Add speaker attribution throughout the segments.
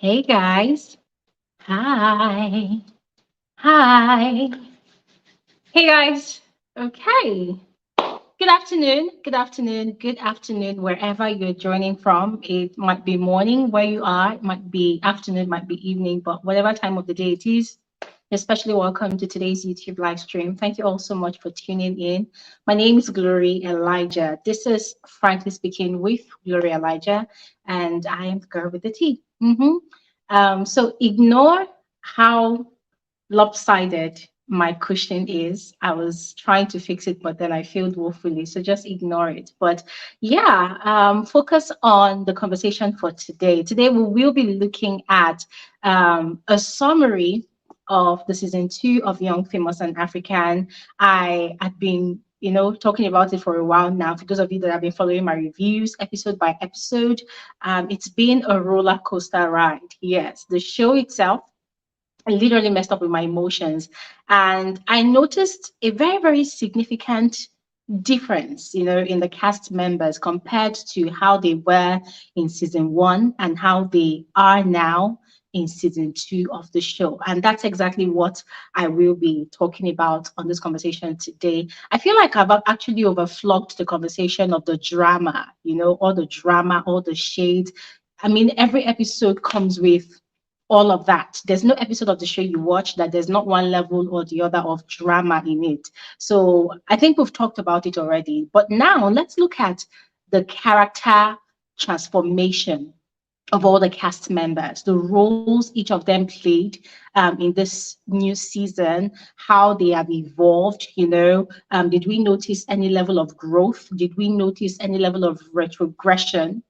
Speaker 1: Hey guys. Hi. Hi. Hey guys. Okay. Good afternoon. Good afternoon. Good afternoon, wherever you're joining from. It might be morning where you are, it might be afternoon, might be evening, but whatever time of the day it is, especially welcome to today's YouTube live stream. Thank you all so much for tuning in. My name is Glory Elijah. This is Frankly Speaking with Glory Elijah, and I am the girl with the T. So ignore how lopsided my cushion is. I was trying to fix it, but then I failed woefully. So just ignore it. But yeah, focus on the conversation for today. Today we will be looking at a summary of the season 2 of Young, Famous, and African. I had been talking about it for a while now. For those of you that have been following my reviews episode by episode, it's been a roller coaster ride. Yes, the show itself, I literally messed up with my emotions. And I noticed a very, very significant difference, in the cast members compared to how they were in season 1 and how they are now in season 2 of the show. And that's exactly what I will be talking about on this conversation today. I feel like I've actually overflogged the conversation of the drama, all the drama, all the shade. I mean, every episode comes with all of that. There's no episode of the show you watch that there's not one level or the other of drama in it. So I think we've talked about it already. But now let's look at the character transformation of all the cast members, the roles each of them played in this new season, how they have evolved. Did we notice any level of growth? Did we notice any level of retrogression?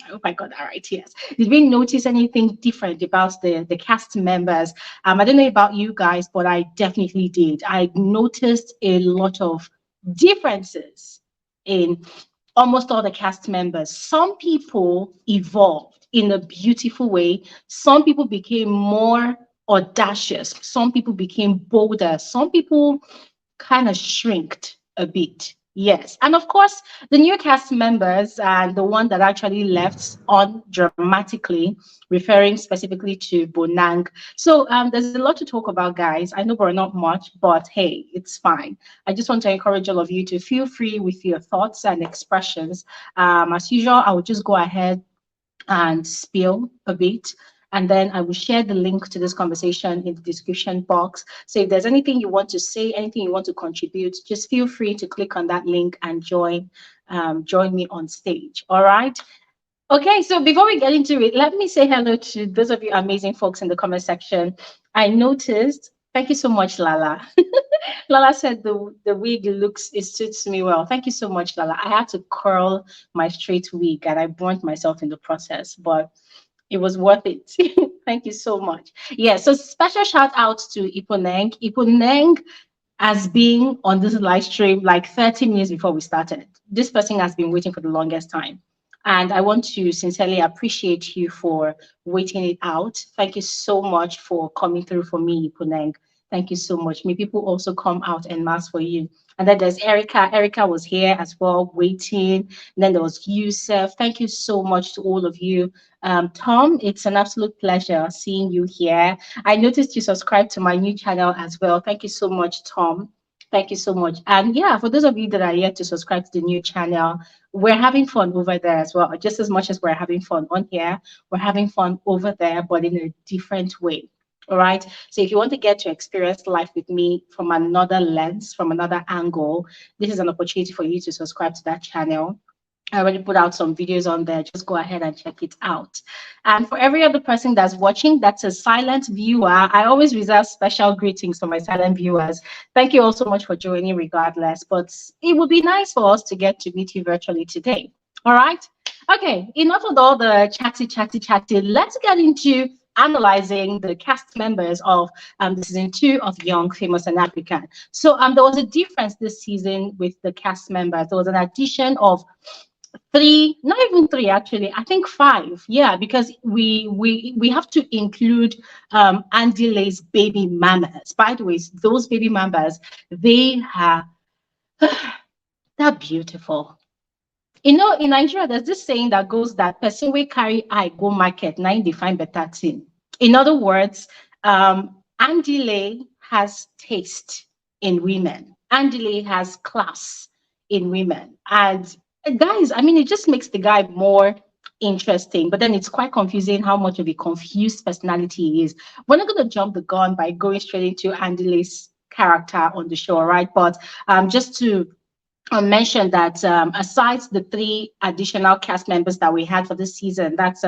Speaker 1: I hope I got that right. Yes. Did we notice anything different about the cast members? I don't know about you guys, but I definitely did. I noticed a lot of differences in almost all the cast members. Some people evolved in a beautiful way. Some people became more audacious. Some people became bolder. Some people kind of shrinked a bit. Yes. And of course, the new cast members and the one that actually left on dramatically, referring specifically to Bonang. So there's a lot to talk about, guys. I know we're not much, but hey, it's fine. I just want to encourage all of you to feel free with your thoughts and expressions. As usual, I will just go ahead and spill a bit. And then I will share the link to this conversation in the description box. So if there's anything you want to say, anything you want to contribute, just feel free to click on that link and join me on stage. All right. Okay, so before we get into it, let me say hello to those of you amazing folks in the comment section. I noticed, thank you so much, Lala. Lala said the wig looks, it suits me well. Thank you so much, Lala. I had to curl my straight wig and I burnt myself in the process, but it was worth it. Thank you so much. Yeah, so special shout out to Iponeng. Iponeng has been on this live stream like 30 minutes before we started. This person has been waiting for the longest time. And I want to sincerely appreciate you for waiting it out. Thank you so much for coming through for me, Puneng. Thank you so much. May people also come out and mass for you. And then there's Erica. Erica was here as well, waiting. And then there was Yusuf. Thank you so much to all of you. Tom, it's an absolute pleasure seeing you here. I noticed you subscribed to my new channel as well. Thank you so much, Tom. Thank you so much. And yeah, for those of you that are yet to subscribe to the new channel, we're having fun over there as well. Just as much as we're having fun on here, we're having fun over there, but in a different way. All right. So if you want to get to experience life with me from another lens, from another angle, this is an opportunity for you to subscribe to that channel. I already put out some videos on there. Just go ahead and check it out. And for every other person that's watching, that's a silent viewer, I always reserve special greetings for my silent viewers. Thank you all so much for joining regardless. But it would be nice for us to get to meet you virtually today. All right. Okay. Enough of all the chatty. Let's get into analyzing the cast members of the season 2 of Young, Famous, and African. So there was a difference this season with the cast members. There was an addition of three, not even three actually, I think five. Yeah, because we have to include Andile's baby mamas. By the way, those baby mamas, they are they're beautiful. In Nigeria, there's this saying that goes that person will carry eye go market, now they find better thing. In other words, Andile has taste in women. Andile has class in women. And guys, I mean, it just makes the guy more interesting, but then it's quite confusing how much of a confused personality he is. We're not going to jump the gun by going straight into Andile's character on the show, right? But just to mentioned that aside the three additional cast members that we had for this season, that's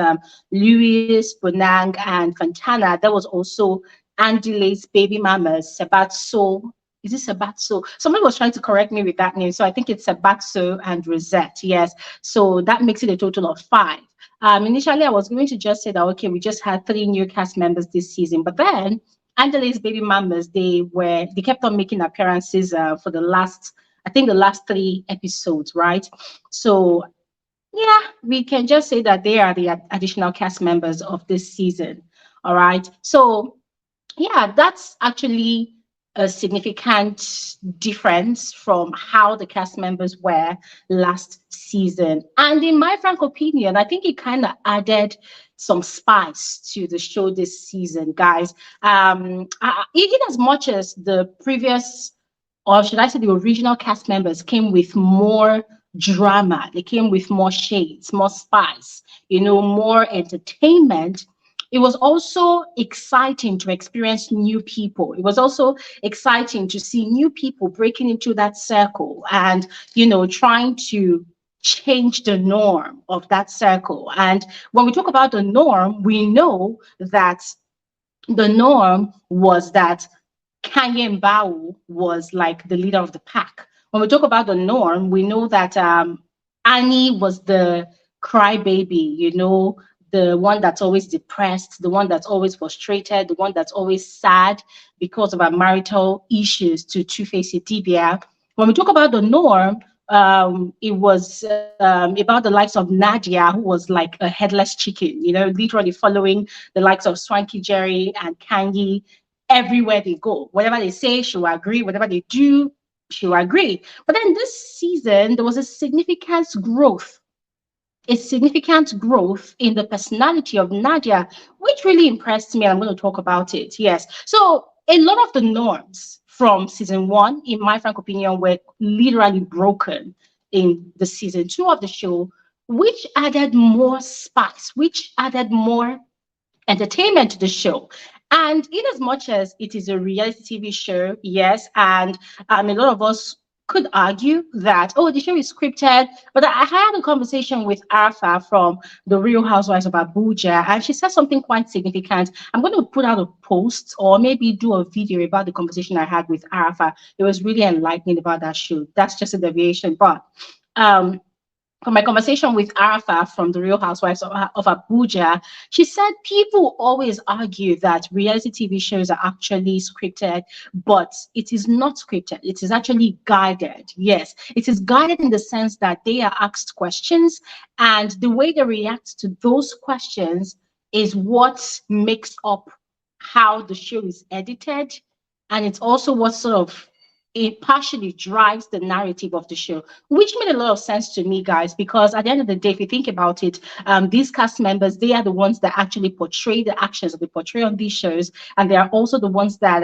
Speaker 1: Lewis, Bonang, and Fantana, there was also Andile's baby mamas, Sabatso. Is it Sabatso? Somebody was trying to correct me with that name. So I think it's Sabatso and Rosette. Yes. So that makes it a total of five. Initially, I was going to just say that, okay, we just had three new cast members this season. But then Andile's baby mamas, they kept on making appearances for the last, I think, the last three episodes, right? So yeah, we can just say that they are the additional cast members of this season. All right. So yeah, that's actually a significant difference from how the cast members were last season. And in my frank opinion, I think it kind of added some spice to the show this season, guys. In as much as the previous, or should I say the original cast members, came with more drama, they came with more shades, more spice, more entertainment. It was also exciting to experience new people. It was also exciting to see new people breaking into that circle and, trying to change the norm of that circle. And when we talk about the norm, we know that the norm was that Kanye Mbau was like the leader of the pack. When we talk about the norm, we know that Annie was the crybaby, the one that's always depressed, the one that's always frustrated, the one that's always sad because of her marital issues to Two-Face Dibia. When we talk about the norm, it was about the likes of Nadia, who was like a headless chicken, literally following the likes of Swanky Jerry and Kanye everywhere they go. Whatever they say, she will agree. Whatever they do, she will agree. But then this season, there was a significant growth in the personality of Nadia, which really impressed me. I'm going to talk about it. Yes. So a lot of the norms from season one, in my frank opinion, were literally broken in the season two of the show, which added more spice, which added more entertainment to the show. And in as much as it is a reality TV show, yes, and a lot of us could argue that, oh, the show is scripted. But I had a conversation with Arfa from the Real Housewives of Abuja, and she said something quite significant. I'm going to put out a post or maybe do a video about the conversation I had with Arfa. It was really enlightening about that show. That's just a deviation. But from my conversation with Arfa from the Real Housewives of Abuja, she said people always argue that reality TV shows are actually scripted, but it is not scripted. It is actually guided. Yes, it is guided in the sense that they are asked questions, and the way they react to those questions is what makes up how the show is edited, and it's also what sort of it partially drives the narrative of the show, which made a lot of sense to me, guys, because at the end of the day, if you think about it, these cast members, they are the ones that actually portray the actions that they portray on these shows, and they are also the ones that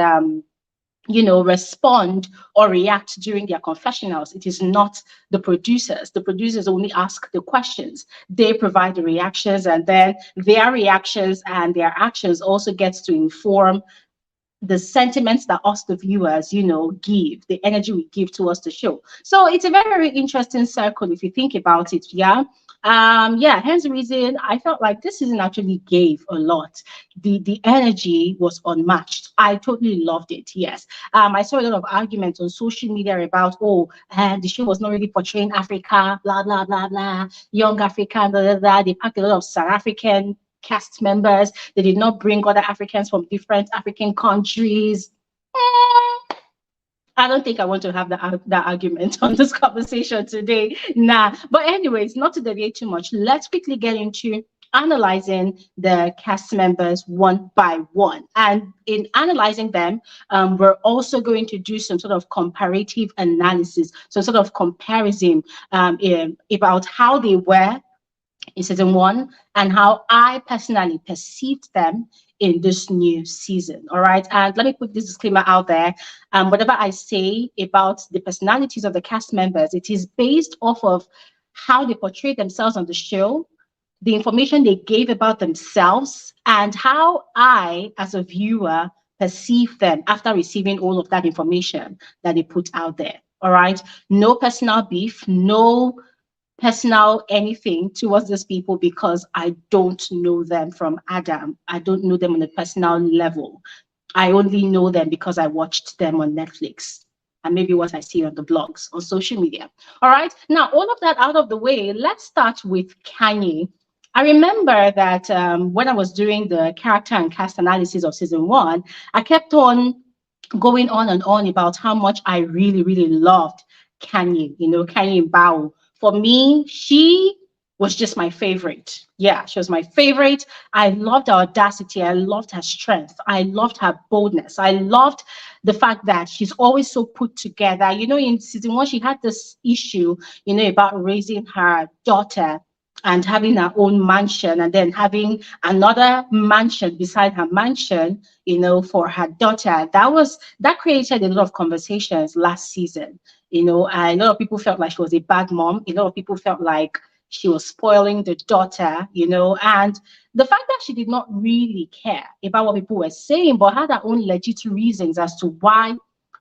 Speaker 1: respond or react during their confessionals. It is not the producers. The producers only ask the questions. They provide the reactions, and then their reactions and their actions also gets to inform the sentiments that us the viewers give, the energy we give towards the show. So it's a very, very interesting circle if you think about it. Hence the reason I felt like this season actually gave a lot. The energy was unmatched. I totally loved it. Yes. I saw a lot of arguments on social media about, the show was not really portraying Africa, blah blah blah blah, young African, blah blah blah. They packed a lot of South African cast members. They did not bring other Africans from different African countries. I don't think I want to have that argument on this conversation today. Nah. But anyways, not to deviate too much, let's quickly get into analyzing the cast members one by one. And in analyzing them, we're also going to do some sort of comparative analysis, some sort of comparison about how they were in season one and how I personally perceived them in this new season. All right. And let me put this disclaimer out there. Whatever I say about the personalities of the cast members, it is based off of how they portray themselves on the show, the information they gave about themselves, and how I, as a viewer, perceive them after receiving all of that information that they put out there. All right. No personal beef, no personal anything towards these people because I don't know them from Adam. I don't know them on a personal level. I only know them because I watched them on Netflix and maybe what I see on the blogs or social media. All right. Now, all of that out of the way, let's start with Kanye. I remember that when I was doing the character and cast analysis of season one, I kept on going on and on about how much I really, really loved Kanye, Kanye Mbau. For me, she was just my favorite. Yeah, she was my favorite. I loved her audacity. I loved her strength. I loved her boldness. I loved the fact that she's always so put together. In season one, she had this issue, about raising her daughter and having her own mansion and then having another mansion beside her mansion, for her daughter. That created a lot of conversations last season. A lot of people felt like she was a bad mom. A lot of people felt like she was spoiling the daughter, and the fact that she did not really care about what people were saying, but had her own legit reasons as to why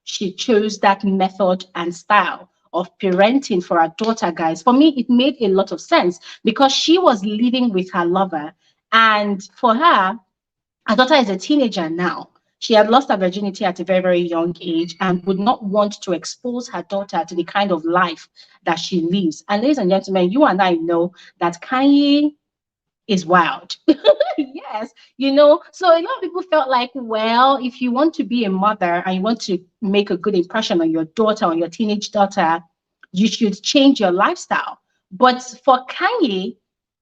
Speaker 1: she chose that method and style of parenting for her daughter, guys. For me, it made a lot of sense because she was living with her lover. And for her daughter is a teenager now. She had lost her virginity at a very, very young age and would not want to expose her daughter to the kind of life that she lives. And ladies and gentlemen, you and I know that Kanye is wild. Yes, so a lot of people felt like, well, if you want to be a mother and you want to make a good impression on your daughter, on your teenage daughter, you should change your lifestyle. But for Kanye,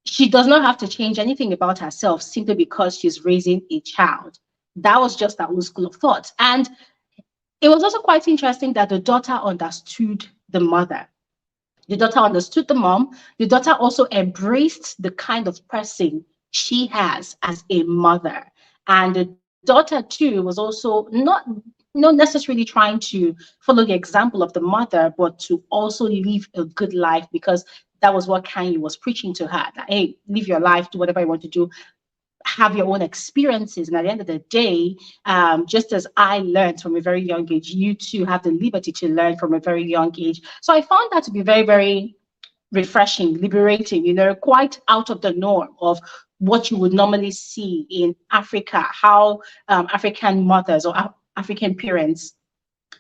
Speaker 1: she does not have to change anything about herself simply because she's raising a child. That was just that old school of thought. And it was also quite interesting that the daughter understood the mother. The daughter understood the mom. The daughter also embraced the kind of person she has as a mother. And the daughter, too, was also not necessarily trying to follow the example of the mother, but to also live a good life because that was what Kanye was preaching to her. That, hey, live your life, do whatever you want to do, have your own experiences. And at the end of the day, just as I learned from a very young age, you too have the liberty to learn from a very young age. So I found that to be very, very refreshing, liberating, quite out of the norm of what you would normally see in Africa, how African mothers or African parents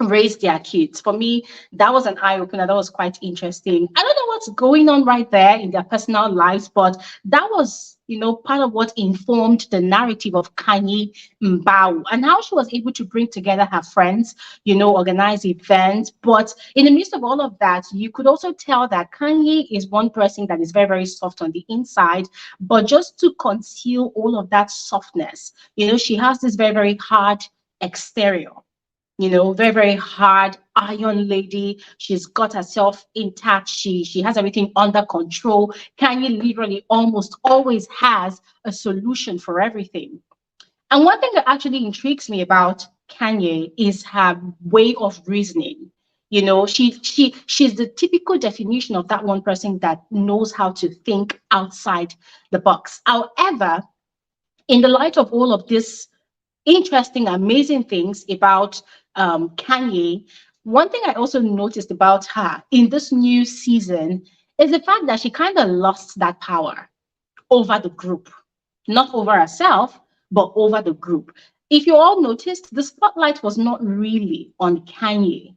Speaker 1: raise their kids. For me, that was an eye opener. That was quite interesting. I don't know what's going on right there in their personal lives, but that was, part of what informed the narrative of Kanye Mbau and how she was able to bring together her friends, organize events. But in the midst of all of that, you could also tell that Kanye is one person that is very, very soft on the inside, but just to conceal all of that softness, she has this very, very hard exterior. Very, very hard iron lady. She's got herself intact. She has everything under control. Kanye literally almost always has a solution for everything. And one thing that actually intrigues me about Kanye is her way of reasoning. She's the typical definition of that one person that knows how to think outside the box. However, in the light of all of this interesting, amazing things about Kanye, one thing I also noticed about her in this new season is the fact that she kind of lost that power over the group, not over herself, but over the group. If you all noticed, the spotlight was not really on Kanye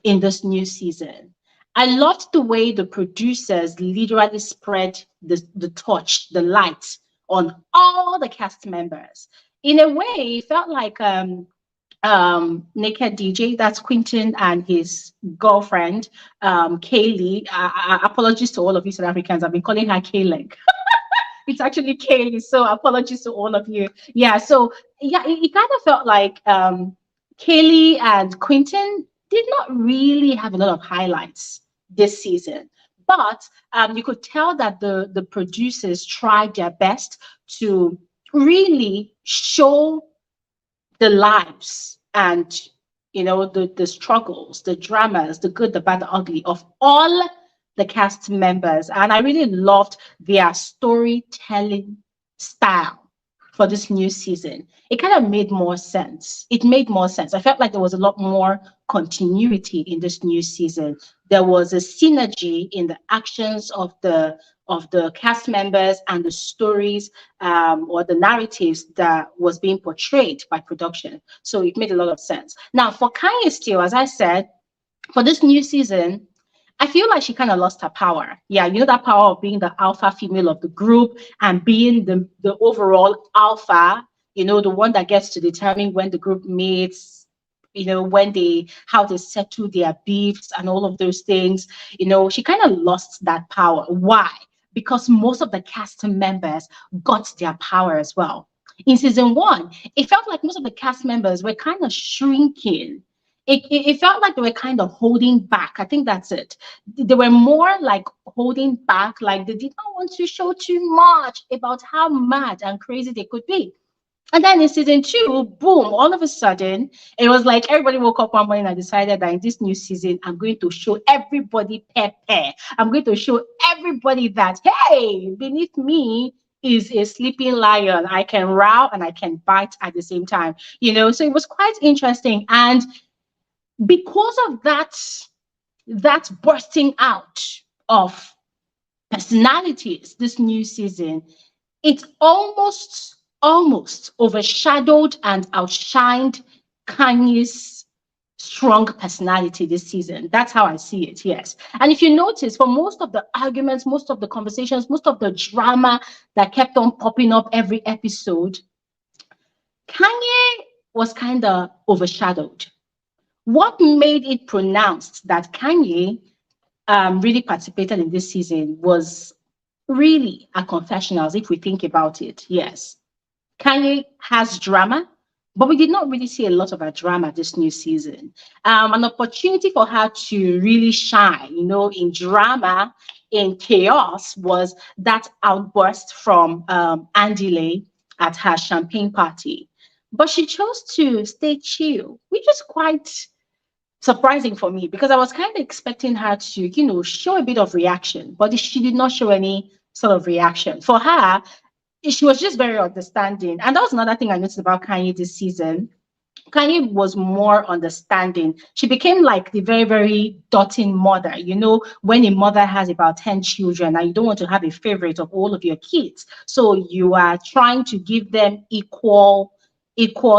Speaker 1: in this new season. I loved the way the producers literally spread the torch, the light on all the cast members. In a way, it felt like Naked DJ, that's Quentin and his girlfriend, Kaylee. Apologies to all of you South Africans, I've been calling her K-Leg. It's actually Kaylee. So apologies to all of you. Yeah. So yeah, it kind of felt like Kaylee and Quentin did not really have a lot of highlights this season. But you could tell that the producers tried their best to really show the lives and the struggles, the dramas, the good, the bad, the ugly of all the cast members. And I really loved their storytelling style for this new season. It kind of made more sense. It made more sense. I felt like there was a lot more continuity in this new season. There was a synergy in the actions of the cast members and the stories, or the narratives that was being portrayed by production. So it made a lot of sense. Now, for Kanye still, as I said, for this new season, I feel like she kind of lost her power. Yeah, that power of being the alpha female of the group and being the overall alpha, the one that gets to determine when the group meets, when how they settle their beefs and all of those things. She kind of lost that power. Why? Because most of the cast members got their power as well. In season one, it felt like most of the cast members were kind of shrinking. It felt like they were kind of holding back. I think that's it. They were more like holding back, like they did not want to show too much about how mad and crazy they could be. And then in season two, boom, all of a sudden, it was like everybody woke up one morning and decided that in this new season, I'm going to show everybody Pepe. I'm going to show everybody that, hey, beneath me is a sleeping lion. I can roar and I can bite at the same time. So it was quite interesting. And because of that bursting out of personalities this new season, it almost overshadowed and outshined Kanye's strong personality this season. That's how I see it, yes. And if you notice, for most of the arguments, most of the conversations, most of the drama that kept on popping up every episode, Kanye was kind of overshadowed. What made it pronounced that Kanye really participated in this season was really a confessionals, if we think about it. Yes, Kanye has drama, but we did not really see a lot of her drama this new season. An opportunity for her to really shine, in drama, in chaos, was that outburst from Andile at her champagne party. But she chose to stay chill, which is quite surprising for me because I was kind of expecting her to, show a bit of reaction, but she did not show any sort of reaction. For her, she was just very understanding. And that was another thing I noticed about Kanye this season. Kanye was more understanding. She became like the very, very doting mother. When a mother has about 10 children and you don't want to have a favorite of all of your kids. So you are trying to give them equal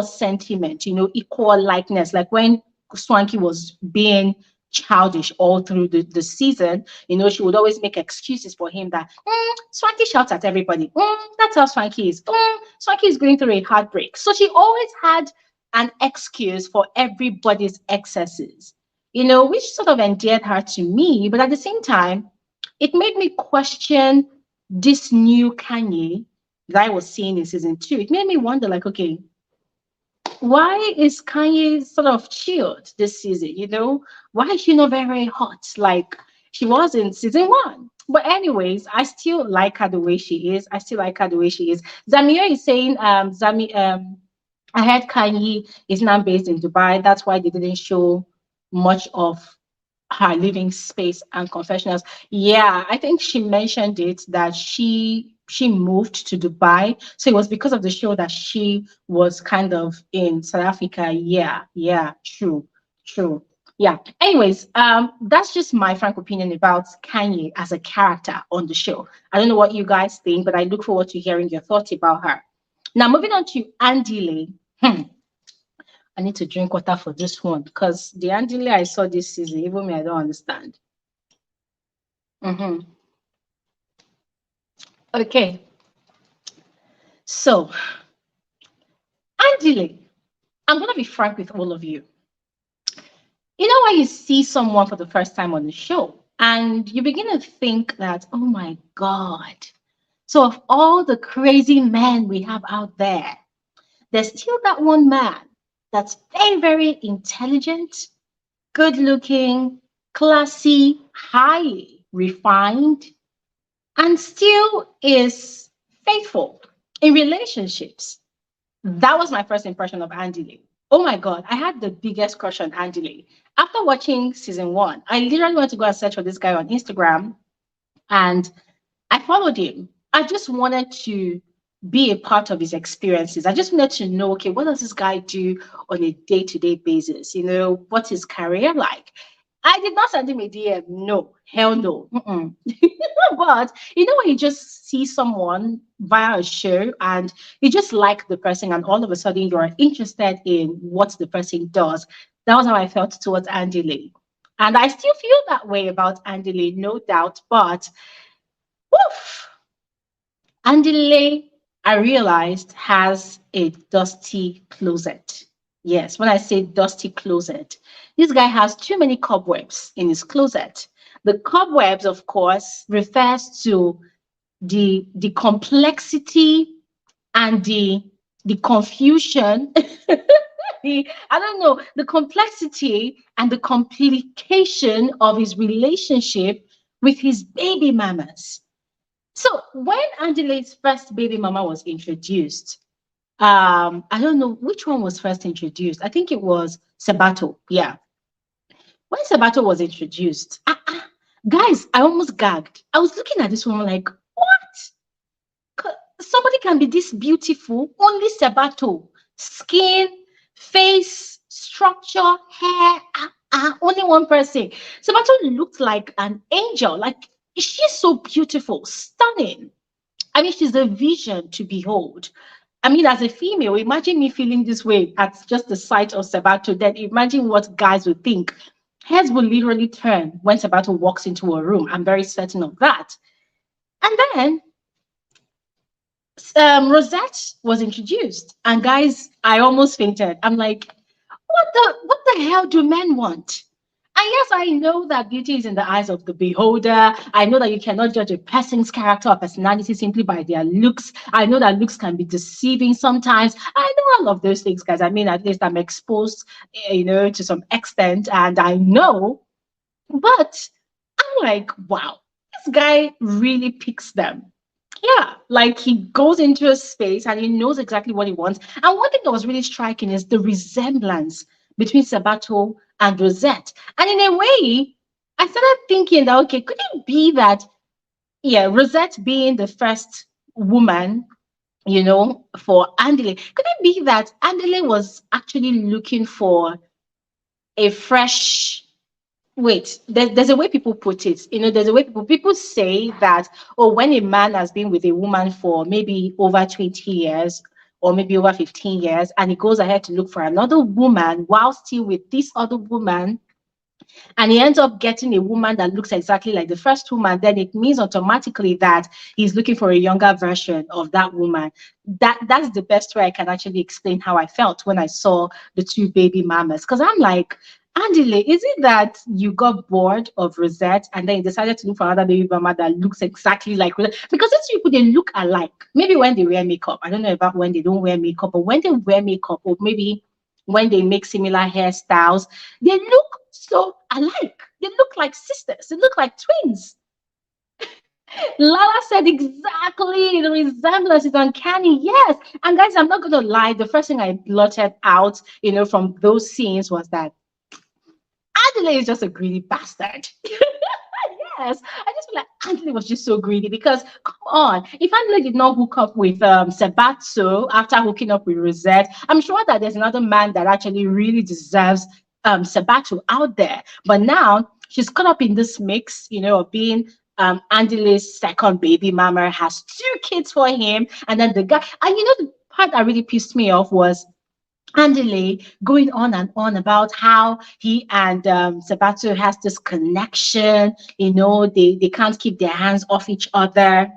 Speaker 1: sentiment, equal likeness. Like when Swanky was being childish all through the season, she would always make excuses for him that Swanky shouts at everybody. That's how Swanky is. Swanky is going through a heartbreak. So she always had an excuse for everybody's excesses, which sort of endeared her to me. But at the same time, it made me question this new Kanye that I was seeing in season two. It made me wonder, like, okay, why is Kanye sort of chilled this season? Why is she not very, very hot like she was in season one? But anyways, I still like her the way she is. I still like her the way she is. Zamir is saying, I heard Kanye is now based in Dubai. That's why they didn't show much of her living space and confessionals. Yeah, I think she mentioned it that she moved to Dubai. So it was because of the show that she was kind of in South Africa. Yeah, true. Yeah. Anyways, that's just my frank opinion about Kanye as a character on the show. I don't know what you guys think, but I look forward to hearing your thoughts about her. Now, moving on to Andile. I need to drink water for this one because the Andile I saw this season, even me, I don't understand. Okay. So, Andile, I'm going to be frank with all of you. When you see someone for the first time on the show and you begin to think that, oh my God, So, of all the crazy men we have out there, there's still that one man that's very, very intelligent, good looking, classy, highly refined, and still is faithful in relationships. That was my first impression of Andile. Oh my God, I had the biggest crush on Andile. After watching season one, I literally went to go and search for this guy on Instagram and I followed him. I just wanted to be a part of his experiences. I just wanted to know, okay, what does this guy do on a day-to-day basis? You know, what's his career like? I did not send him a DM. No, hell no. Mm-mm. But you know when you just see someone via a show and you just like the person and all of a sudden you're interested in what the person does. That was how I felt towards Andy Lee. And I still feel that way about Andy Lee, no doubt. But woof, Andile, I realized, has a dusty closet. Yes, when I say dusty closet, this guy has too many cobwebs in his closet. The cobwebs, of course, refers to the complexity and the confusion. I don't know, the complexity and the complication of his relationship with his baby mamas. So when Angela's first baby mama was introduced, I don't know which one was first introduced. I think it was Sabato. Yeah. When Sabato was introduced, guys, I almost gagged. I was looking at this woman like, what? Somebody can be this beautiful, only Sabato. Skin, face, structure, hair, only one person. Sabato looked like an angel. Like, she's so beautiful, stunning. I mean, she's a vision to behold. I mean, as a female, imagine me feeling this way at just the sight of Sabato. Then imagine what guys would think. Heads will literally turn when Sabato walks into a room. I'm very certain of that. And then Rosette was introduced, and guys, I almost fainted. I'm like, what the hell do men want? And yes, I know that beauty is in the eyes of the beholder. I know that you cannot judge a person's character or personality simply by their looks. I know that looks can be deceiving sometimes. I know all of those things, guys. I mean, at least I'm exposed, to some extent, and I know. But I'm like, wow, this guy really picks them. Yeah, like he goes into a space and he knows exactly what he wants. And one thing that was really striking is the resemblance between Sabato and Rosette. And in a way, I started thinking that, okay, could it be that, yeah, Rosette being the first woman, for Andile, could it be that Andile was actually looking for a fresh wait, there's a way people put it. There's a way people say that, oh, when a man has been with a woman for maybe over 20 years or maybe over 15 years, and he goes ahead to look for another woman while still with this other woman, and he ends up getting a woman that looks exactly like the first woman, then it means automatically that he's looking for a younger version of that woman. That's the best way I can actually explain how I felt when I saw the two baby mamas. Because I'm like, Andile, is it that you got bored of Rosette and then you decided to look for another baby mama that looks exactly like Rosette? Because these people, they look alike. Maybe when they wear makeup. I don't know about when they don't wear makeup, but when they wear makeup, or maybe when they make similar hairstyles, they look so alike. They look like sisters. They look like twins. Lala said exactly. The resemblance is uncanny. Yes. And guys, I'm not going to lie. The first thing I blotted out, from those scenes was that Adelaide is just a greedy bastard. Yes, I just feel like Andile was just so greedy because come on, if Andile did not hook up with Sabato after hooking up with Rosette, I'm sure that there's another man that actually really deserves Sabato out there. But now she's caught up in this mix, of being Andile's second baby mama, has two kids for him, and then the guy, and the part that really pissed me off was Andile going on and on about how he and Sabato has this connection, they can't keep their hands off each other.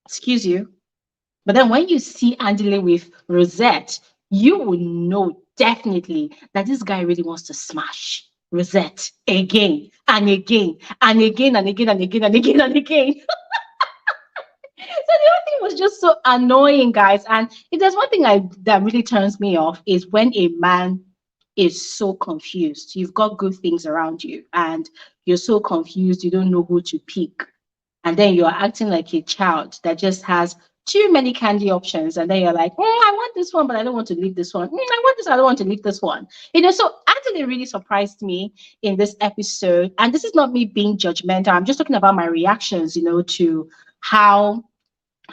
Speaker 1: Excuse you. But then when you see Andile with Rosette, you will know definitely that this guy really wants to smash Rosette again and again and again and again and again and again and again. the whole thing was just so annoying, guys. And if there's one thing that really turns me off is when a man is so confused. You've got good things around you, and you're so confused, you don't know who to pick. And then you're acting like a child that just has too many candy options. And then you're like, I want this one, but I don't want to leave this one. I want this, I don't want to leave this one. So Anthony really surprised me in this episode. And this is not me being judgmental. I'm just talking about my reactions, to how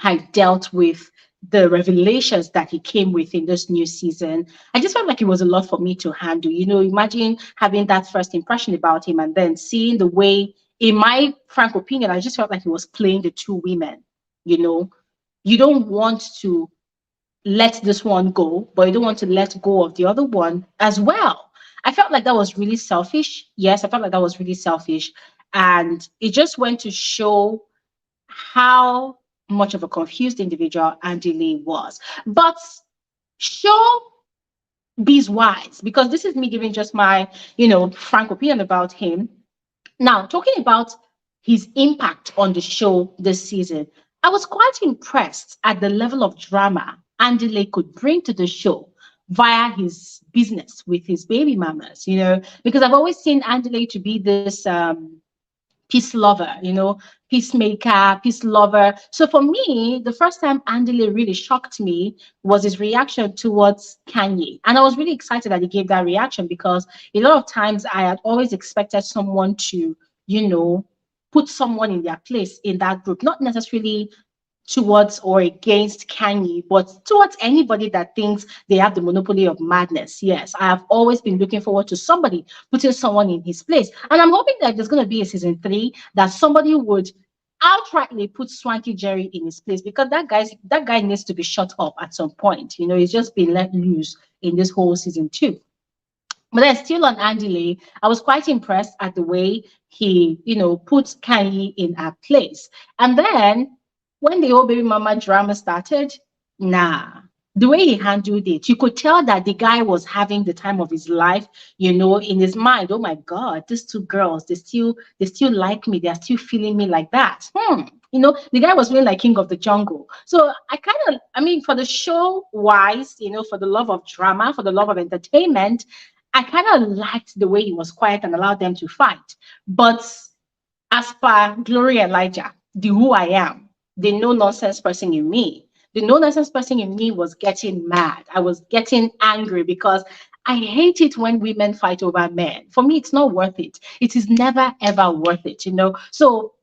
Speaker 1: I dealt with the revelations that he came with in this new season. I just felt like it was a lot for me to handle. Imagine having that first impression about him and then seeing the way, in my frank opinion, I just felt like he was playing the two women. You know, you don't want to let this one go, but you don't want to let go of the other one as well. I felt like that was really selfish. Yes, I felt like that was really selfish. And it just went to show how much of a confused individual Andile was. But show B's wise, because this is me giving just my, frank opinion about him. Now, talking about his impact on the show this season, I was quite impressed at the level of drama Andile could bring to the show via his business with his baby mamas, because I've always seen Andile to be this peace lover, peacemaker, peace lover. So for me, the first time Andile really shocked me was his reaction towards Kanye. And I was really excited that he gave that reaction because a lot of times I had always expected someone to, you know, put someone in their place in that group, not necessarily towards or against Kanye, but towards anybody that thinks they have the monopoly of madness. Yes, I have always been looking forward to somebody putting someone in his place. And I'm hoping that there's going to be a season 3 that somebody would outrightly put Swanky Jerry in his place, because that guy needs to be shut up at some point. He's just been let loose in this whole season 2. But then still on Andile, I was quite impressed at the way he, put Kanye in her place. And then when the old baby mama drama started, nah. The way he handled it, you could tell that the guy was having the time of his life, in his mind. Oh my God, these two girls, they still like me, they're still feeling me like that. The guy was feeling like king of the jungle. So for the show wise, for the love of drama, for the love of entertainment, I kind of liked the way he was quiet and allowed them to fight. But as per Glory Elijah, the who I am, the no nonsense person in me, the no nonsense person in me was getting mad. I was getting angry because I hate it when women fight over men. For me, it's not worth it. It is never, ever worth it. So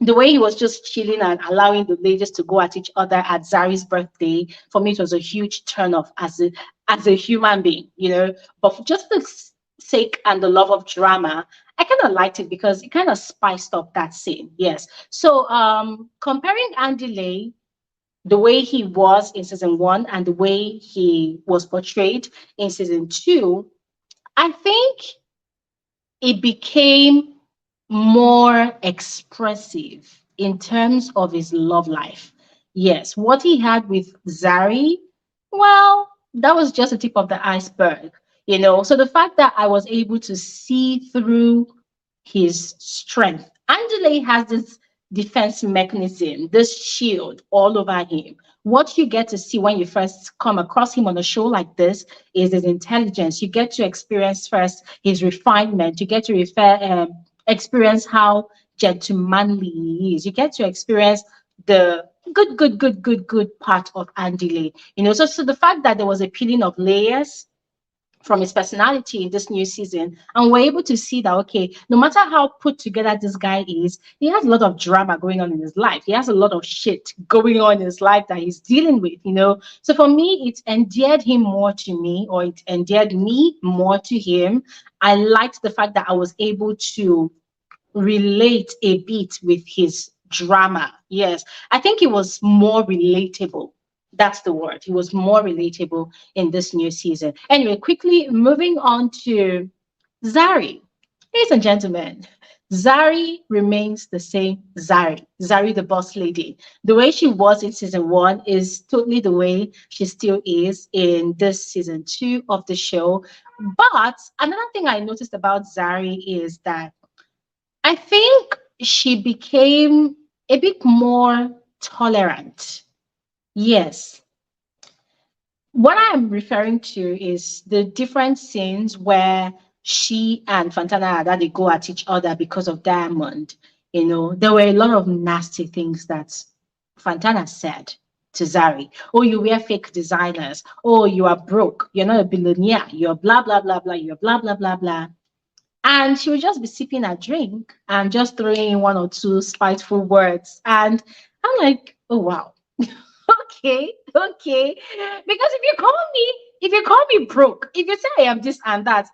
Speaker 1: the way he was just chilling and allowing the ladies to go at each other at Zari's birthday, for me, it was a huge turn off as a human being. But for just the sake and the love of drama, I kind of liked it because it kind of spiced up that scene. Yes. So comparing Andile, the way he was in season 1 and the way he was portrayed in season 2, I think it became more expressive in terms of his love life. Yes, what he had with Zari, well, that was just the tip of the iceberg. So the fact that I was able to see through his strength. Andile has this defense mechanism, this shield all over him. What you get to see when you first come across him on a show like this is his intelligence. You get to experience first his refinement. You get to experience how gentlemanly he is. You get to experience the good part of Andile. So the fact that there was a peeling of layers from his personality in this new season, and we're able to see that, okay, no matter how put together this guy is, he has a lot of drama going on in his life. He has a lot of shit going on in his life that he's dealing with. So for me, it endeared him more to me, or it endeared me more to him. I liked the fact that I was able to relate a bit with his drama. Yes, I think it was more relatable. That's the word. He was more relatable in this new season. Anyway, quickly moving on to Zari. Ladies and gentlemen, Zari remains the same Zari. Zari, the boss lady. The way she was in season 1 is totally the way she still is in this season 2 of the show. But another thing I noticed about Zari is that I think she became a bit more tolerant. Yes, what I'm referring to is the different scenes where she and Fantana that they go at each other because of Diamond. You know, there were a lot of nasty things that Fantana said to Zari. Oh, you wear fake designers. Oh, you are broke. You're not a billionaire. You're blah blah blah blah. You're blah blah blah blah. And she would just be sipping a drink and just throwing in one or two spiteful words. And I'm like, oh wow, okay, okay. Because if you call me broke, if you say I am this and that,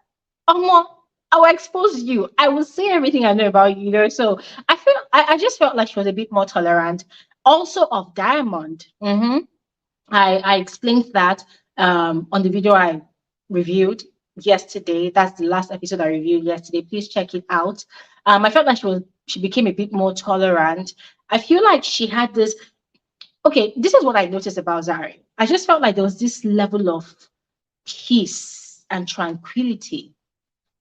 Speaker 1: I will expose you. I will say everything I know about you, you know. So I just felt like she was a bit more tolerant. Also of Diamond. I explained that on the video I reviewed yesterday. That's the last episode I reviewed yesterday. Please check it out. I felt like she became a bit more tolerant. I feel like she had this. Okay, this is what I noticed about Zari. I just felt like there was this level of peace and tranquility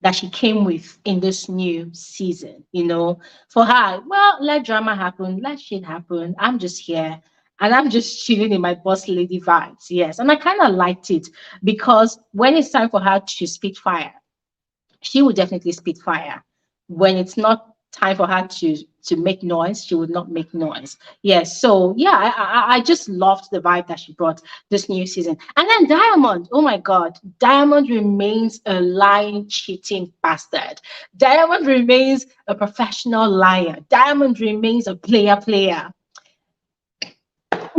Speaker 1: that she came with in this new season. You know, for her, well, let drama happen, let shit happen. I'm just here and I'm just chilling in my boss lady vibes. Yes. And I kind of liked it because when it's time for her to spit fire, she would definitely spit fire. When it's not time for her to make noise, she would not make noise. Yes, so yeah, I just loved the vibe that she brought this new season. And then Diamond, oh my God, Diamond remains a lying, cheating bastard. Diamond remains a professional liar. Diamond remains a player. The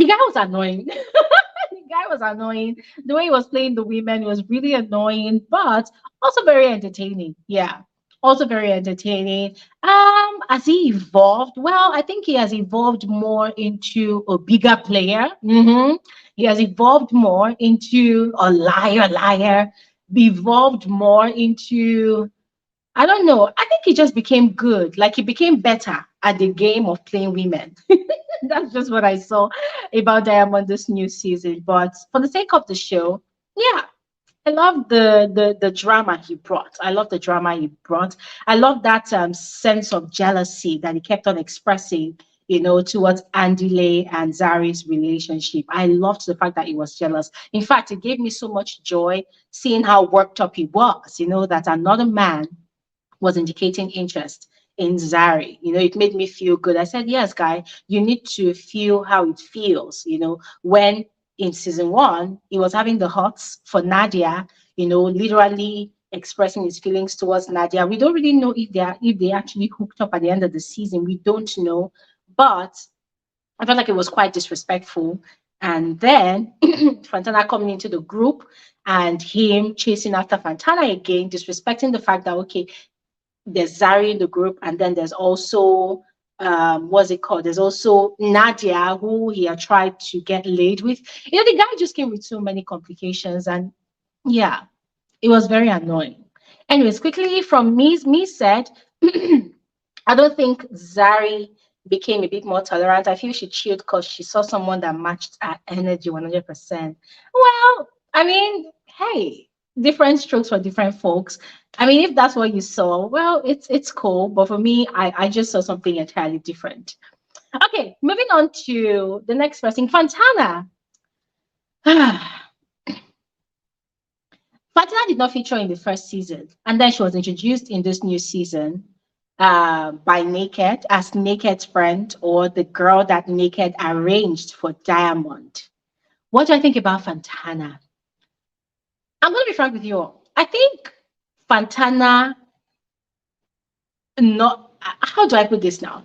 Speaker 1: guy was annoying. The guy was annoying. The way he was playing the women was really annoying, but also very entertaining. Yeah, also very entertaining. Has he evolved? Well, I think he has evolved more into a bigger player. He has evolved more into a liar. Evolved more into, I don't know. I think he just became good. Like he became better at the game of playing women. That's just what I saw about Diamond this new season. But for the sake of the show, yeah, I love the drama he brought. I love the drama he brought. I love that sense of jealousy that he kept on expressing, you know, towards Andile and Zari's relationship. I loved the fact that he was jealous. In fact, it gave me so much joy seeing how worked up he was, you know, that another man was indicating interest in Zari. You know, it made me feel good. I said, yes, guy, you need to feel how it feels, you know, when in season one, he was having the hots for Nadia, you know, literally expressing his feelings towards Nadia. We don't really know if they actually hooked up at the end of the season. We don't know. But I felt like it was quite disrespectful. And then Fantana coming into the group and him chasing after Fantana again, disrespecting the fact that okay, there's Zari in the group, and then there's also what's it called? There's also Nadia, who he had tried to get laid with. You know, the guy just came with so many complications, and yeah, it was very annoying. Anyways, quickly from me said, I don't think Zari became a bit more tolerant. I feel she chilled because she saw someone that matched her energy 100%. Well, I mean, hey, different strokes for different folks. I mean, if that's what you saw, well, it's cool. But for me, I just saw something entirely different. Okay, moving on to the next person, Fantana. Fantana did not feature in the first season, and then she was introduced in this new season by Naked as Naked's friend or the girl that Naked arranged for Diamond. What do I think about Fantana? I'm going to be frank with you all. I think Fantana, not, how do I put this now?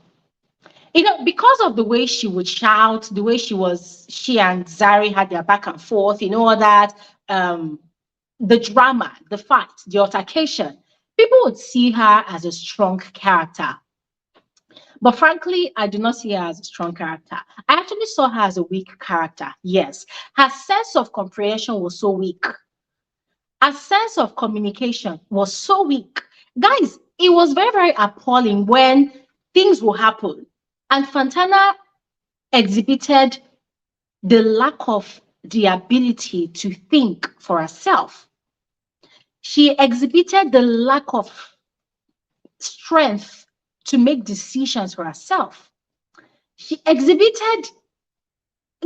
Speaker 1: You know, because of the way she would shout, the way she and Zari had their back and forth, you know, all that, um, the drama, the fight, the altercation, people would see her as a strong character. But frankly, I do not see her as a strong character. I actually saw her as a weak character. Yes. Her sense of comprehension was so weak. Her sense of communication was so weak. Guys, it was very, very appalling when things will happen. And Fantana exhibited the lack of the ability to think for herself. She exhibited the lack of strength to make decisions for herself. She exhibited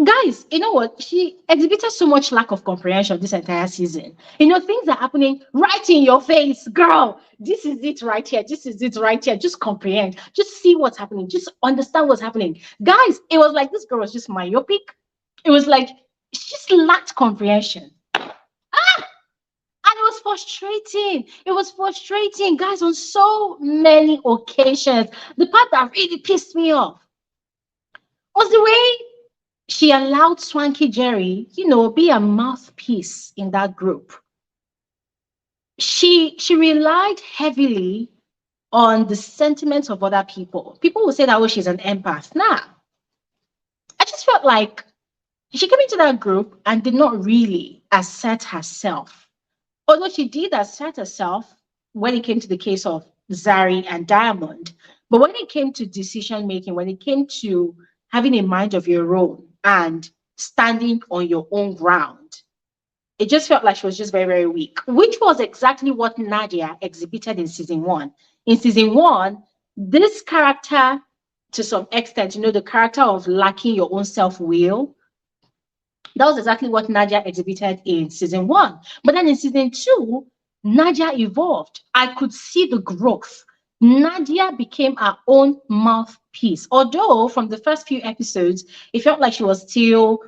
Speaker 1: Guys, you know what? She exhibited so much lack of comprehension this entire season. Things are happening right in your face, girl. This is it right here. This is it right here. Just comprehend. Just see what's happening. Just understand what's happening. Guys, it was like this girl was just myopic. It was like she just lacked comprehension. And it was frustrating. It was frustrating, guys, on so many occasions. The part that really pissed me off was the way she allowed Swanky Jerry, be a mouthpiece in that group. She relied heavily on the sentiments of other people. People will say that, oh, she's an empath. Nah, I just felt like she came into that group and did not really assert herself. Although she did assert herself when it came to the case of Zari and Diamond. But when it came to decision making, when it came to having a mind of your own and standing on your own ground, it just felt like she was just very, very weak, which was exactly what Nadia exhibited in season one. In season one, this character, to some extent, the character of lacking your own self will, that was exactly what Nadia exhibited in season one. But then in season two, Nadia evolved. I could see the growth. Nadia became her own mouthpiece. Although from the first few episodes, it felt like she was still,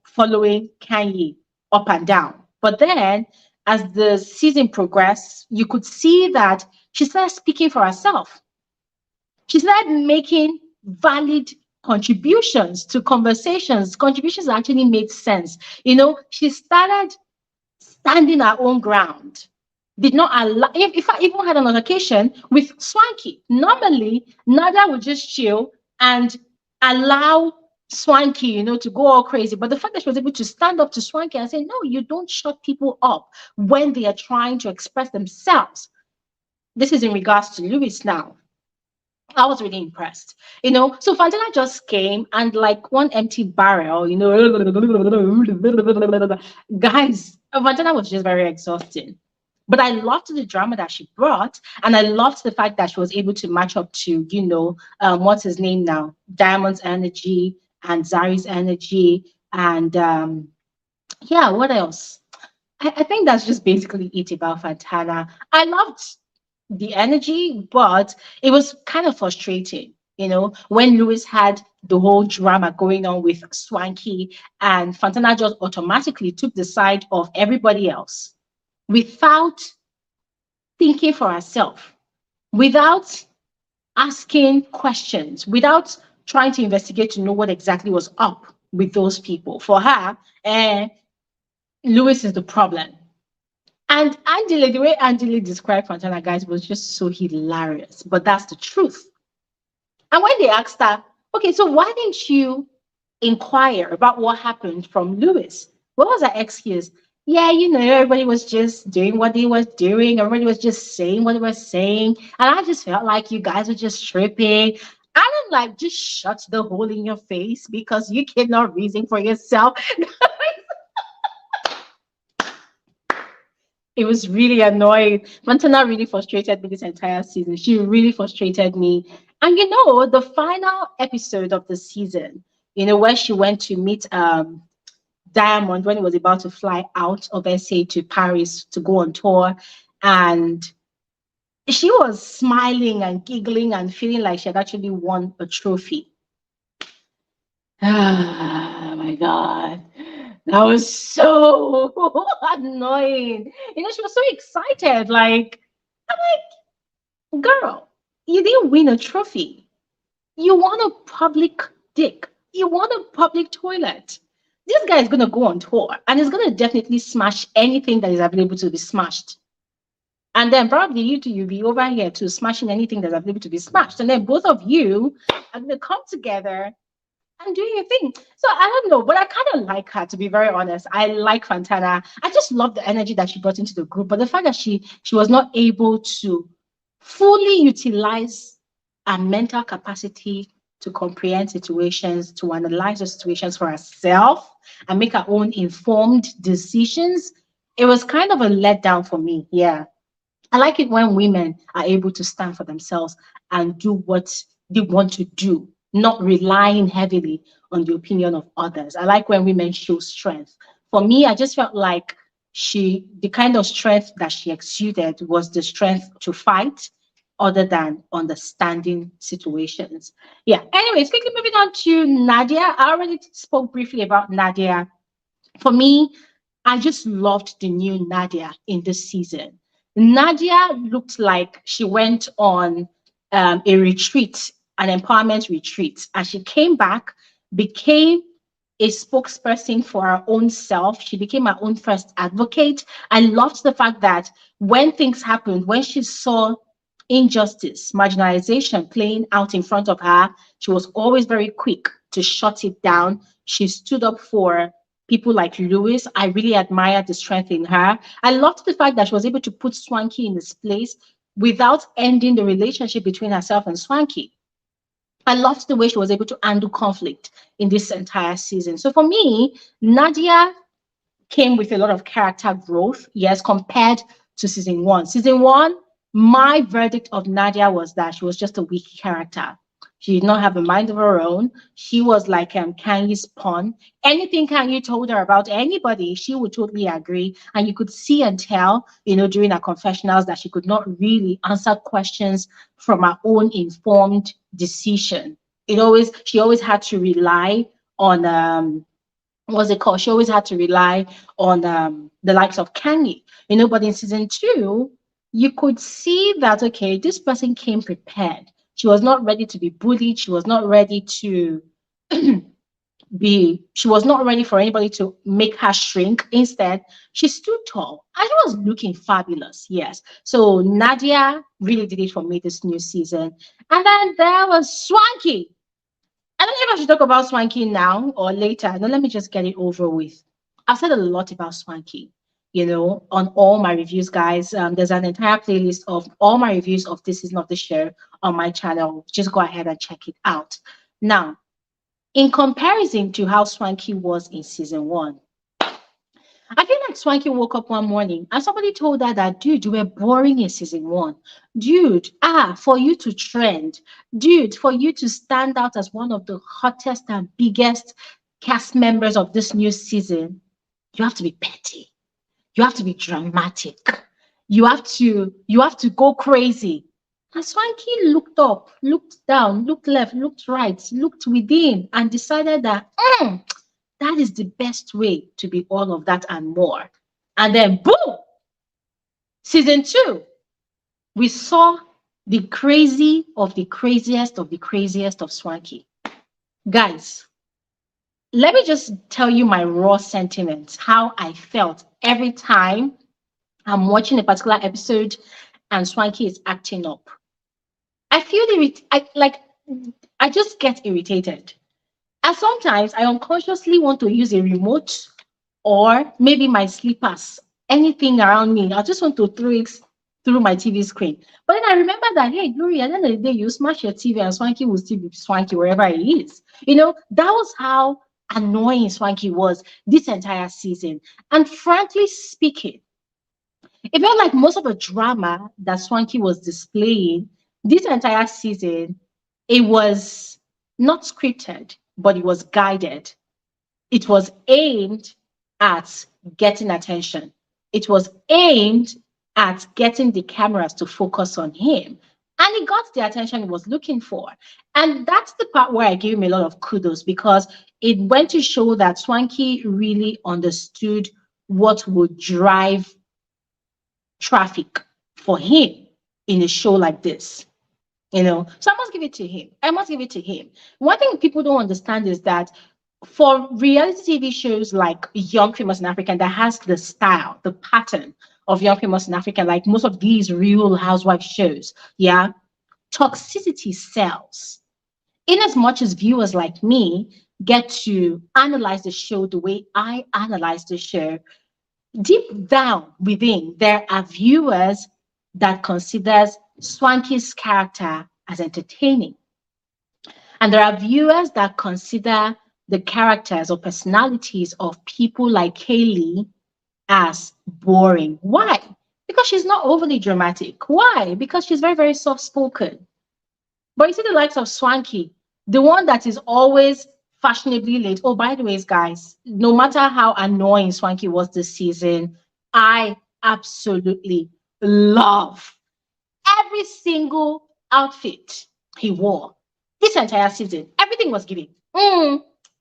Speaker 1: following Kanye up and down. But then as the season progressed, you could see that she started speaking for herself. She started making valid contributions to conversations. Contributions that actually made sense. She started standing her own ground. Did not allow, if I even had an altercation with Swanky, normally Nadia would just chill and allow Swanky, to go all crazy. But the fact that she was able to stand up to Swanky and say, no, you don't shut people up when they are trying to express themselves. This is in regards to Louis now. I was really impressed, So Fantana just came and like one empty barrel, guys, Fantana was just very exhausting. But I loved the drama that she brought, and I loved the fact that she was able to match up to, what's his name now, Diamond's energy and Zari's energy, and yeah, what else? I think that's just basically it about Fantana. I loved the energy, but it was kind of frustrating, when Lewis had the whole drama going on with Swanky and Fantana just automatically took the side of everybody else without thinking for herself, without asking questions, without trying to investigate to know what exactly was up with those people. For her, Lewis is the problem. And Andile, the way Andile described Fantana, guys, was just so hilarious. But that's the truth. And when they asked her, okay, so why didn't you inquire about what happened from Lewis? What was her excuse? Yeah, everybody was just doing what they was doing. Everybody was just saying what they were saying. And I just felt like you guys were just tripping. And I'm like, just shut the hole in your face because you cannot reason for yourself. It was really annoying. Montana really frustrated me this entire season. She really frustrated me. And the final episode of the season, where she went to meet Diamond when he was about to fly out of SA to Paris to go on tour. And she was smiling and giggling and feeling like she had actually won a trophy. Oh my God. That was so annoying. She was so excited. Like, I'm like, girl, you didn't win a trophy. You won a public dick. You won a public toilet. This guy is going to go on tour and he's going to definitely smash anything that is available to be smashed. And then probably you two, you'll be over here to smashing anything that's available to be smashed. And then both of you are going to come together and do your thing. So I don't know, but I kind of like her, to be very honest. I like Fantana. I just love the energy that she brought into the group, but the fact that she was not able to fully utilize her mental capacity to comprehend situations, to analyze the situations for herself and make her own informed decisions, it was kind of a letdown for me. Yeah. I like it when women are able to stand for themselves and do what they want to do not relying heavily on the opinion of others. I like when women show strength. For me, I just felt like the kind of strength that she exuded was the strength to fight other than understanding situations. Yeah. Anyways, quickly moving on to Nadia. I already spoke briefly about Nadia. For me, I just loved the new Nadia in this season. Nadia looked like she went on a retreat, an empowerment retreat, and she came back, became a spokesperson for her own self. She became her own first advocate. I loved the fact that when things happened, when she saw injustice, marginalization playing out in front of her, she was always very quick to shut it down. She stood up for people like Lewis. I really admired the strength in her. I loved the fact that she was able to put Swanky in his place without ending the relationship between herself and Swanky. I loved the way she was able to handle conflict in this entire season. So for me, Nadia came with a lot of character growth, yes, compared to season one. Season one, my verdict of Nadia was that she was just a weak character. She did not have a mind of her own. She was like Kanye's pawn. Anything Kanye told her about anybody, she would totally agree. And you could see and tell, during her confessionals that she could not really answer questions from her own informed decision. She always had to rely on what's it called? She always had to rely on the likes of Kanye, But in season two, you could see that okay, this person came prepared. She was not ready to be bullied. She was not ready to be. She was not ready for anybody to make her shrink. Instead, she stood tall and she was looking fabulous. Yes. So Nadia really did it for me this new season. And then there was Swanky. I don't know if I should talk about Swanky now or later. No, let me just get it over with. I've said a lot about Swanky, on all my reviews, guys. There's an entire playlist of all my reviews of this season of the show on my channel. Just go ahead and check it out. Now, in comparison to how Swanky was in season one, I feel like Swanky woke up one morning and somebody told her that, dude, you were boring in season one. Dude, for you to trend, dude, for you to stand out as one of the hottest and biggest cast members of this new season, you have to be petty. You have to be dramatic. You have to go crazy. And Swanky looked up, looked down, looked left, looked right, looked within, and decided that that is the best way to be all of that and more. And then, boom, season two, we saw the crazy of the craziest of the craziest of Swanky. Guys, let me just tell you my raw sentiments, how I felt every time I'm watching a particular episode and Swanky is acting up. I feel I just get irritated. And sometimes I unconsciously want to use a remote or maybe my slippers, anything around me. I just want to throw it through my TV screen. But then I remember that, hey, Glory, at the end of the day, you smash your TV and Swanky will still be Swanky wherever he is. That was how annoying Swanky was this entire season. And frankly speaking, it felt like most of the drama that Swanky was displaying this entire season, it was not scripted, but it was guided. It was aimed at getting attention. It was aimed at getting the cameras to focus on him. And he got the attention he was looking for. And that's the part where I give him a lot of kudos because it went to show that Swanky really understood what would drive traffic for him in a show like this. So I must give it to him. I must give it to him. One thing people don't understand is that for reality TV shows like Young Famous in Africa that has the style, the pattern of Young Famous in Africa, like most of these real housewife shows, yeah, toxicity sells. In as much as viewers like me get to analyze the show the way I analyze the show, deep down within, there are viewers that considers Swanky's character as entertaining. And there are viewers that consider the characters or personalities of people like Kaylee as boring. Why? Because she's not overly dramatic. Why? Because she's very, very soft spoken. But you see the likes of Swanky. The one that is always fashionably late. Oh, by the way, guys, no matter how annoying Swanky was this season, I absolutely love every single outfit he wore this entire season. Everything was giving.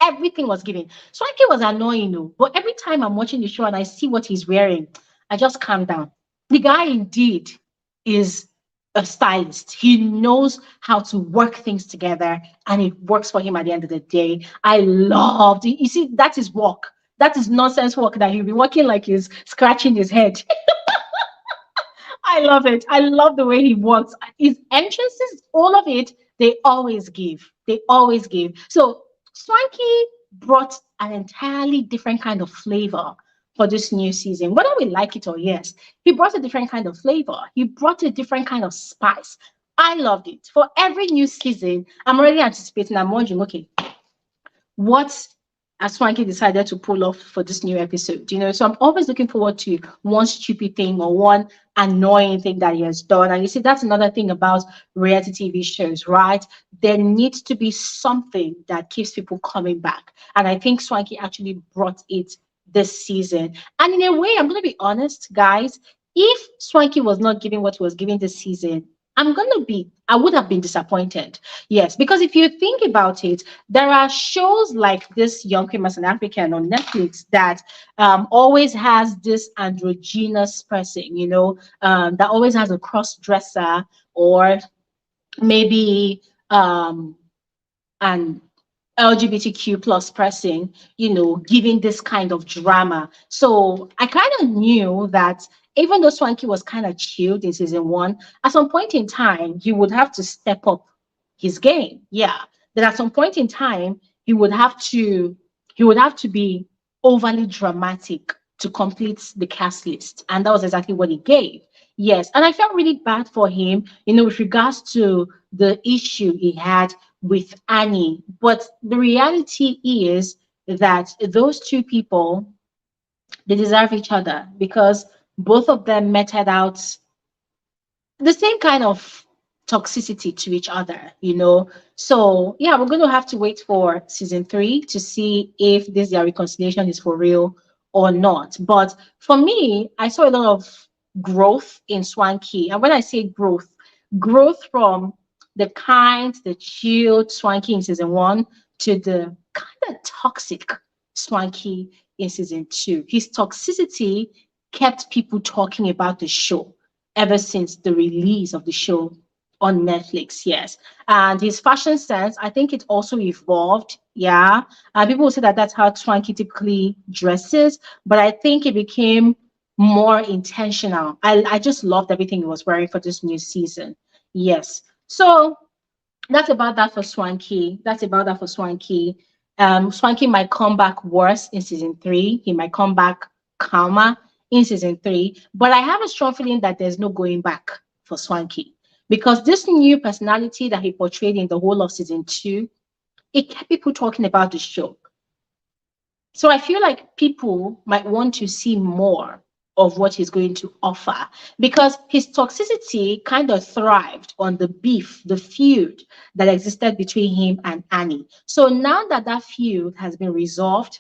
Speaker 1: Everything was giving. Swanky was annoying, though, but every time I'm watching the show and I see what he's wearing, I just calm down. The guy indeed is a stylist. He knows how to work things together and it works for him at the end of the day. I loved it. You see, that is work. That is nonsense work that he'll be working like he's scratching his head. I love it. I love the way he works. His entrances, all of it, they always give. They always give. So Swanky brought an entirely different kind of flavor for this new season. Whether we like it or yes, he brought a different kind of flavor. He brought a different kind of spice. I loved it. For every new season, I'm already anticipating. I'm wondering, okay, what has Swanky decided to pull off for this new episode? So I'm always looking forward to one stupid thing or one annoying thing that he has done. And you see, that's another thing about reality TV shows, right? There needs to be something that keeps people coming back. And I think Swanky actually brought it this season. And in a way, I'm going to be honest, guys, if Swanky was not giving what he was giving this season, I would have been disappointed. Yes, because if you think about it, there are shows like this Young Famous and African on Netflix that always has this androgynous person, that always has a cross dresser or maybe an LGBTQ plus person, giving this kind of drama. So I kind of knew that even though Swanky was kind of chilled in season one, at some point in time, he would have to step up his game. Yeah. That at some point in time, he would have to be overly dramatic to complete the cast list. And that was exactly what he gave. Yes. And I felt really bad for him, with regards to the issue he had with Annie. But the reality is that those two people, they deserve each other because both of them meted out the same kind of toxicity to each other. So yeah, we're going to have to wait for season 3 to see if this their reconciliation is for real or not. But for me, I saw a lot of growth in Swanky. And when I say growth from the chilled Swanky in season 1 to the kind of toxic Swanky in season 2. His toxicity kept people talking about the show ever since the release of the show on Netflix. Yes. And his fashion sense, I think it also evolved. Yeah. And people will say that that's how Swanky typically dresses, but I think it became more intentional. I just loved everything he was wearing for this new season. Yes. So that's about that for Swanky. Swanky might come back worse in season 3. He might come back calmer in season 3. But I have a strong feeling that there's no going back for Swanky because this new personality that he portrayed in the whole of season 2, it kept people talking about the show. So I feel like people might want to see more of what he's going to offer because his toxicity kind of thrived on the beef, the feud that existed between him and Annie. So now that that feud has been resolved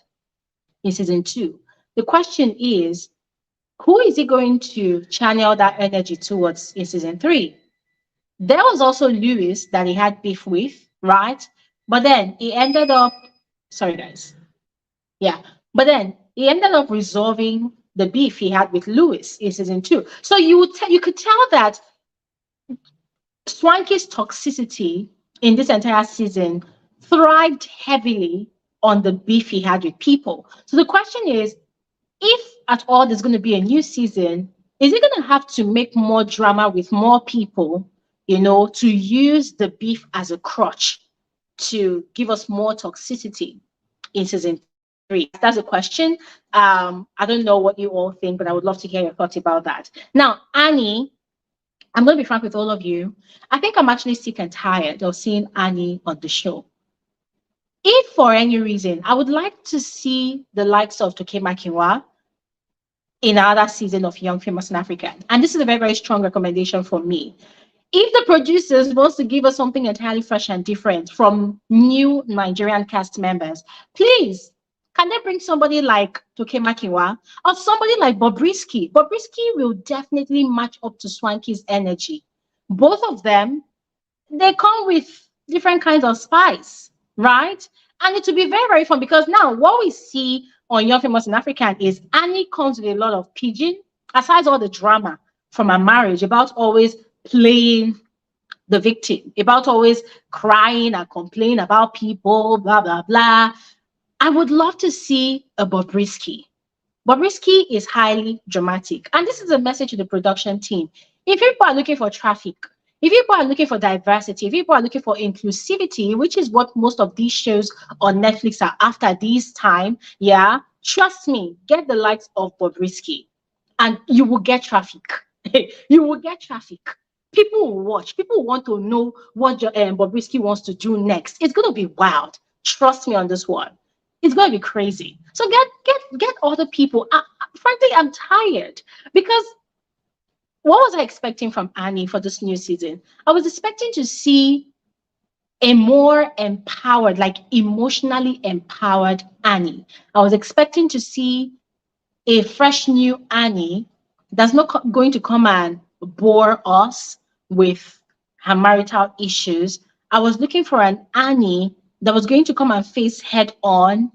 Speaker 1: in season 2, the question is, who is he going to channel that energy towards in season 3? There was also Lewis that he had beef with, right? But then he ended up, sorry guys, yeah. But then he ended up resolving the beef he had with Lewis in season 2. So you could tell that Swanky's toxicity in this entire season thrived heavily on the beef he had with people. So the question is, if at all there's going to be a new season, is it going to have to make more drama with more people, to use the beef as a crutch to give us more toxicity in season 3? That's a question. I don't know what you all think, but I would love to hear your thoughts about that. Now, Annie, I'm going to be frank with all of you. I think I'm actually sick and tired of seeing Annie on the show. If for any reason, I would like to see the likes of Toke Makinwa in another season of Young Famous in Africa. And this is a very, very strong recommendation for me. If the producers wants to give us something entirely fresh and different from new Nigerian cast members, please, can they bring somebody like Toke Makiwa or somebody like Bobrisky? Bobrisky will definitely match up to Swanky's energy. Both of them, they come with different kinds of spice, right? And it will be very, very fun because now what we see on Young Famous in African is Annie comes with a lot of pigeon, aside all the drama from her marriage about always playing the victim, about always crying and complaining about people, blah, blah, blah. I would love to see a Bobrisky. Bobrisky is highly dramatic. And this is a message to the production team. If people are looking for traffic, if people are looking for diversity, if people are looking for inclusivity, which is what most of these shows on Netflix are after this time, yeah, trust me, get the likes of Bobrisky and you will get traffic. You will get traffic. People will watch. People want to know what Bobrisky wants to do next. It's going to be wild. Trust me on this one. It's going to be crazy. So get other people. Frankly, I'm tired because what was I expecting from Annie for this new season? I was expecting to see a more empowered, like emotionally empowered Annie. I was expecting to see a fresh new Annie that's not going to come and bore us with her marital issues. I was looking for an Annie that was going to come and face head on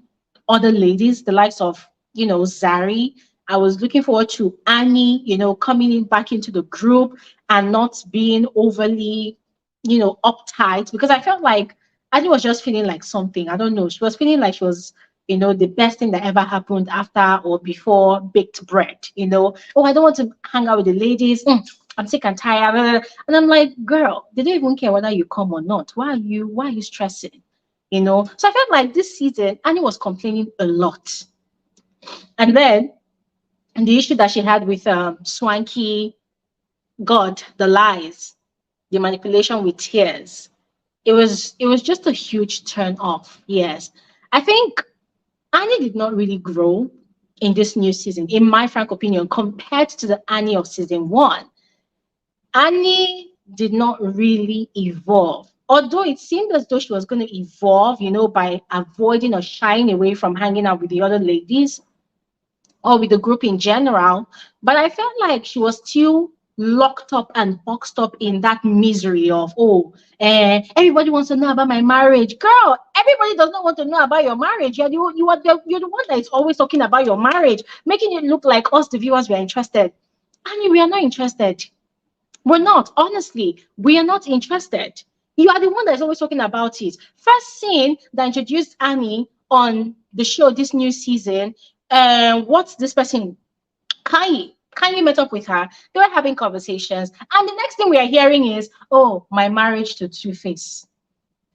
Speaker 1: other ladies, the likes of, Zari. I was looking forward to Annie, coming in back into the group and not being overly, uptight because I felt like Annie was just feeling like something. I don't know. She was feeling like she was the best thing that ever happened after or before baked bread, Oh, I don't want to hang out with the ladies. I'm sick and tired. And I'm like, girl, they don't even care whether you come or not. Why are you stressing? So I felt like this season, Annie was complaining a lot. And then the issue that she had with Swanky, God, the lies, the manipulation with tears. It was just a huge turn off. Yes. I think Annie did not really grow in this new season, in my frank opinion, compared to the Annie of season one. Annie did not really evolve. Although it seemed as though she was going to evolve, by avoiding or shying away from hanging out with the other ladies or with the group in general. But I felt like she was still locked up and boxed up in that misery of, everybody wants to know about my marriage. Girl, everybody does not want to know about your marriage. You're the one that is always talking about your marriage, making it look like us, the viewers, we are interested. Annie, we are not interested. We're not. Honestly, we are not interested. You are the one that is always talking about it. First scene that introduced Annie on the show this new season, what's this person? Kanye met up with her. They were having conversations. And the next thing we are hearing is, oh, my marriage to Two-Face.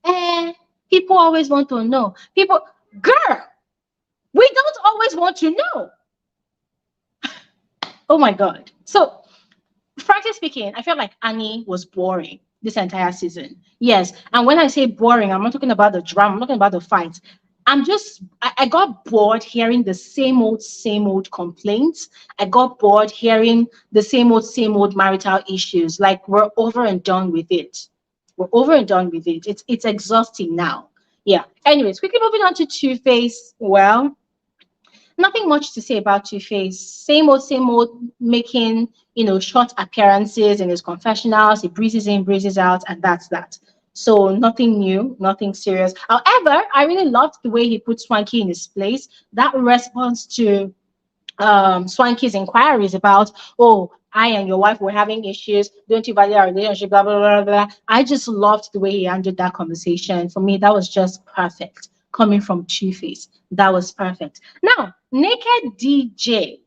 Speaker 1: Eh, people always want to know. Girl, we don't always want to know. Oh my God. So, frankly speaking, I felt like Annie was boring this entire season. Yes. And when I say boring, I'm not talking about the drama, I'm not talking about the fights. I got bored hearing the same old complaints. I got bored hearing the same old marital issues. Like we're over and done with it. We're over and done with it. It's exhausting now. Yeah. Anyways, quickly moving on to Two-Face. Well, nothing much to say about Two-Face. Same old, making, short appearances in his confessionals. He breezes in, breezes out, and that's that. So nothing new, nothing serious. However, I really loved the way he put Swanky in his place. That response to Swanky's inquiries about, oh, I and your wife were having issues. Don't you value our relationship? Blah, blah, blah, blah. I just loved the way he handled that conversation. For me, that was just perfect. Coming from Two-Face, that was perfect. Now, Naked DJ.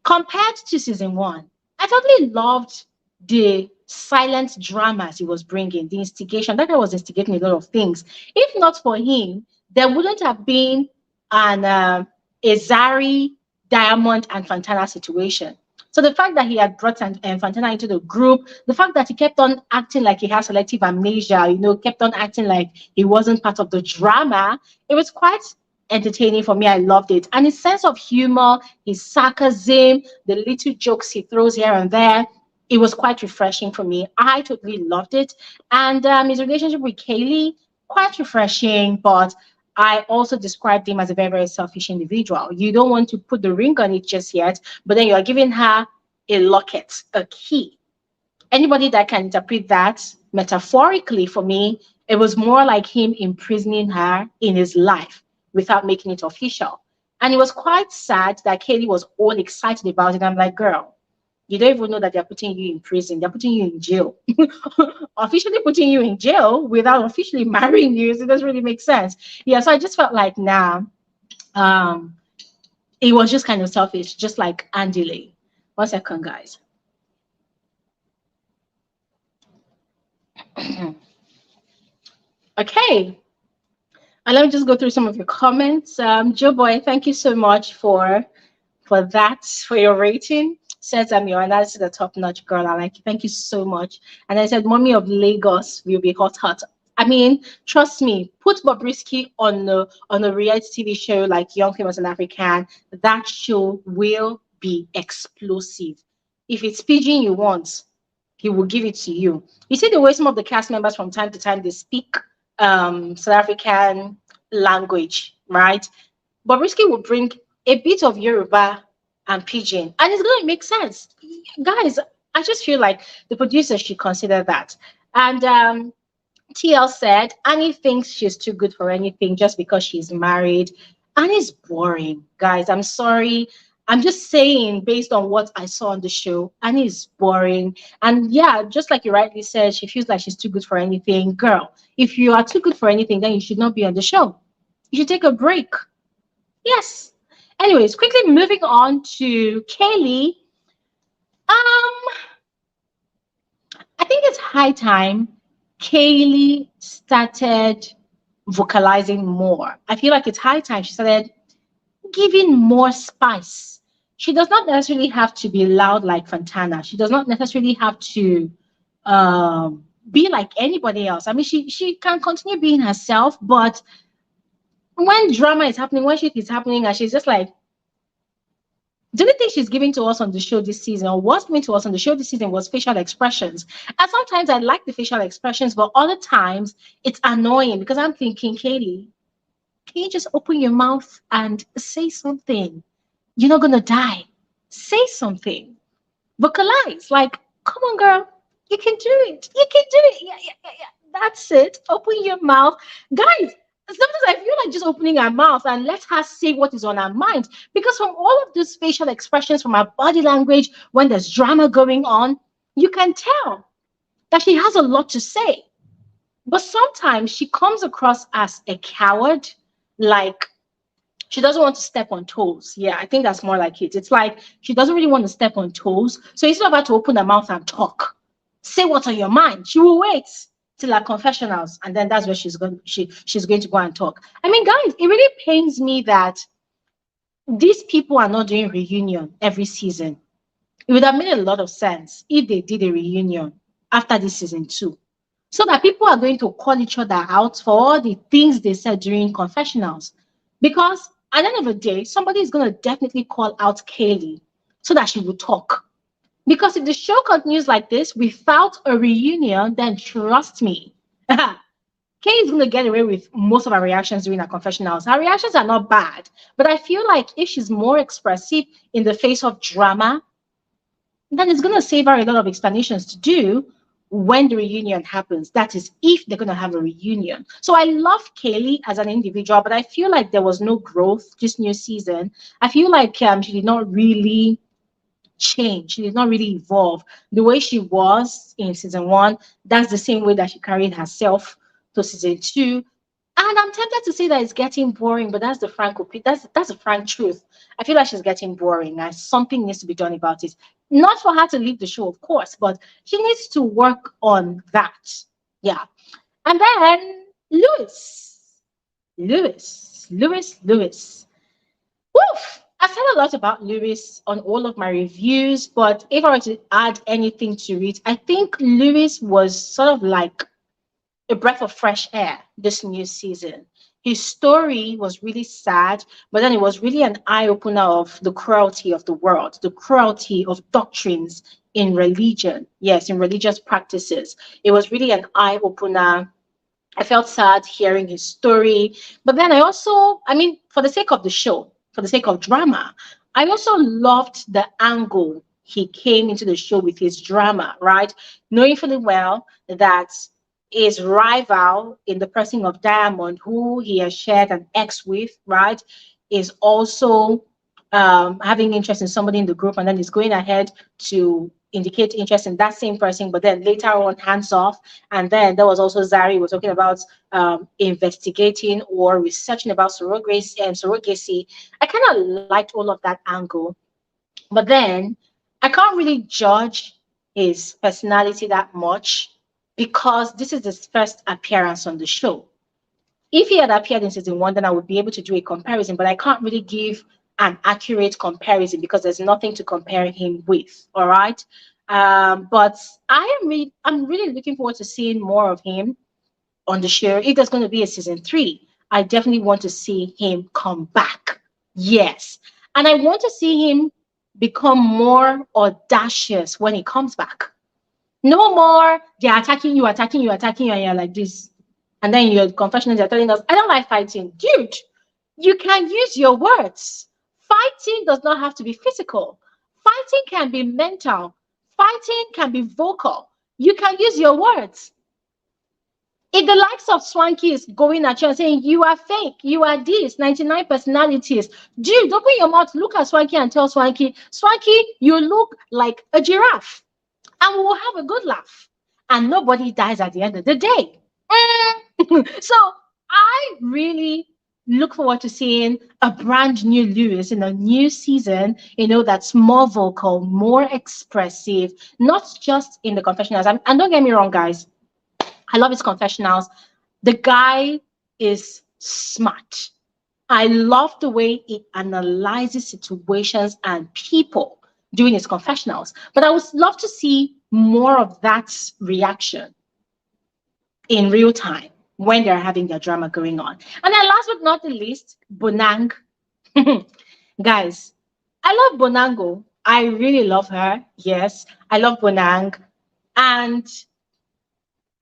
Speaker 1: Compared to season one, I totally loved the silent dramas he was bringing, the instigation. That guy was instigating a lot of things. If not for him, there wouldn't have been a Zari, Diamond, and Fantana situation. So the fact that he had brought Fantana into the group, the fact that he kept on acting like he has selective amnesia, kept on acting like he wasn't part of the drama, it was quite entertaining for me. I loved it. And his sense of humor, his sarcasm, the little jokes he throws here and there, it was quite refreshing for me. I totally loved it. And his relationship with Kaylee, quite refreshing, but I also described him as a very, very selfish individual. You don't want to put the ring on it just yet, but then you are giving her a locket, a key. Anybody that can interpret that metaphorically, for me, it was more like him imprisoning her in his life without making it official. And it was quite sad that Kaylee was all excited about it. I'm like, girl, you don't even know that they're putting you in prison. They're putting you in jail. Officially putting you in jail without officially marrying you. So it doesn't really make sense. Yeah, so I just felt like, nah, um, it was just kind of selfish, just like Andile. 1 second, guys. Okay. And let me just go through some of your comments. Joe Boy, thank you so much for that, for your rating. Says your analysis is a top notch, girl. I like it. Thank you so much. And I said, Mommy of Lagos will be hot, hot. I mean, trust me, put Bobrisky on a reality TV show like Young Famous and African. That show will be explosive. If it's PG you want, he will give it to you. You see the way some of the cast members from time to time they speak South African language, right? Bobrisky will bring a bit of Yoruba and Pidgin, and it's going to make sense. Guys, I just feel like the producers should consider that. And TL said, Annie thinks she's too good for anything just because she's married. Annie's boring, guys. I'm sorry. I'm just saying, based on what I saw on the show, Annie is boring. And yeah, just like you rightly said, she feels like she's too good for anything. Girl, if you are too good for anything, then you should not be on the show. You should take a break. Yes. Anyways, quickly moving on to Kaylee. I think it's high time Kaylee started vocalizing more. I feel like it's high time she started giving more spice. She does not necessarily have to be loud like Fantana. She does not necessarily have to be like anybody else. I mean, she can continue being herself, but when drama is happening, when shit is happening, and she's just like, the only thing she's giving to us on the show this season, or was giving to us on the show this season, was facial expressions. And sometimes I like the facial expressions, but other times it's annoying because I'm thinking, Katie, can you just open your mouth and say something? You're not gonna die. Say something. Vocalize. Like, come on, girl. You can do it. You can do it. Yeah, yeah, yeah, yeah. That's it. Open your mouth. Guys, sometimes I feel like just opening her mouth and let her say what is on her mind. Because from all of those facial expressions, from her body language, when there's drama going on, you can tell that she has a lot to say. But sometimes she comes across as a coward, like she doesn't want to step on toes. Yeah, I think that's more like it. It's like she doesn't really want to step on toes. So instead of her to open her mouth and talk, say what's on your mind, she will wait till her confessionals, and then that's where she's going to go and talk. I mean, guys, it really pains me that these people are not doing reunion every season. It would have made a lot of sense if they did a reunion after this season 2, so that people are going to call each other out for all the things they said during confessionals. Because at the end of the day, somebody is going to definitely call out Kaylee so that she will talk. Because if the show continues like this without a reunion, then trust me, Kay is going to get away with most of her reactions during her confessionals. Her reactions are not bad, but I feel like if she's more expressive in the face of drama, then it's going to save her a lot of explanations to do when the reunion happens. That is, if they're going to have a reunion. So I love Kaylee as an individual, but I feel like there was no growth this new season. I feel like she did not really change. She did not really evolve. The way she was in season 1, that's the same way that she carried herself to season 2. And I'm tempted to say that it's getting boring, but that's the frank opinion. That's the frank truth. I feel like she's getting boring, and something needs to be done about it. Not for her to leave the show, of course, but she needs to work on that. Yeah. And then Lewis. Woof! I said a lot about Lewis on all of my reviews, but if I were to add anything to it, I think Lewis was sort of like a breath of fresh air this new season. His story was really sad, but then it was really an eye opener of the cruelty of the world, the cruelty of doctrines in religion. Yes, in religious practices. It was really an eye opener. I felt sad hearing his story. But then I also, I mean, for the sake of the show, for the sake of drama, I also loved the angle he came into the show with his drama, right? Knowing fully well that his rival in the person of Diamond, who he has shared an ex with, right, is also having interest in somebody in the group, and then he's going ahead to indicate interest in that same person, but then later on hands off. And then there was also Zari was talking about investigating or researching about surrogacy and surrogacy. I kind of liked all of that angle, but then I can't really judge his personality that much because this is his first appearance on the show. If he had appeared in season one, then I would be able to do a comparison, but I can't really give an accurate comparison because there's nothing to compare him with. All right. But I'm really looking forward to seeing more of him on the show. If there's going to be a season three, I definitely want to see him come back. Yes. And I want to see him become more audacious when he comes back. No more, they're attacking you, attacking you, and you're like this. And then your confessionals are telling us, I don't like fighting. Dude, you can use your words. Fighting does not have to be physical. Fighting can be mental. Fighting can be vocal. You can use your words. If the likes of Swanky is going at you and saying, you are fake, you are this, 99 personalities, dude, open your mouth, look at Swanky and tell Swanky, Swanky, you look like a giraffe. And we will have a good laugh. And nobody dies at the end of the day. So I really look forward to seeing a brand new Lewis in a new season, that's more vocal, more expressive, not just in the confessionals. And don't get me wrong, guys, I love his confessionals. The guy is smart. I love the way he analyzes situations and people during his confessionals. But I would love to see more of that reaction in real time when they're having their drama going on. And then last but not the least, Bonang. Guys, I love Bonango. I really love her. Yes, I love Bonang. And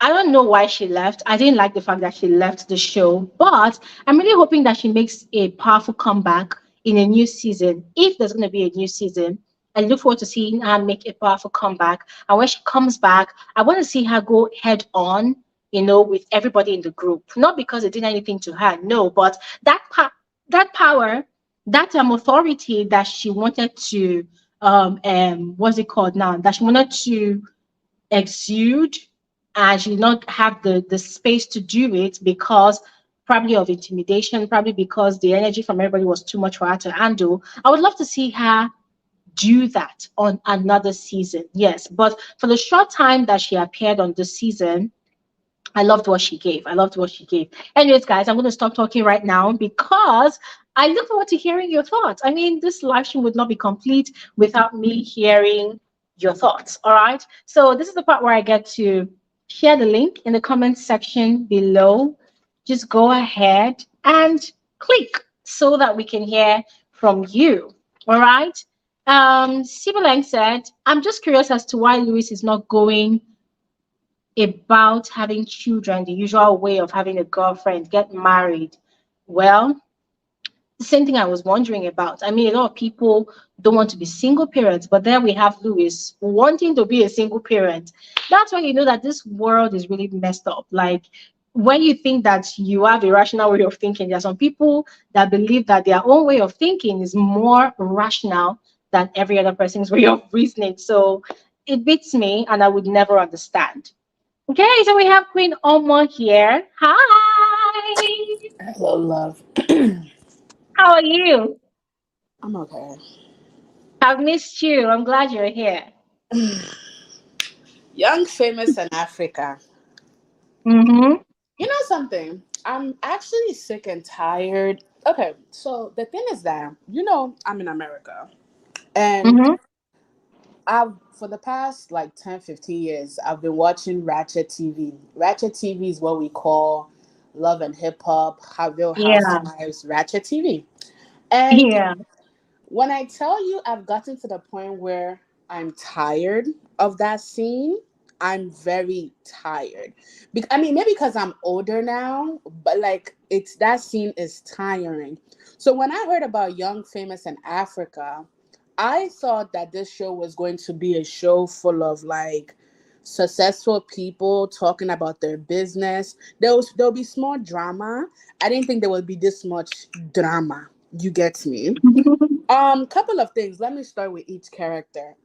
Speaker 1: I don't know why she left. I didn't like the fact that she left the show, but I'm really hoping that she makes a powerful comeback in a new season. If there's going to be a new season, I look forward to seeing her make a powerful comeback. And when she comes back, I want to see her go head on, with everybody in the group. Not because it did anything to her, no, but that power, that authority that she wanted to what's it called now? That she wanted to exude, and she did not have the space to do it because probably of intimidation, probably because the energy from everybody was too much for her to handle. I would love to see her do that on another season. Yes, but for the short time that she appeared on this season, I loved what she gave. I loved what she gave. Anyways, guys, I'm going to stop talking right now because I look forward to hearing your thoughts. I mean, this live stream would not be complete without me hearing your thoughts. All right. So this is the part where I get to share the link in the comments section below. Just go ahead and click so that we can hear from you. All right. Sibylang said, I'm just curious as to why Louis is not going about having children, the usual way of having a girlfriend, get married. Well, the same thing I was wondering about. I mean, a lot of people don't want to be single parents, but there we have Louis wanting to be a single parent. That's when you know that this world is really messed up. Like, when you think that you have a rational way of thinking, there are some people that believe that their own way of thinking is more rational than every other person's way of reasoning. So it beats me, and I would never understand. Okay, so we have Queen Omo here. Hi.
Speaker 2: Hello, love.
Speaker 1: How are you?
Speaker 2: I'm okay.
Speaker 1: I've missed you. I'm glad you're here.
Speaker 2: Young, famous in Africa.
Speaker 1: Mm-hmm.
Speaker 2: You know something? I'm actually sick and tired. Okay, so the thing is that, I'm in America. And
Speaker 1: Mm-hmm.
Speaker 2: for the past like 10, 15 years, I've been watching Ratchet TV. Ratchet TV is what we call Love and Hip Hop, Real
Speaker 1: Yeah.
Speaker 2: Housewives, Ratchet TV. And
Speaker 1: Yeah.
Speaker 2: when I tell you I've gotten to the point where I'm tired of that scene. I'm very tired. I mean, maybe because I'm older now, but like it's that scene is tiring. So when I heard about Young Famous in Africa, I thought that this show was going to be a show full of like successful people talking about their business. There'll be small drama. I didn't think there would be this much drama. You get me? Couple of things. Let me start with each character.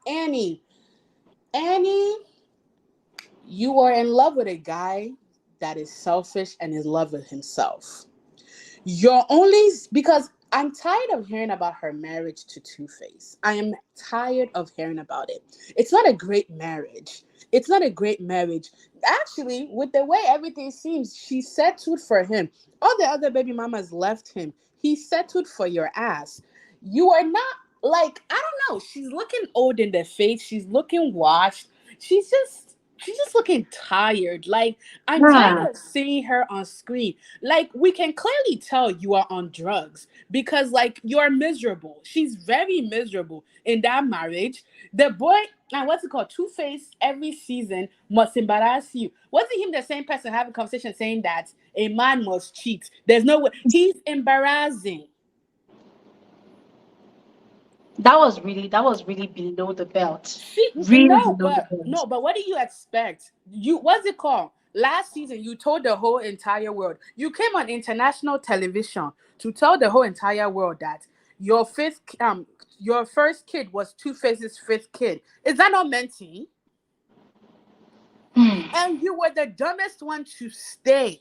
Speaker 2: Annie. Annie, you are in love with a guy that is selfish and in love with himself. You're only because I'm tired of hearing about her marriage to Two Face. I am tired of hearing about it. It's not a great marriage. It's not a great marriage. Actually, with the way everything seems, she settled for him. All the other baby mamas left him. He settled for your ass. You are not like, I don't know. She's looking old in the face. She's looking washed. She's just looking tired. Like, I'm tired
Speaker 1: Yeah.
Speaker 2: of seeing her on screen. Like, we can clearly tell you are on drugs because like you're miserable. She's very miserable in that marriage. The boy, and what's it called, Two Face, every season must embarrass you. Wasn't him the same person having a conversation saying that a man must cheat? There's no way. He's embarrassing.
Speaker 1: That was really below the belt.
Speaker 2: She
Speaker 1: Really below the belt.
Speaker 2: no, but what do you expect? You what's it called? Last season, you told the whole entire world. You came on international television to tell the whole entire world that your your first kid was Two Face's fifth kid. Is that not mentee? And you were the dumbest one to stay.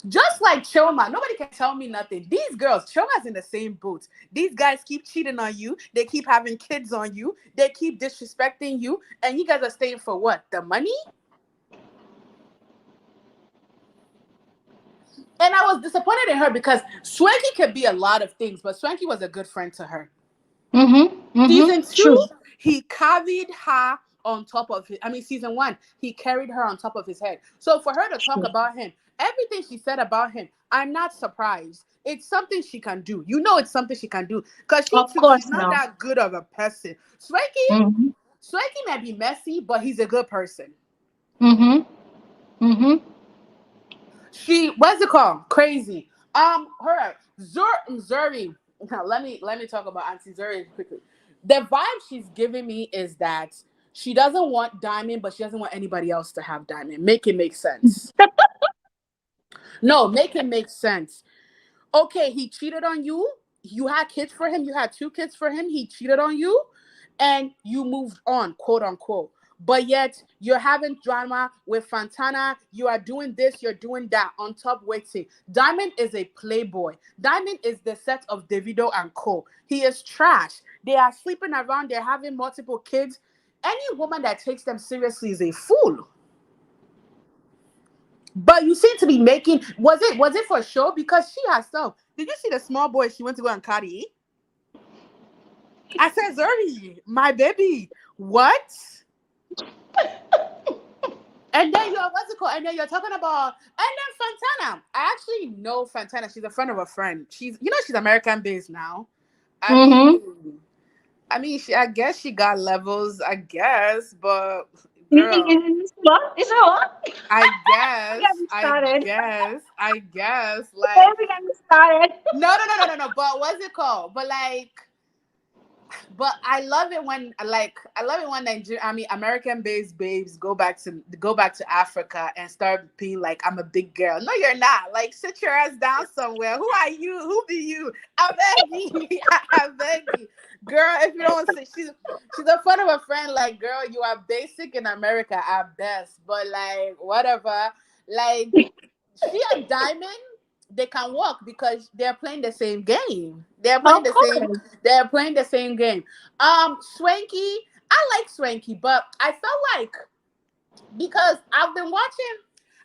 Speaker 2: Just like Choma, nobody can tell me nothing. These girls, Choma's in the same boat. These guys keep cheating on you. They keep having kids on you. They keep disrespecting you. And you guys are staying for what? The money? And I was disappointed in her because Swanky could be a lot of things, but Swanky was a good friend to her. Season two,
Speaker 1: True.
Speaker 2: he carried her on top of his. I mean, season one, he carried her on top of his head. So for her to talk
Speaker 1: True.
Speaker 2: about him, everything she said about him, I'm not surprised. It's something she can do. You know, it's something she can do because she
Speaker 1: Of
Speaker 2: too. She's
Speaker 1: course
Speaker 2: not
Speaker 1: now.
Speaker 2: that good of a person. Swanky,
Speaker 1: Mm-hmm.
Speaker 2: Swanky might be messy, but he's a good person.
Speaker 1: Mm-hmm. Mm-hmm.
Speaker 2: She what's it called? Crazy. Her Zuri. Let me talk about Auntie Zuri quickly. The vibe she's giving me is that she doesn't want Diamond, but she doesn't want anybody else to have Diamond. Make it make sense. No, make it make sense. Okay, he cheated on you. You had kids for him. You had two kids for him. He cheated on you, and you moved on, quote unquote. But yet you're having drama with Fantana. You are doing this, you're doing that. On top waiting. Diamond is a playboy. Diamond is the set of Davido and Co. He is trash. They are sleeping around. They're having multiple kids. Any woman that takes them seriously is a fool. But you seem to be making was it for show? Because she herself, did you see the small boy she went to go and carry? I said, Zuri, my baby, what? And then you're what's it called? And then you're talking about and then Fantana. I actually know Fantana. She's a friend of a friend. She's American based now. I
Speaker 1: Mm-hmm.
Speaker 2: mean, I guess she got levels. I guess, but girl,
Speaker 1: It's what? It's what?
Speaker 2: I
Speaker 1: Don't
Speaker 2: guess,
Speaker 1: get me started.
Speaker 2: I guess, like
Speaker 1: Don't get me started.
Speaker 2: no. But what's it called? But I love it when American based babes go back to Africa and start being like I'm a big girl. No, you're not. Like sit your ass down somewhere. Who are you? Who be you? I beg you. I beg you. Girl, if you don't say she's a friend of a friend, like girl, you are basic in America at best. But like whatever. Like she and Diamond, they can work because they're playing the same game.
Speaker 1: Of course.
Speaker 2: They're playing the same game. Swanky, I like Swanky, but I felt like because I've been watching,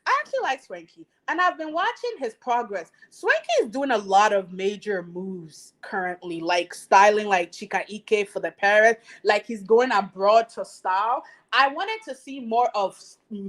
Speaker 2: I actually like Swanky, and I've been watching his progress. Swanky is doing a lot of major moves currently, like styling like Chika Ike for the Paris. Like he's going abroad to style. I wanted to see more of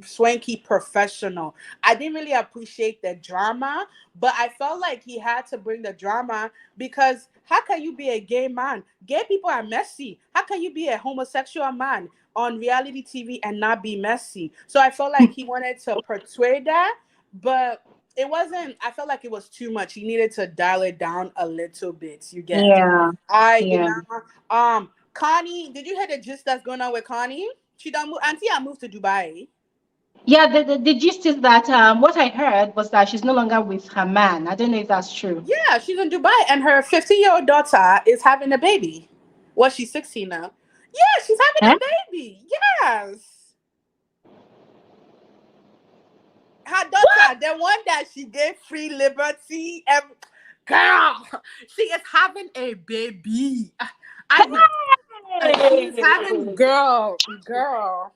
Speaker 2: Swanky professional. I didn't really appreciate the drama, but I felt like he had to bring the drama because how can you be a gay man? Gay people are messy. How can you be a homosexual man on reality TV and not be messy? So I felt like he wanted to portray that, but it wasn't. I felt like it was too much. He needed to dial it down a little bit. You get?
Speaker 1: Yeah,
Speaker 2: I
Speaker 1: yeah.
Speaker 2: now Connie, did you hear the gist that's going on with Connie? She done move. Auntie, I moved to Dubai.
Speaker 1: Yeah, the gist is that what I heard was that she's no longer with her man. I don't know if that's true.
Speaker 2: Yeah, she's in Dubai, and her 15-year-old daughter is having a baby. Well, she's 16 now. Yeah, she's having
Speaker 1: Huh?
Speaker 2: a baby. Yes. Her daughter, the one that she gave free liberty. Girl, she is having a baby. I, she's having
Speaker 1: Hey!
Speaker 2: girl.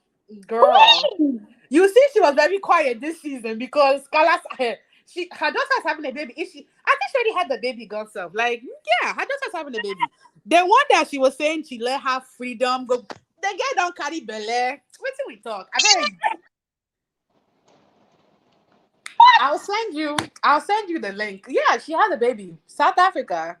Speaker 2: You see, she was very quiet this season because Carla's her daughter's having a baby. Is she? I think she already had the baby girl self. Like, yeah, her daughter's having a baby. The one that she was saying she let her freedom go. The girl don't carry belly. Wait till we talk. I'll send you. I'll send you the link. Yeah, she has a baby. South Africa.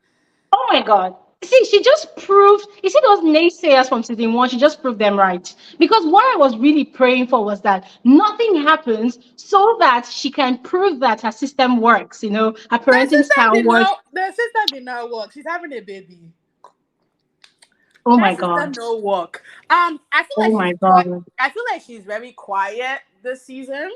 Speaker 1: Oh my God. See, she just proved, you see those naysayers from season one, she just proved them right. Because what I was really praying for was that nothing happens so that she can prove that her system works, her parenting style works.
Speaker 2: The sister did not work. She's having a baby.
Speaker 1: Oh
Speaker 2: That
Speaker 1: my
Speaker 2: sister
Speaker 1: God.
Speaker 2: no work. I feel
Speaker 1: Oh
Speaker 2: like
Speaker 1: my God.
Speaker 2: I feel like she's very quiet this season,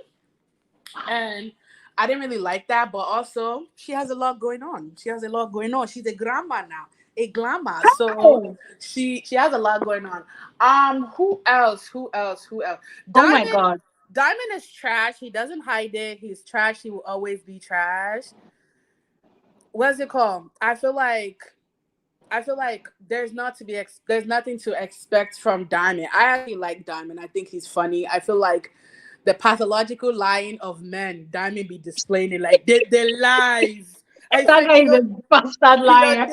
Speaker 2: and I didn't really like that. But also, she has a lot going on. She has a lot going on. She's a grandma now, a glamour. So
Speaker 1: Oh,
Speaker 2: she has a lot going on. Who else? Who else? Who else?
Speaker 1: oh my
Speaker 2: Diamond.
Speaker 1: God.
Speaker 2: Diamond is trash. He doesn't hide it. He's trash. He will always be trash. What's it called? I feel like there's nothing to expect from Diamond. I actually like Diamond. I think he's funny. I feel like the pathological lying of men, Diamond be displaying it like they lies. I
Speaker 1: That
Speaker 2: said,
Speaker 1: guy is a bastard liar.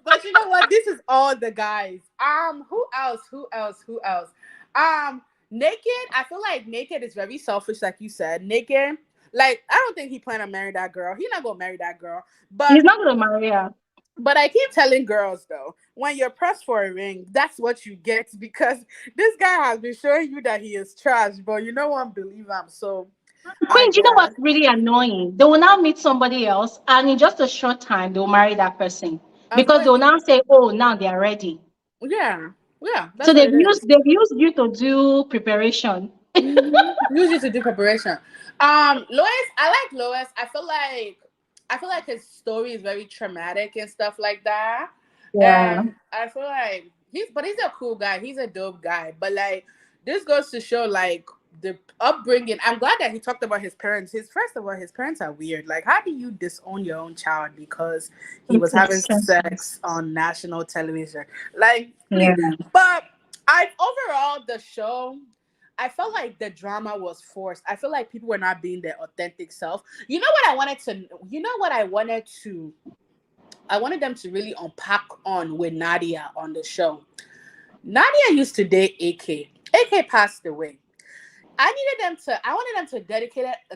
Speaker 2: but you know what? This is all the guys. Who else? Who else? Who else? Um, Naked. I feel like Naked is very selfish, like you said. Naked. Like I don't think he plan on marry that girl. He not gonna marry that girl.
Speaker 1: He's not going to marry her.
Speaker 2: But I keep telling girls though, when you're pressed for a ring, that's what you get because this guy has been showing you that he is trash, but you don't want to believe him. So I
Speaker 1: Queen, do you know
Speaker 2: guess
Speaker 1: what's really annoying? They will now meet somebody else, and in just a short time, they'll marry that person
Speaker 2: of
Speaker 1: because
Speaker 2: course,
Speaker 1: they'll now say, "Oh, now they are ready."
Speaker 2: yeah, yeah,
Speaker 1: So
Speaker 2: that's what it is.
Speaker 1: they've used you to do preparation.
Speaker 2: Use it to do preparation. Lois, I like Lois. I feel like his story is very traumatic and stuff like that.
Speaker 1: Yeah,
Speaker 2: And I feel like he's a cool guy. He's a dope guy. But like this goes to show like the upbringing. I'm glad that he talked about his parents. His first of all, his parents are weird. Like, how do you disown your own child because he was having
Speaker 1: it's
Speaker 2: sex on national television? Like,
Speaker 1: yeah.
Speaker 2: please. But I overall the show. I felt like the drama was forced. I feel like people were not being their authentic self. You know what I wanted to you know what I wanted them to really unpack on with Nadia on the show. Nadia used to date AK. AK passed away. I wanted them to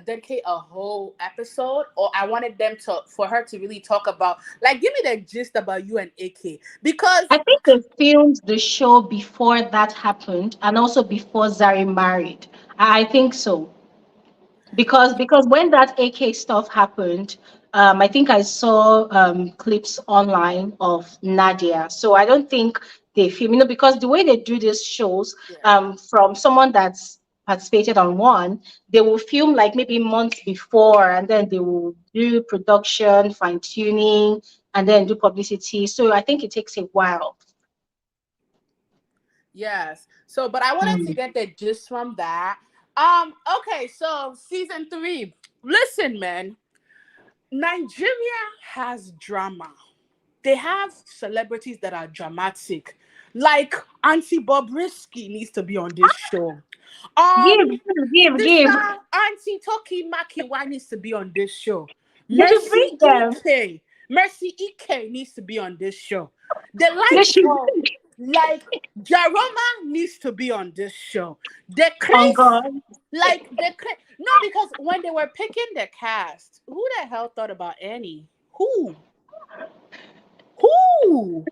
Speaker 2: dedicate a whole episode, or I wanted them to for her to really talk about like give me the gist about you and AK because
Speaker 1: I think they filmed the show before that happened, and also before Zari married. I think so. Because when that AK stuff happened, I think I saw clips online of Nadia. So I don't think they film, because the way they do these shows,
Speaker 2: yeah.
Speaker 1: from someone that's participated on one, they will film like maybe months before, and then they will do production, fine tuning, and then do publicity. So I think it takes a while.
Speaker 2: Yes. So, but I wanted to
Speaker 1: Mm.
Speaker 2: get the gist from that. Okay, so season 3. Listen, man, Nigeria has drama. they have celebrities that are dramatic. Like Auntie Bobrisky needs to be on this show.
Speaker 1: Give,
Speaker 2: Um, Sister
Speaker 1: give.
Speaker 2: Auntie Toki Makiwa needs to be on this show.
Speaker 1: They should bring
Speaker 2: Mercy
Speaker 1: them.
Speaker 2: Ike. Mercy Ike needs to be on this show. The
Speaker 1: They
Speaker 2: likes
Speaker 1: should
Speaker 2: of
Speaker 1: bring.
Speaker 2: like Jaroma needs to be on this show. The
Speaker 1: Oh
Speaker 2: Chris,
Speaker 1: God.
Speaker 2: no, because when they were picking the cast, who the hell thought about Annie? Who? Who?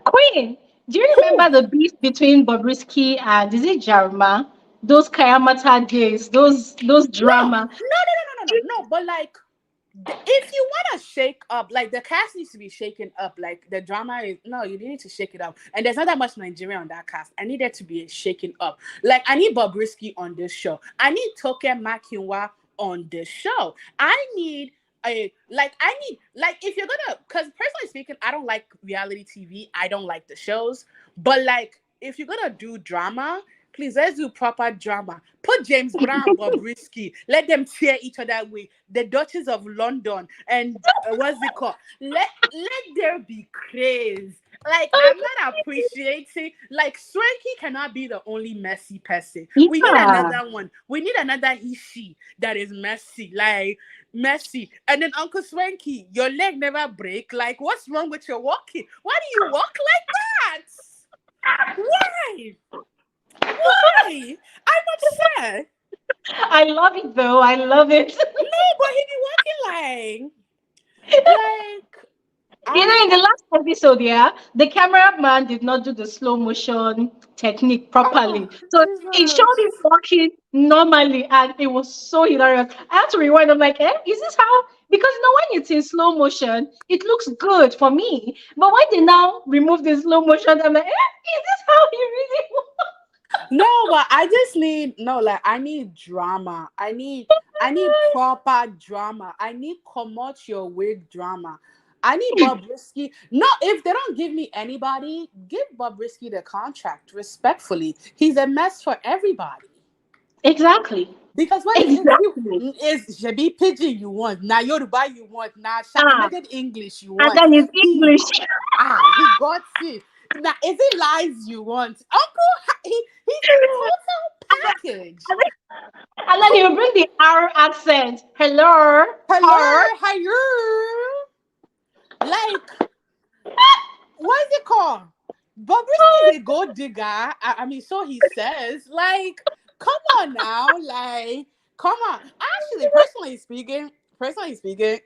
Speaker 1: Queen, do you
Speaker 2: Who?
Speaker 1: remember the beef between Bobrisky and is it Jarma? Those Kayamata days, those
Speaker 2: No,
Speaker 1: drama.
Speaker 2: no. But like, if you want to shake up, like the cast needs to be shaken up. Like the drama is no, you need to shake it up. And there's not that much Nigeria on that cast. I need it to be shaken up. Like I need Bobrisky on this show. I need Toke Makinwa on this show. I need like if you're gonna because personally speaking, I don't like reality TV. I don't like the shows. But like if you're gonna do drama, please let's do proper drama. Put James Brown and Bobrisky. Let them tear each other away. The Duchess of London and what's it called? Let there be craze. Like I'm not appreciating. Like Swanky cannot be the only messy person. We need
Speaker 1: Yeah,
Speaker 2: another one. We need another he that is messy. Like messy. And then Uncle Swanky, your leg never break. Like what's wrong with your walking? Why do you walk like that? Why? Why? I'm upset.
Speaker 1: I love it though. I love it.
Speaker 2: No, but he be walking like
Speaker 1: You
Speaker 2: I
Speaker 1: know, in the last episode, yeah, the cameraman did not do the slow motion technique
Speaker 2: oh
Speaker 1: properly. So it showed him
Speaker 2: Jesus.
Speaker 1: walking normally, and it was so hilarious. I had to rewind. I'm like, is this how? Because you know, when it's in slow motion, it looks good for me. But when they now remove the slow motion, I'm like, is this how he really?
Speaker 2: No, but I just need no, like I need drama. I need proper drama. I need come out your wig drama. I need Bobrisky. No, if they don't give me anybody, give Bobrisky the contract respectfully. He's a mess for everybody.
Speaker 1: Exactly.
Speaker 2: Because what is
Speaker 1: Exactly.
Speaker 2: is Shabi Pidgin you want, now Yoruba you want, now
Speaker 1: Ah,
Speaker 2: Shakinated English you
Speaker 1: and
Speaker 2: want.
Speaker 1: then it's
Speaker 2: He
Speaker 1: English.
Speaker 2: he got it. Now is it lies you want? He's a total package.
Speaker 1: And then he'll bring the R accent. Hello, her.
Speaker 2: Hello, hello. Like, what is it called? Bobrisky is a gold digger. I mean, so he says. Like, come on now. Like, come on. Actually, personally speaking,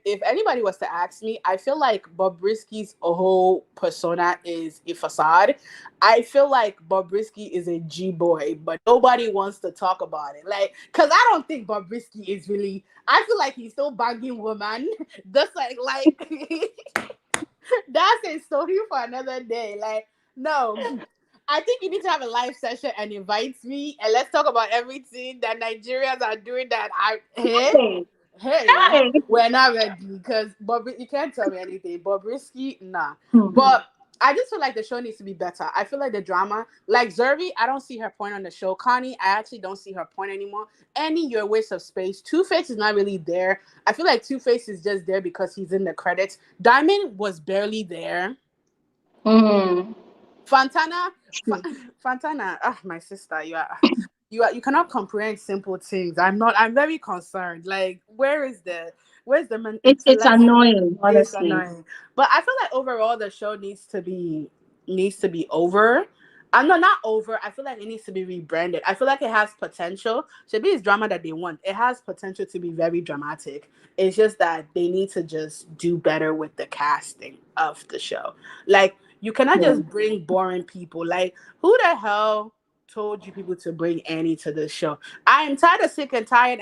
Speaker 2: if anybody was to ask me, I feel like Bobrisky's whole persona is a facade. I feel like Bobrisky is a G boy, but nobody wants to talk about it. Like, cause I don't think Bobrisky is really. I feel like he's still banging woman. Just like that's a story for another day. Like, no. I think you need to have a live session and invite me and let's talk about everything that Nigerians are doing that I
Speaker 1: Hey,
Speaker 2: hey,
Speaker 1: hey.
Speaker 2: we're not ready because Bob you can't tell me anything. Bobrisky, nah.
Speaker 1: Hmm.
Speaker 2: But I just feel like the show needs to be better. I feel like the drama, like Zuri, I don't see her point on the show. Connie, I actually don't see her point anymore. Annie, you're a waste of space. Two Face is not really there. I feel like Two Face is just there because he's in the credits. Diamond was barely there.
Speaker 1: Hmm.
Speaker 2: Fantana, Fantana, my sister, you cannot comprehend simple things. I'm not. I'm very concerned. Like, where's the
Speaker 1: It's
Speaker 2: intellect?
Speaker 1: annoying,
Speaker 2: It's
Speaker 1: honestly.
Speaker 2: annoying. But I feel like overall the show needs to be over. I'm not over. I feel like it needs to be rebranded. I feel like it has potential. Should be drama that they want. It has potential to be very dramatic. It's just that they need to just do better with the casting of the show. Like you cannot
Speaker 1: Yeah.
Speaker 2: just bring boring people. Like who the hell told you people to bring Annie to the show? I am tired of sick and tired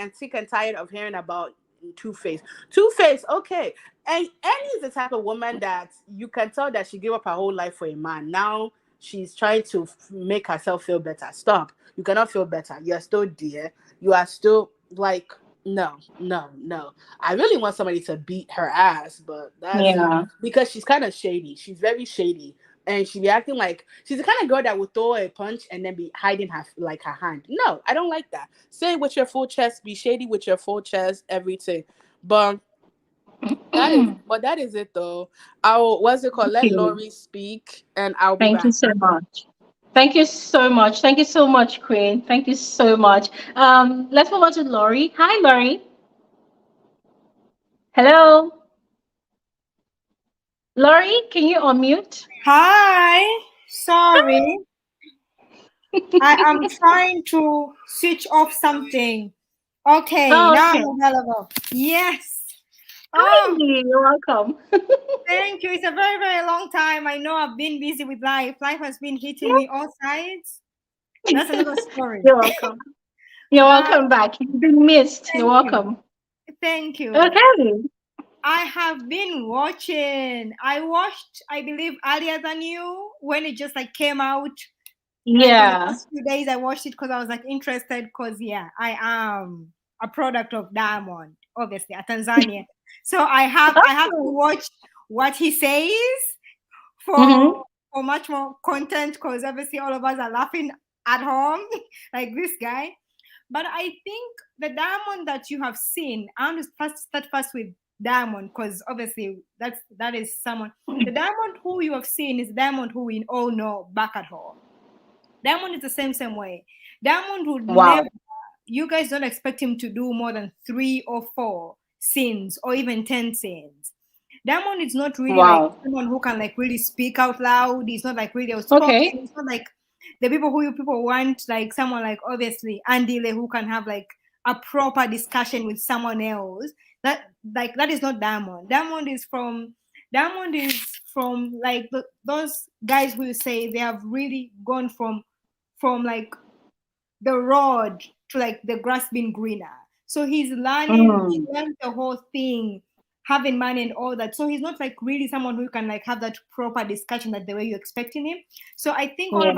Speaker 2: of hearing about Two Face. Two Face, okay. And Annie is the type of woman that you can tell that she gave up her whole life for a man. Now she's trying to make herself feel better. Stop. You cannot feel better. You are still dear. You are still like no, no, no. I really want somebody to beat her ass, but that's
Speaker 1: Yeah.
Speaker 2: because she's kind of shady. She's very shady. And she be acting like she's the kind of girl that would throw a punch and then be hiding her hand. No, I don't like that. Say it with your full chest, be shady with your full chest, everything. But That is it though. I'll what's it called?
Speaker 1: Thank
Speaker 2: Let
Speaker 1: you.
Speaker 2: Lori speak, and I'll be
Speaker 1: Thank you
Speaker 2: back.
Speaker 1: so much. Thank you so much. Thank you so much, Queen. Thank you so much. Let's move on to Lori. Hi, Lori. Hello, Lori. Can you unmute?
Speaker 3: Hi, sorry. I am trying to switch off something. Okay,
Speaker 1: Oh,
Speaker 3: now
Speaker 1: okay.
Speaker 3: I'm available. Yes.
Speaker 1: Hi.
Speaker 3: Oh,
Speaker 1: You're welcome.
Speaker 3: thank you. It's a very, very long time. I know I've been busy with life. Life has been hitting me all sides. That's another story.
Speaker 1: You're welcome. You're
Speaker 3: But
Speaker 1: welcome back. You've been missed. You're
Speaker 3: thank you.
Speaker 1: welcome.
Speaker 3: Thank you.
Speaker 1: Okay.
Speaker 3: I have been watching. I watched, I believe, earlier than you when it just like came out. Like in the
Speaker 1: Yeah.
Speaker 3: past few days, I watched it because I was like interested. Because yeah, I am a product of Diamond, obviously, a Tanzania. So I have to
Speaker 1: Oh.
Speaker 3: watch what he says for
Speaker 1: Mm-hmm.
Speaker 3: for much more content. Because obviously, all of us are laughing at home, like this guy. But I think the Diamond that you have seen, I want to first start first with Diamond because obviously that is someone. The Diamond who you have seen is Diamond who we all know back at home. Diamond is the same way. Diamond would never.
Speaker 1: Wow.
Speaker 3: You guys don't expect him to do more than 3 or 4 scenes or even 10 scenes. Diamond is not really like
Speaker 1: Wow.
Speaker 3: someone who can like really speak out loud. He's not like really outspoken.
Speaker 1: Okay.
Speaker 3: He's not like the people who you people want, like someone like obviously Andile who can have like a proper discussion with someone else. That is not Diamond. Diamond is from like those guys who say they have really gone from like the road to like the grass being greener. So he
Speaker 1: Mm.
Speaker 3: learned the whole thing, having money and all that. So he's not like really someone who can like have that proper discussion that the way you're expecting him. So I think
Speaker 1: Yeah.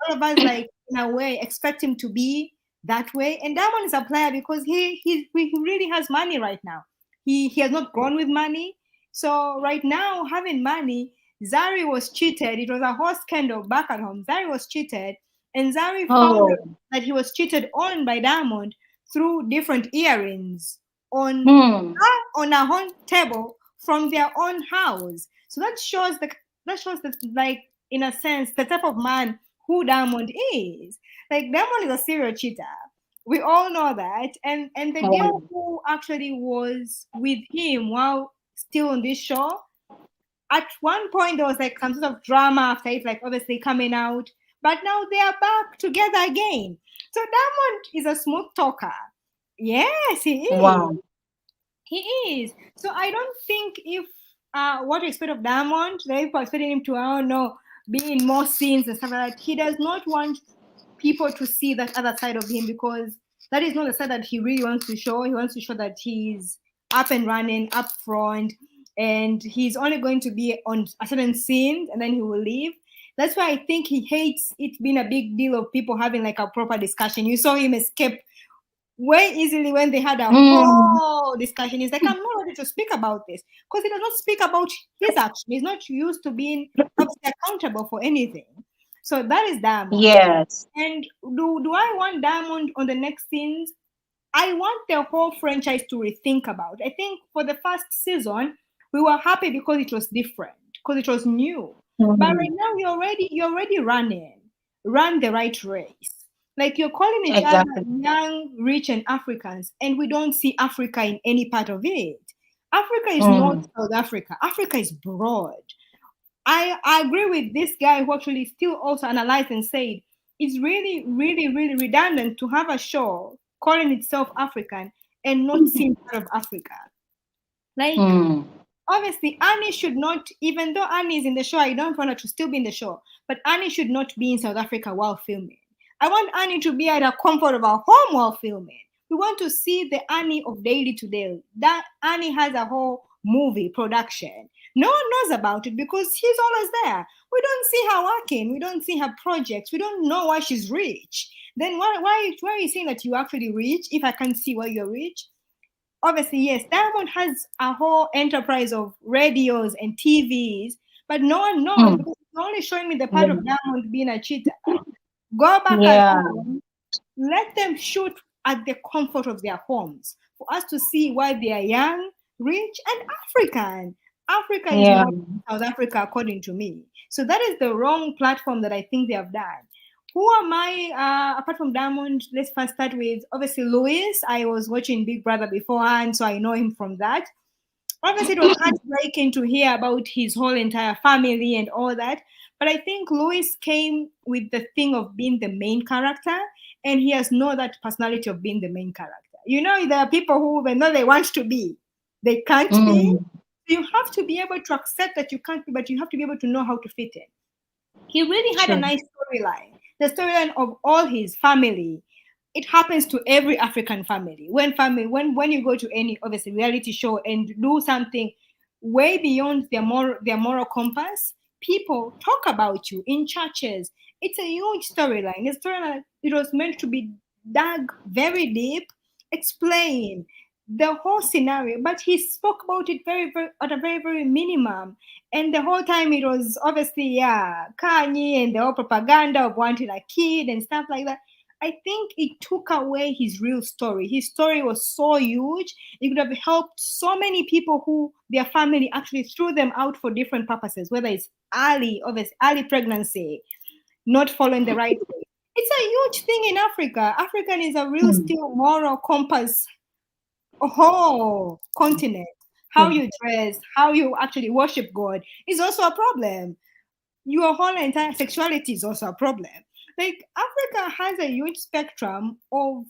Speaker 3: all of us like in a way expect him to be that way. And that one is a player because he really has money right now. He has not gone with money. So right now having money, Zari was cheated. It was a whole scandal back at home. Zari was cheated, and Zari found
Speaker 1: Oh.
Speaker 3: that he was cheated on by Diamond through different earrings on
Speaker 1: Hmm.
Speaker 3: on a own table from their own house. So that shows that like in a sense the type of man who Diamond is. Like Diamond is a serial cheater. We all know that. And the
Speaker 1: Wow.
Speaker 3: girl who actually was with him while still on this show, at one point there was like some sort of drama after it, like obviously coming out, but now they are back together again. So Diamond is a smooth talker. Yes, he is.
Speaker 1: Wow.
Speaker 3: He is. So I don't think if what you expect of Diamond, the people are expecting him to, I don't know, be in more scenes and stuff like that. He does not want people to see that other side of him because that is not the side that he really wants to show. He wants to show that he's up and running, up front, and he's only going to be on a certain scene and then he will leave. That's why I think he hates it being a big deal of people having like a proper discussion. You saw him escape way easily when they had a
Speaker 1: Hmm.
Speaker 3: whole discussion. He's like, I'm not ready to speak about this because he does not speak about his action. He's not used to being obviously accountable for anything. So that is Diamond.
Speaker 1: Yes.
Speaker 3: And do I want Diamond on the next scenes? I want the whole franchise to rethink about. I think for the first season, we were happy because it was different, because it was new. But right
Speaker 1: Hmm.
Speaker 3: now you're already running. Run the right race. Like you're calling each other
Speaker 1: Exactly.
Speaker 3: young, rich, and Africans, and we don't see Africa in any part of it. Africa is not
Speaker 1: Hmm.
Speaker 3: South Africa. Africa is broad. I agree with this guy who actually still also analyzed and said it's really, really, really redundant to have a show calling itself African and not seeing part of Africa. Like,
Speaker 1: Hmm.
Speaker 3: obviously, Annie should not, even though Annie is in the show, I don't want her to still be in the show, but Annie should not be in South Africa while filming. I want Annie to be at the comfort of our home while filming. We want to see the Annie of daily to day. That Annie has a whole movie production. No one knows about it because she's always there. We don't see her working. We don't see her projects. We don't know why she's rich. Then why are you saying that you're actually rich if I can't see why you're rich? Obviously, yes, Diamond has a whole enterprise of radios and TVs, but no one knows
Speaker 1: Hmm.
Speaker 3: because it's only showing me the part of
Speaker 1: Yeah.
Speaker 3: Diamond being a cheater. Go back at
Speaker 1: Yeah.
Speaker 3: home, let them shoot at the comfort of their homes for us to see why they are young, rich, and African. Africa is
Speaker 1: Yeah.
Speaker 3: not South Africa, according to me. So that is the wrong platform that I think they have done. Who am I apart from Diamond? Let's first start with obviously Louis. I was watching Big Brother beforehand, so I know him from that. Obviously, it was heartbreaking to hear about his whole entire family and all that. But I think Louis came with the thing of being the main character, and he has know that personality of being the main character. You know, there are people who, when know they want to be, they can't be.
Speaker 1: Mm.
Speaker 3: You have to be able to accept that you can't be, but you have to be able to know how to fit in. He really had a
Speaker 1: Sure.
Speaker 3: nice storyline. The storyline of all his family. It happens to every African family. When you go to any obviously reality show and do something way beyond their moral compass, people talk about you in churches. It's a huge storyline. A storyline it was meant to be dug very deep, explain the whole scenario, but he spoke about it very at a very minimum. And the whole time it was obviously, yeah, Kanye and the whole propaganda of wanting a kid and stuff like that. I think it took away his real story. His story was so huge. It could have helped so many people who their family actually threw them out for different purposes, whether it's early pregnancy, not following the right way. It's a huge thing in Africa. African is a real
Speaker 1: Mm.
Speaker 3: still moral compass whole continent. How
Speaker 1: Mm.
Speaker 3: you dress, how you actually worship God is also a problem. Your whole entire sexuality is also a problem. Like Africa has a huge spectrum of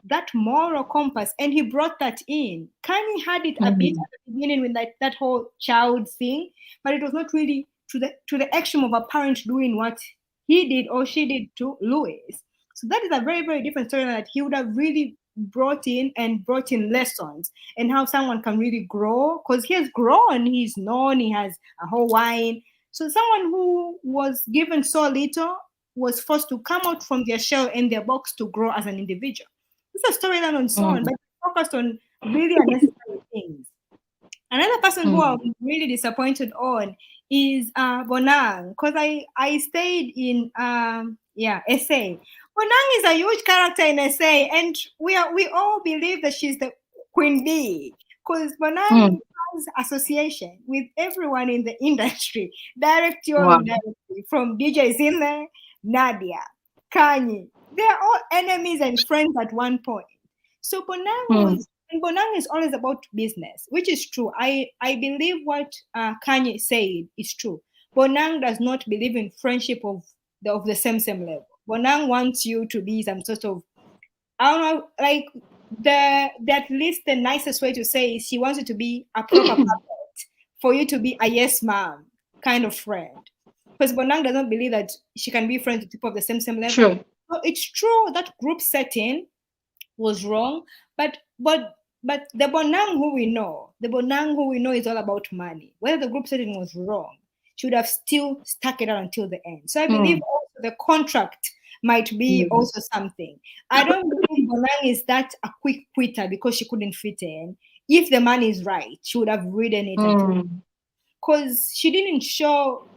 Speaker 3: that moral compass, and he brought that in. Kanye had it a bit
Speaker 1: Mm.
Speaker 3: at the beginning with that whole child thing, but it was not really to the extreme of a parent doing what he did or she did to Louis. So that is a very different story that he would have really brought in lessons and how someone can really grow because he has grown, he's known, he has a whole wine. So someone who was given so little was forced to come out from their shell and their box to grow as an individual. It's a storyline on its own,
Speaker 1: Mm.
Speaker 3: but focused on really unnecessary things. Another person who I'm
Speaker 1: Mm.
Speaker 3: really disappointed on is Bonang, because I stayed in SA. Bonang is a huge character in SA, and we all believe that she's the queen bee, because Bonang
Speaker 1: Mm.
Speaker 3: has association with everyone in the industry, directly or
Speaker 1: Wow.
Speaker 3: indirectly, from DJ Zimmer, Nadia, Kanye. They're all enemies and friends at one point. So
Speaker 1: Mm.
Speaker 3: Bonang is always about business, which is true. I believe what Kanye said is true. Bonang does not believe in friendship of the same level. Bonang wants you to be some sort of, I don't know, like at least the nicest way to say is he wants you to be a proper puppet for you to be a yes ma'am kind of friend. Because Bonang doesn't believe that she can be friends with people of the same level.
Speaker 1: True.
Speaker 3: So it's true that group setting was wrong, but the Bonang who we know is all about money. Whether the group setting was wrong, she would have still stuck it out until the end. So I believe
Speaker 1: Mm.
Speaker 3: also the contract might be
Speaker 1: Yes.
Speaker 3: also something. I don't believe Bonang is that a quick quitter because she couldn't fit in. If the money is right, she would have ridden it until,
Speaker 1: Mm.
Speaker 3: because she didn't show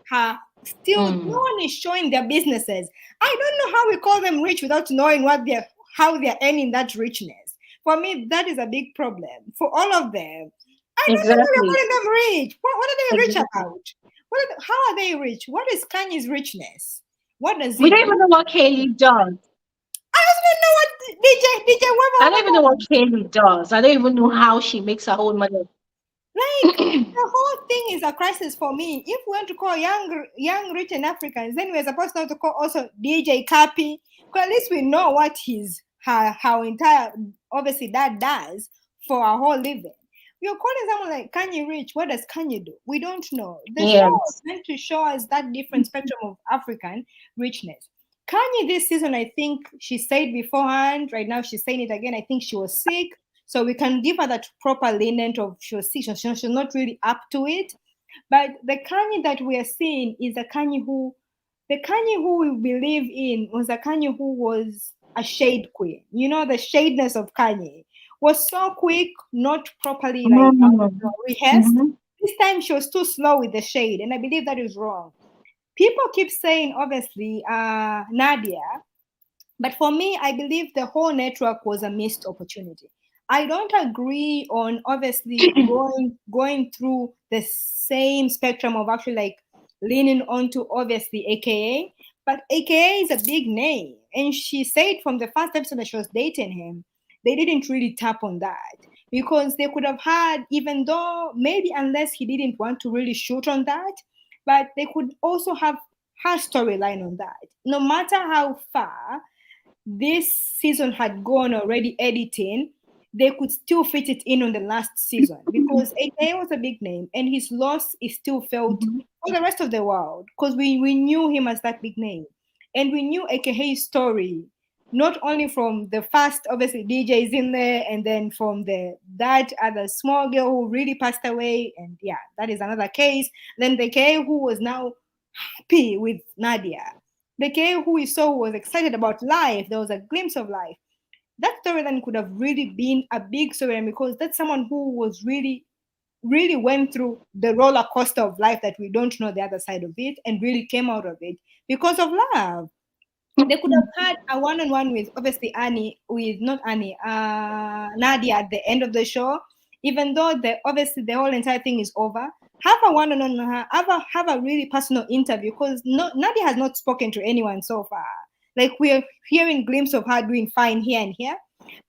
Speaker 3: her. Still, no
Speaker 1: Mm.
Speaker 3: one is showing their businesses. I don't know how we call them rich without knowing how they're earning that richness. For me, that is a big problem for all of them. I don't know why we're
Speaker 1: Exactly.
Speaker 3: calling them rich. What are they rich
Speaker 1: Exactly.
Speaker 3: about? How are they rich? What is Kanye's richness? What does
Speaker 1: We
Speaker 3: he
Speaker 1: don't
Speaker 3: do?
Speaker 1: even know what Kaylee does.
Speaker 3: I also don't know what DJ
Speaker 1: I don't even know what
Speaker 3: Webber.
Speaker 1: Kaylee does. I don't even know how she makes her whole money.
Speaker 3: Like the whole thing is a crisis for me. If we want to call young rich and Africans, then we're supposed now to call also DJ Cappy. Because at least we know what his how entire obviously that does for our whole living. You're calling someone like Kanye rich. What does Kanye do? We don't know. The show was
Speaker 1: Yes.
Speaker 3: meant to show us that different spectrum of African richness. Kanye this season, I think she said beforehand. Right now, she's saying it again. I think she was sick, so we can give her that proper lenient of she was sick. She's not really up to it. But the Kanye that we are seeing is the Kanye who we believe in was a Kanye who was a shade queen. You know, the shadeness of Kanye was so quick, not properly like
Speaker 1: Mm.
Speaker 3: rehearsed.
Speaker 1: Mhm.
Speaker 3: This time she was too slow with the shade, and I believe that is wrong. People keep saying, obviously, Nadia, but for me, I believe the whole network was a missed opportunity. I don't agree on obviously going through the same spectrum of actually like leaning onto obviously AKA, but AKA is a big name, and she said from the first episode that she was dating him, they didn't really tap on that because they could have had, even though maybe unless he didn't want to really shoot on that, but they could also have her storyline on that. No matter how far this season had gone already editing, they could still fit it in on the last season because AKA was a big name and his loss is still felt
Speaker 1: Mhm.
Speaker 3: for the rest of the world because we knew him as that big name. And we knew AKA's story, not only from the first, obviously, DJs in there, and then from that other small girl who really passed away. And yeah, that is another case. Then the AKA who was now happy with Nadia. The K who we saw was excited about life. There was a glimpse of life. That storyline could have really been a big storyline because that's someone who was really went through the roller coaster of life that we don't know the other side of it and really came out of it because of love. They could have had a one-on-one with obviously Annie, with not Annie, Nadia at the end of the show. Even though obviously the whole entire thing is over, have a one-on-one with her, have a really personal interview because Nadia has not spoken to anyone so far. Like we're hearing glimpse of her doing fine here and here,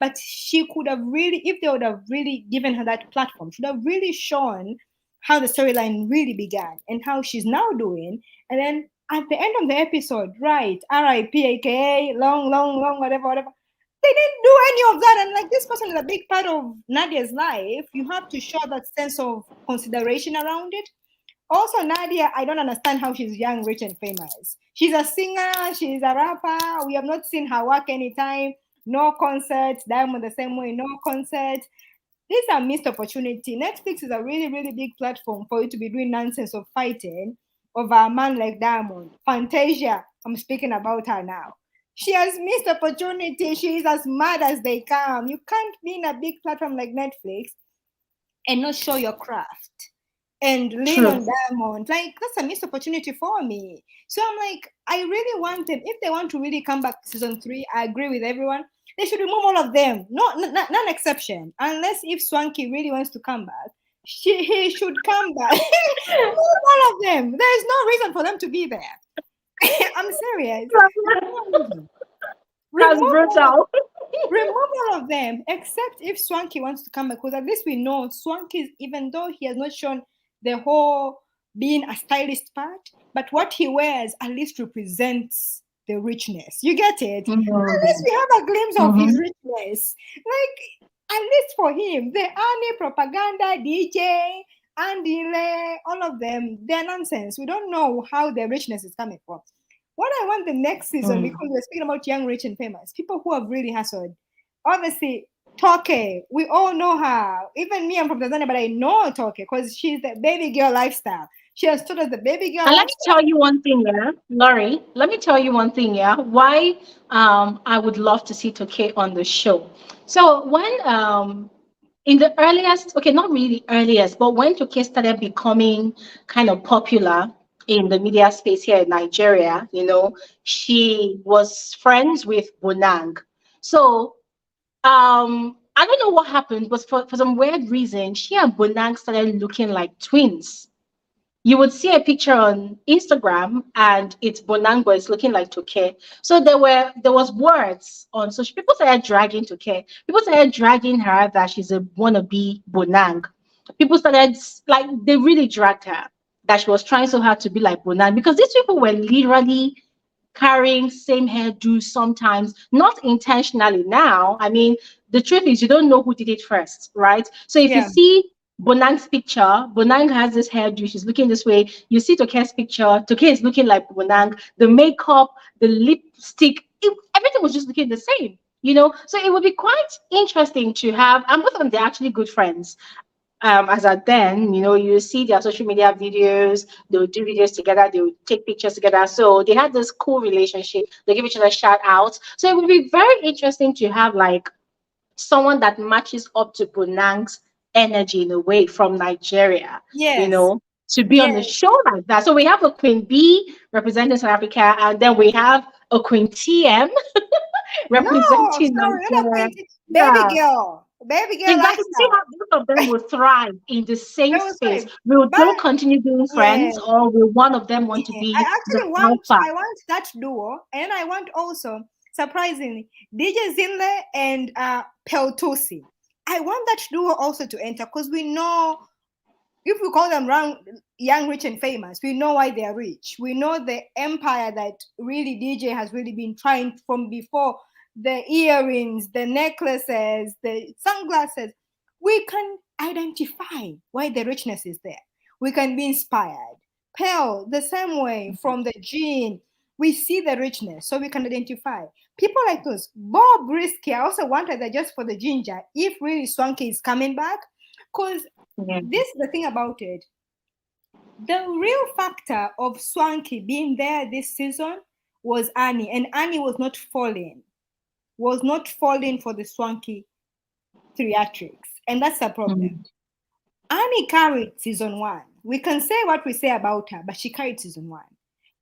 Speaker 3: but she could have really, if they would have really given her that platform, should have really shown how the storyline really began and how she's now doing, and then at the end of the episode, right, R.I.P. AKA, long, long, long, whatever, whatever. They didn't do any of that. And like this person is a big part of Nadia's life. You have to show that sense of consideration around it. Also, Nadia, I don't understand how she's young, rich, and famous. She's a singer, she's a rapper. We have not seen her work anytime. No concerts. Diamond the same way, no concerts. These are missed opportunity. Netflix is a really, really big platform for you to be doing nonsense of fighting over a man like Diamond. Fantasia, I'm speaking about her now. She has missed opportunity. She is as mad as they come. You can't be in a big platform like Netflix and not show your craft and lean
Speaker 1: True.
Speaker 3: on Diamond. Like that's a missed opportunity for me. So I'm like, I really want them. If they want to really come back season 3, I agree with everyone. They should remove all of them. No, none exception. Unless if Swanky really wants to come back, he should come back. Remove all of them. There is no reason for them to be there. I'm serious.
Speaker 1: That's
Speaker 3: Remove all
Speaker 1: brutal.
Speaker 3: remove all of them except if Swanky wants to come back because at least we know Swanky, even though he has not shown the whole being a stylist part, but what he wears at least represents the richness. You get it? At least
Speaker 1: Mhm.
Speaker 3: we have a glimpse of his
Speaker 1: Mhm.
Speaker 3: richness. Like at least for him, the Annie propaganda DJ, Andile, all of them, they're nonsense. We don't know how their richness is coming from. What I want the next season,
Speaker 1: Mm.
Speaker 3: because we're speaking about young, rich, and famous, people who have really hustled. Obviously, Toke, we all know her. Even me, I'm from Tanzania, but I know Toke because she's the baby girl lifestyle. She has stood as the baby girl
Speaker 1: And let me
Speaker 3: lifestyle.
Speaker 1: tell you one thing, yeah, Laurie. Let me tell you one thing, yeah. Why I would love to see Toke on the show. So when in the earliest, okay, not really earliest, but when Toke started becoming kind of popular in the media space here in Nigeria, she was friends with Bonang. So I don't know what happened, but for some weird reason, she and Bonang started looking like twins. You would see a picture on Instagram and it's Bonango, it's looking like Toke. So there was words on social, people started dragging Toke. People started dragging her that she's a wannabe Bonang. People started like they really dragged her that she was trying so hard to be like Bonang because these people were literally carrying same hairdo sometimes, not intentionally. Now, I mean, the truth is you don't know who did it first, right? So if you
Speaker 3: Yeah,
Speaker 1: see Bonang's picture, Bonang has this hairdo, she's looking this way. You see Toke's picture, Toke is looking like Bonang, the makeup, the lipstick, everything was just looking the same. So it would be quite interesting to have, and both of them, they're actually good friends as at then, you see their social media videos, they would do videos together, they would take pictures together. So they had this cool relationship. They give each other shout outs. So it would be very interesting to have like someone that matches up to Bonang's energy in a way from Nigeria, you
Speaker 3: yes,
Speaker 1: know, to be on the
Speaker 3: yes.
Speaker 1: show like that. So we have a Queen B representing South Africa, and then we have a Queen TM
Speaker 3: No,
Speaker 1: representing
Speaker 3: sorry, not a
Speaker 1: Nigeria.
Speaker 3: queen. Baby
Speaker 1: Yeah.
Speaker 3: girl. baby girl
Speaker 1: Exactly. See
Speaker 3: lifestyle.
Speaker 1: how both of them will thrive in the same
Speaker 3: That was
Speaker 1: space.
Speaker 3: right.
Speaker 1: Will
Speaker 3: But
Speaker 1: they continue being
Speaker 3: yeah,
Speaker 1: friends, or will one of them want to
Speaker 3: I
Speaker 1: be the
Speaker 3: actually want
Speaker 1: alpha?
Speaker 3: I want that duo, and I want also surprisingly DJ Zinle and Peltosi. I want that duo also to enter because we know if we call them young, rich, and famous, we know why they are rich. We know the empire that really DJ has really been trying from before, the earrings, the necklaces, the sunglasses. We can identify why the richness is there. We can be inspired. Pearl, the same way from the gene, we see the richness, so we can identify. People like those. Bob Risky, I also wanted that just for the ginger, if really Swanky is coming back, because
Speaker 1: Yeah.
Speaker 3: this is the thing about it. The real factor of Swanky being there this season was Annie, and Annie was not falling for the Swanky theatrics, and that's the problem.
Speaker 1: Mhm.
Speaker 3: Annie carried season one. We can say what we say about her, but she carried season one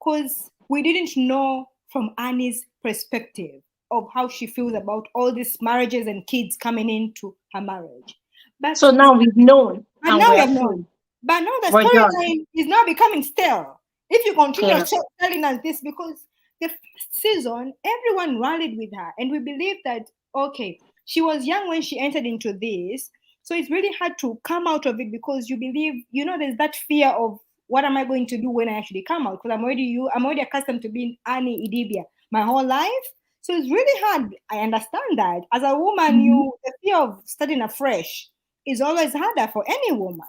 Speaker 3: because we didn't know from Annie's perspective of how she feels about all these marriages and kids coming into her marriage. But
Speaker 1: So now we've known
Speaker 3: But
Speaker 1: and
Speaker 3: now we
Speaker 1: we're
Speaker 3: have
Speaker 1: free.
Speaker 3: known. But now the
Speaker 1: We're done.
Speaker 3: storyline is now becoming stale. If you continue
Speaker 1: Clear.
Speaker 3: telling us this, because the first season, everyone rallied with her, and we believe that, okay, she was young when she entered into this. So it's really hard to come out of it because you believe, there's that fear of what am I going to do when I actually come out? Because I'm already accustomed to being Annie Idibia my whole life. So it's really hard. I understand that. As a woman,
Speaker 1: Mm-hmm.
Speaker 3: the fear of starting afresh is always harder for any woman.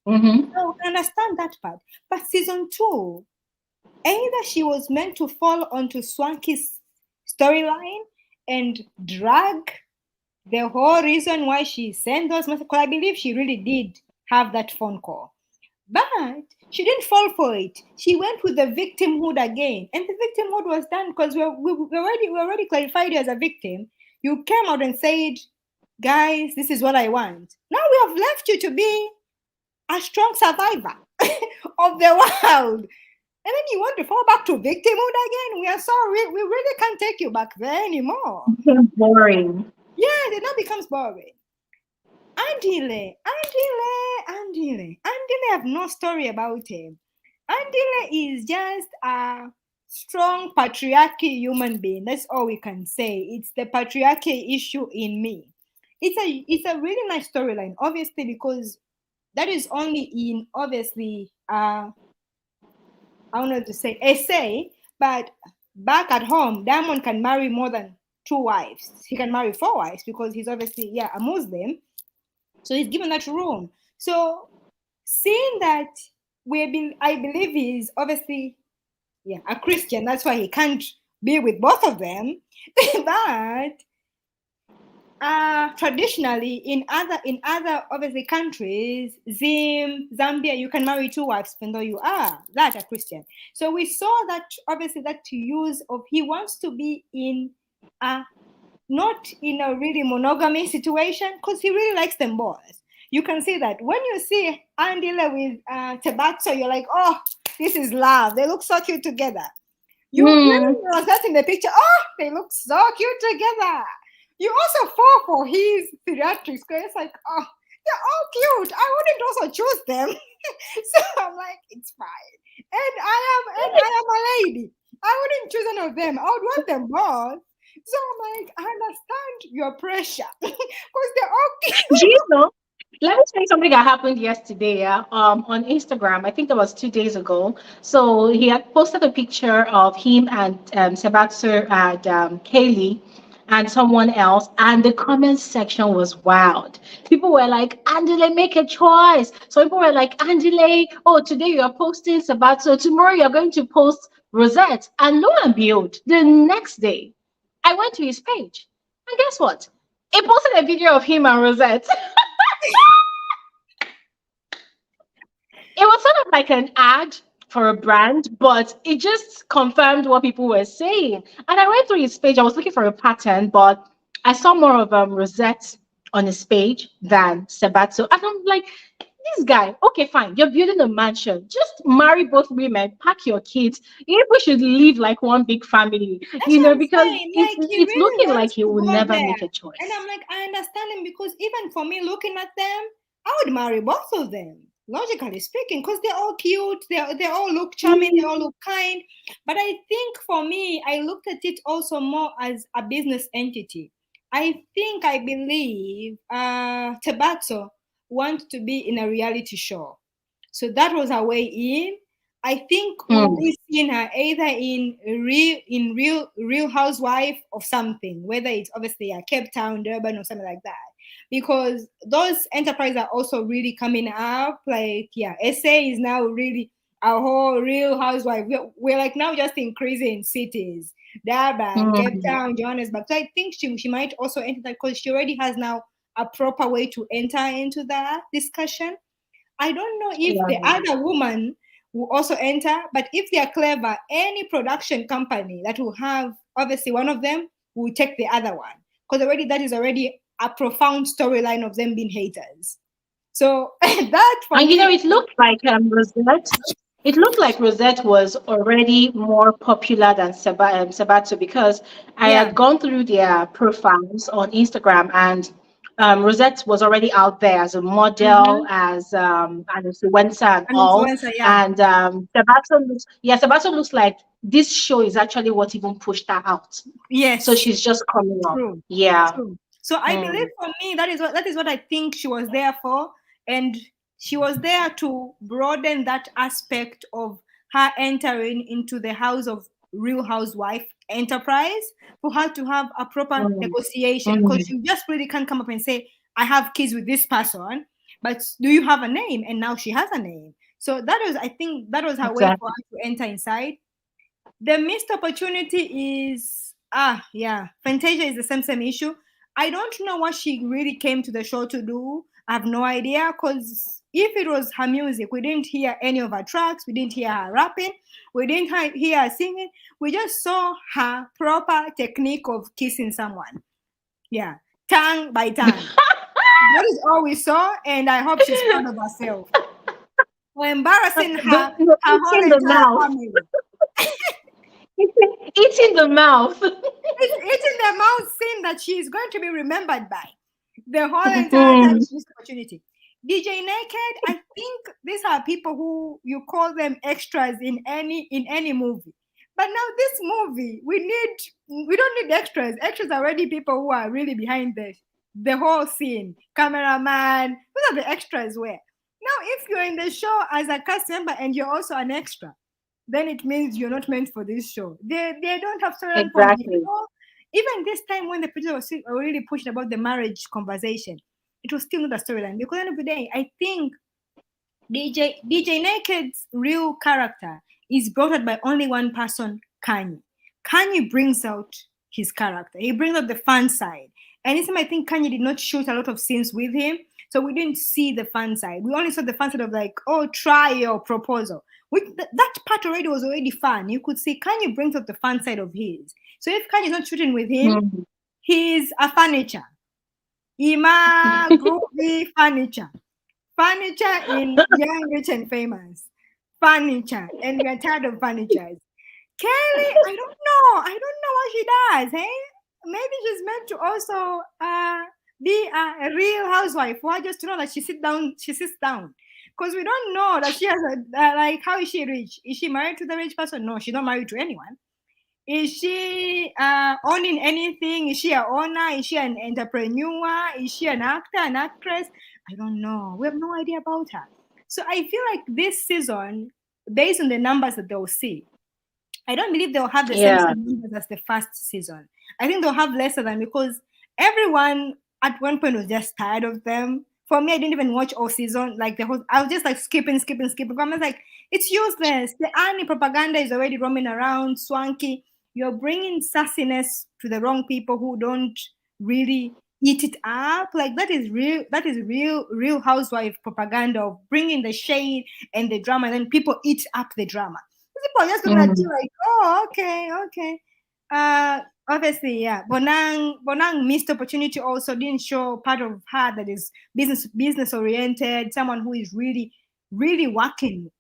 Speaker 1: Mm-hmm.
Speaker 3: So I understand that part. But season two, either she was meant to fall onto Swanky's storyline and drag the whole reason why she sent those messages. Because I believe she really did have that phone call. But she didn't fall for it. She went with the victimhood again. And the victimhood was done because we already clarified you as a victim. You came out and said, guys, this is what I want. Now we have left you to be a strong survivor of the world. And then you want to fall back to victimhood again? We are sorry. We really can't take you back there anymore.
Speaker 1: Became boring.
Speaker 3: Yeah, it now becomes boring. Andile have no story about him. Andile is just a strong patriarchy human being. That's all we can say. It's the patriarchy issue in me. It's a really nice storyline, obviously, because that is only in obviously I don't know to say essay, but back at home, Diamond can marry more than two wives. He can marry four wives because he's obviously a Muslim. So he's given that room. So seeing that I believe he's obviously a Christian. That's why he can't be with both of them. But traditionally in other obviously countries, Zambia, you can marry two wives even though you are that a Christian. So we saw that obviously that use of he wants to be in a not in a really monogamy situation because he really likes them both. You can see that when you see Andile with Tabazzo, you're like, oh, this is love. They look so cute together. You
Speaker 1: Mm.
Speaker 3: really was that in the picture. Oh, they look so cute together. You also fall for his theatrics because it's like, oh, they're all cute. I wouldn't also choose them. So I'm like, it's fine. And I am a lady. I wouldn't choose any of them. I would want them both. So I'm like, I understand your pressure because they're all cute.
Speaker 1: Do you know? Let me tell you something that happened yesterday. Yeah, on Instagram, I think that was 2 days ago. So he had posted a picture of him and Sebatsu and Kaylee and someone else, and the comment section was wild. People were like, "Andile, make a choice." So people were like, "Andile, oh, today you are posting Sebatsu, tomorrow you're going to post Rosette." And lo and behold, the next day, I went to his page, and guess what? He posted a video of him and Rosette. It was sort of like an ad for a brand, but it just confirmed what people were saying. And I went through his page. I was looking for a pattern, but I saw more of Rosette on his page than Sebatsu. And I'm like, this guy, okay, fine, you're building a mansion. Just marry both women, pack your kids. You people should live like one big family,
Speaker 3: That's what I'm
Speaker 1: because
Speaker 3: saying.
Speaker 1: it's
Speaker 3: Like, he
Speaker 1: it's
Speaker 3: really
Speaker 1: looking like
Speaker 3: wants
Speaker 1: he
Speaker 3: to
Speaker 1: will
Speaker 3: go
Speaker 1: never
Speaker 3: there.
Speaker 1: make a
Speaker 3: And I'm
Speaker 1: choice.
Speaker 3: like, I understand him, because even for me, looking at them, I would marry both of them, logically speaking, because they're all cute, they all look charming, they all look kind. But I think for me, I looked at it also more as a business entity. I believe Tabato wants to be in a reality show. So that was her way in. I think we'll
Speaker 1: Mm,
Speaker 3: be seeing her either in real housewife of something, whether it's obviously a Cape Town, Durban, or something like that. Because those enterprises are also really coming up. Like, yeah, SA is now really a whole real housewife. We're like now just increasing cities. Durban, Cape
Speaker 1: mm,
Speaker 3: Town, Johannesburg. So I think she might also enter that, because she already has now a proper way to enter into that discussion. I don't know if the
Speaker 1: yeah.
Speaker 3: other woman will also enter, but if they are clever, any production company that will have, obviously one of them will take the other one, because already that is already a profound storyline of them being haters. So that for
Speaker 1: And
Speaker 3: me,
Speaker 1: it looked like Rosette. It looked like Rosette was already more popular than Sabato, because I
Speaker 3: yeah,
Speaker 1: had gone through their profiles on Instagram, and Rosette was already out there as a model,
Speaker 3: mm-hmm.
Speaker 1: as an influencer and
Speaker 3: An
Speaker 1: all.
Speaker 3: influencer, yeah,
Speaker 1: And Sabato looks like this show is actually what even pushed her out. So
Speaker 3: yes.
Speaker 1: she's just coming up.
Speaker 3: True,
Speaker 1: Yeah.
Speaker 3: true. So I believe
Speaker 1: Mm,
Speaker 3: for me that is what I think she was there for, and she was there to broaden that aspect of her entering into the house of Real Housewife enterprise, for her to have a proper
Speaker 1: mm,
Speaker 3: negotiation, because
Speaker 1: mm,
Speaker 3: you just really can't come up and say, I have kids with this person, but do you have a name? And now she has a name. So I think that was her way for
Speaker 1: exactly.
Speaker 3: her to enter inside. The missed opportunity is, yeah, Fantasia is the same issue. I don't know what she really came to the show to do. I have no idea, because if it was her music, we didn't hear any of her tracks, we didn't hear her rapping, we didn't hear her singing. We just saw her proper technique of kissing someone. Yeah, tongue by tongue. That is all we saw, and I hope she's proud of herself for embarrassing her her whole
Speaker 1: Eating the
Speaker 3: entire
Speaker 1: mouth.
Speaker 3: family.
Speaker 1: Eating the mouth.
Speaker 3: It's in the mouth scene that she is going to be remembered by the whole entire time
Speaker 1: Mm,
Speaker 3: she missed opportunity. DJ Naked, I think these are people who you call them extras in any movie. But now this movie, we don't need extras. Extras are already people who are really behind the whole scene. Cameraman, those are the extras where. Now if you're in the show as a cast member and you're also an extra, then it means you're not meant for this show. They don't have storyline from
Speaker 1: exactly.
Speaker 3: before. Even this time when the producer was still really pushing about the marriage conversation, it was still not a storyline. Because at the end of the day, I think DJ Naked's real character is brought out by only one person, Kanye. Kanye brings out his character. He brings out the fun side. And this time I think Kanye did not shoot a lot of scenes with him. So we didn't see the fun side. We only saw the fun side of like, oh, try your proposal. That part already was already fun. You could see Kanye brings out the fun side of his. So if Kanye's not shooting with him,
Speaker 1: Mm.
Speaker 3: he's a furniture. Ima groovy furniture. Furniture in Young, Rich, and Famous. Furniture. And we're tired of furnitures. Kelly, I don't know. I don't know what she does, hey? Maybe she's meant to also be a real housewife. Why just to know that she sits down. Because we don't know that she has like, how is she rich? Is she married to the rich person? No, she's not married to anyone. Is she owning anything? Is she a owner? Is she an entrepreneur? Is she an actor, an actress? I don't know. We have no idea about her. So I feel like this season, based on the numbers that they'll see, I don't believe they'll have the same
Speaker 1: Yeah.
Speaker 3: numbers as the first season. I think they'll have lesser than, because everyone at one point was just tired of them. For me, I didn't even watch all season. Like the whole, I was just like skipping. I was like, it's useless. The Annie propaganda is already roaming around. Swanky, you're bringing sassiness to the wrong people who don't really eat it up. Like that is real. That is real housewife propaganda of bringing the shade and the drama, and then people eat up the drama. People are just looking at you
Speaker 1: Mm,
Speaker 3: like, oh, okay, okay. Obviously, yeah. Bonang missed opportunity. Also, didn't show part of her that is business oriented. Someone who is really working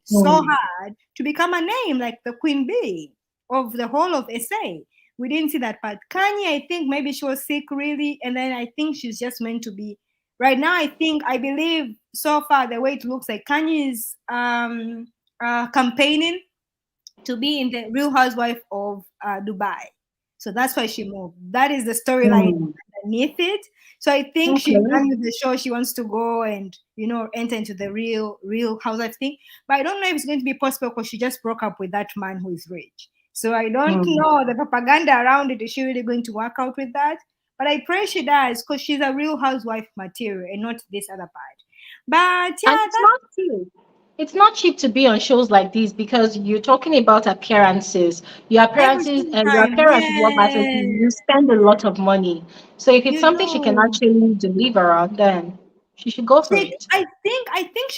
Speaker 3: so
Speaker 1: Mm.
Speaker 3: hard to become a name like the Queen Bee of the whole of SA. We didn't see that part. Kanye, I think maybe she was sick really, and then I think she's just meant to be. Right now, I believe so far the way it looks like Kanye is campaigning to be in the Real Housewife of Dubai. So that's why she moved. That is the storyline
Speaker 1: Mm.
Speaker 3: underneath it. So I think she's
Speaker 1: Okay.
Speaker 3: done with the show. She wants to go and enter into the real housewife thing. But I don't know if it's going to be possible because she just broke up with that man who is rich. So I don't
Speaker 1: Mm.
Speaker 3: know the propaganda around it. Is she really going to work out with that? But I pray she does because she's a real housewife material and not this other part. But
Speaker 1: And
Speaker 3: yeah,
Speaker 1: it's
Speaker 3: that's
Speaker 1: not cheap. It's not cheap to be on shows like this because you're talking about appearances.
Speaker 3: every single
Speaker 1: Your
Speaker 3: time.
Speaker 1: appearance is what matters.
Speaker 3: Yeah,
Speaker 1: You spend a lot of money. So if it's
Speaker 3: you
Speaker 1: something she can
Speaker 3: do.
Speaker 1: actually deliver on, then she should go for
Speaker 3: She,
Speaker 1: it.
Speaker 3: I think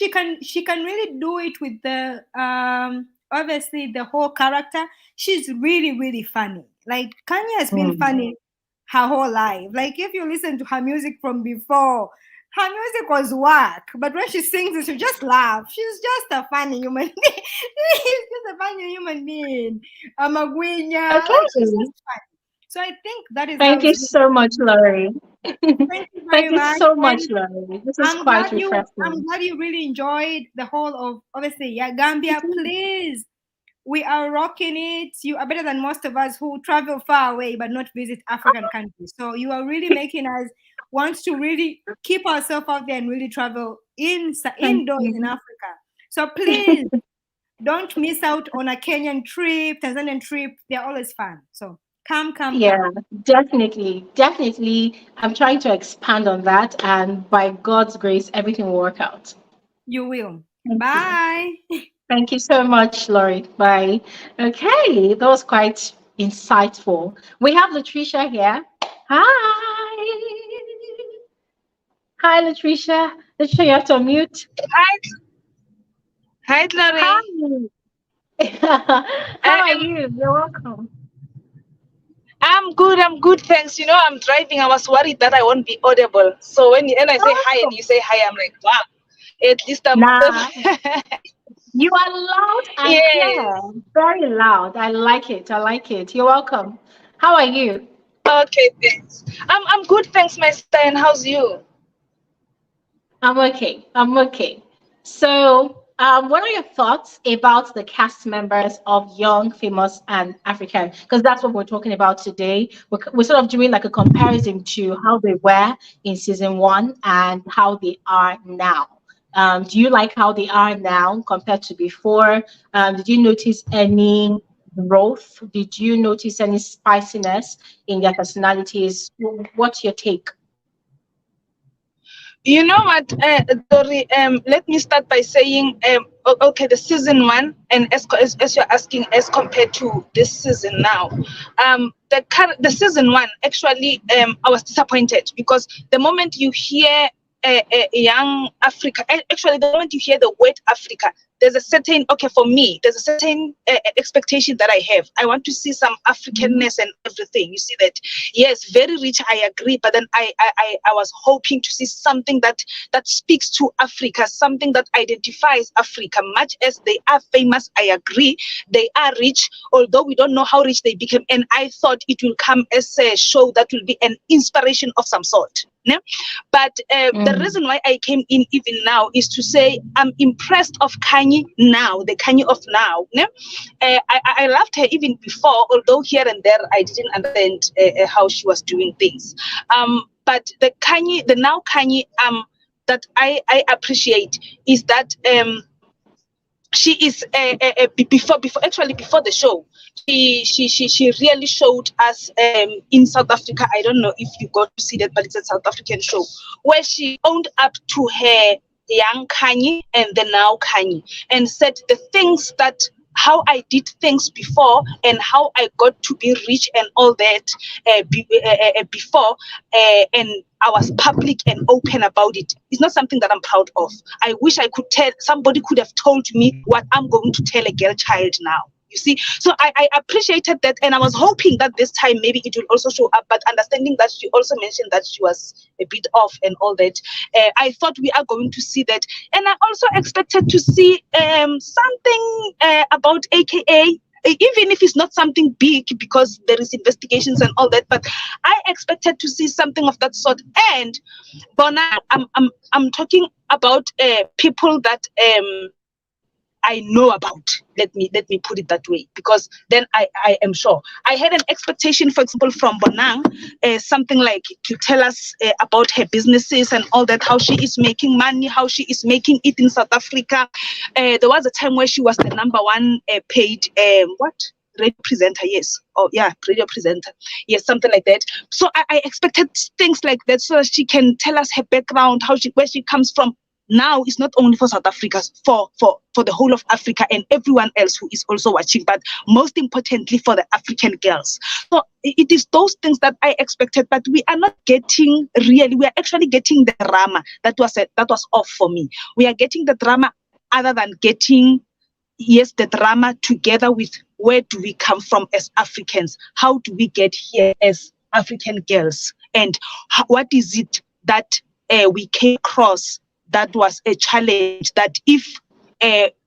Speaker 3: she can really do it with the obviously the whole character. She's really funny. Like Kanye has been
Speaker 1: Mm.
Speaker 3: funny her whole life. Like if you listen to her music from before, her music was whack, but when she sings it, you just laugh. She's just a funny human being. She's just a funny human being. A Magwinya, like she's
Speaker 1: Okay.
Speaker 3: just funny. So I think that is how
Speaker 1: Thank you
Speaker 3: it's going.
Speaker 1: so much, Laurie.
Speaker 3: Thank you very
Speaker 1: Thank you
Speaker 3: much.
Speaker 1: so much,
Speaker 3: And
Speaker 1: Laurie. This is
Speaker 3: I'm
Speaker 1: quite
Speaker 3: glad you I'm
Speaker 1: refreshing.
Speaker 3: glad you really enjoyed the whole of obviously yeah Gambia. Please, we are rocking it. You are better than most of us who travel far away but not visit African countries. So you are really making us want to really keep ourselves out there and really travel
Speaker 1: Thank
Speaker 3: indoors in
Speaker 1: you.
Speaker 3: Africa. So please don't miss out on a Kenyan trip, Tanzanian trip. They're always fun. So come.
Speaker 1: Yeah, definitely. Definitely. I'm trying to expand on that, and by God's grace, everything will work out.
Speaker 3: You will.
Speaker 1: Thank you.
Speaker 3: Bye.
Speaker 1: Thank you so much, Laurie. Bye. Okay, that was quite insightful. We have Latricia here. Hi. Hi, Latricia. Latricia, you have to unmute.
Speaker 4: Hi, hi, Larry.
Speaker 1: Hi. How are
Speaker 4: Um,
Speaker 1: you? You're welcome.
Speaker 4: I'm good. I'm good. Thanks. I'm driving. I was worried that I won't be audible. So when I say hi and
Speaker 1: Oh,
Speaker 4: you say hi, I'm like, wow. At least I'm.
Speaker 1: nah, you are loud and clear.
Speaker 4: Yes.
Speaker 1: Very loud. I like it. I like it. You're welcome. How are you?
Speaker 4: Okay. Thanks. I'm good. Thanks, my sister. And how's you?
Speaker 1: I'm okay. I'm okay. So, what are your thoughts about the cast members of Young, Famous, and African? Because that's what we're talking about today. We're sort of doing like a comparison to how they were in season one and how they are now. Do you like how they are now compared to before? Did you notice any growth? Did you notice any spiciness in their personalities? What's your take?
Speaker 4: You know what, Dori, let me start by saying, okay, the season one, and as you're asking, as compared to this season now, the season one, actually, I was disappointed because the moment you hear a young Africa, actually, the moment you hear the word Africa, there's a certain, okay, for me, there's a certain expectation that I have. I want to see some Africanness and everything. You see that, yes, very rich, I agree, but then I was hoping to see something that speaks to Africa, something that identifies Africa. Much as they are famous, I agree, they are rich, although we don't know how rich they became, and I thought it will come as a show that will be an inspiration of some sort. No? But the
Speaker 1: Mm.
Speaker 4: reason why I came in even now is to say I'm impressed of Kanye now, the Kanye of now. No? I loved her even before, although here and there I didn't understand how she was doing things. But the now Kanye that I appreciate is that she is before the show she really showed us in South Africa. I don't know if you got to see that, but it's a South African show where she owned up to her young Kanye and the now Kanye and said the things that how I did things before and how I got to be rich and all that before, and I was public and open about it. It's not something that I'm proud of. I wish I could tell somebody could have told me what I'm going to tell a girl child now. You see, so I appreciated that, and I was hoping that this time maybe it will also show up. But understanding that she also mentioned that she was a bit off and all that, I thought we are going to see that, and I also expected to see something about AKA. Even if it's not something big, because there is investigations and all that, but I expected to see something of that sort. And Bonang, I'm talking about people that I know about. Let me put it that way, because then I am sure. I had an expectation, for example, from Bonang, something like to tell us about her businesses and all that, how she is making money, how she is making it in South Africa. There was a time where she was the #1 paid radio presenter, yes. Oh yeah, radio presenter. Yes, something like that. So I expected things like that, so that she can tell us her background, where she comes from. Now it's not only for South Africa, for the whole of Africa and everyone else who is also watching, but most importantly for the African girls. So it is those things that I expected, but we are not getting really. We are actually getting the drama that was off for me. We are getting the drama other than getting, yes, the drama together with where do we come from as Africans? How do we get here as African girls? And what is it that we came across that was a challenge that if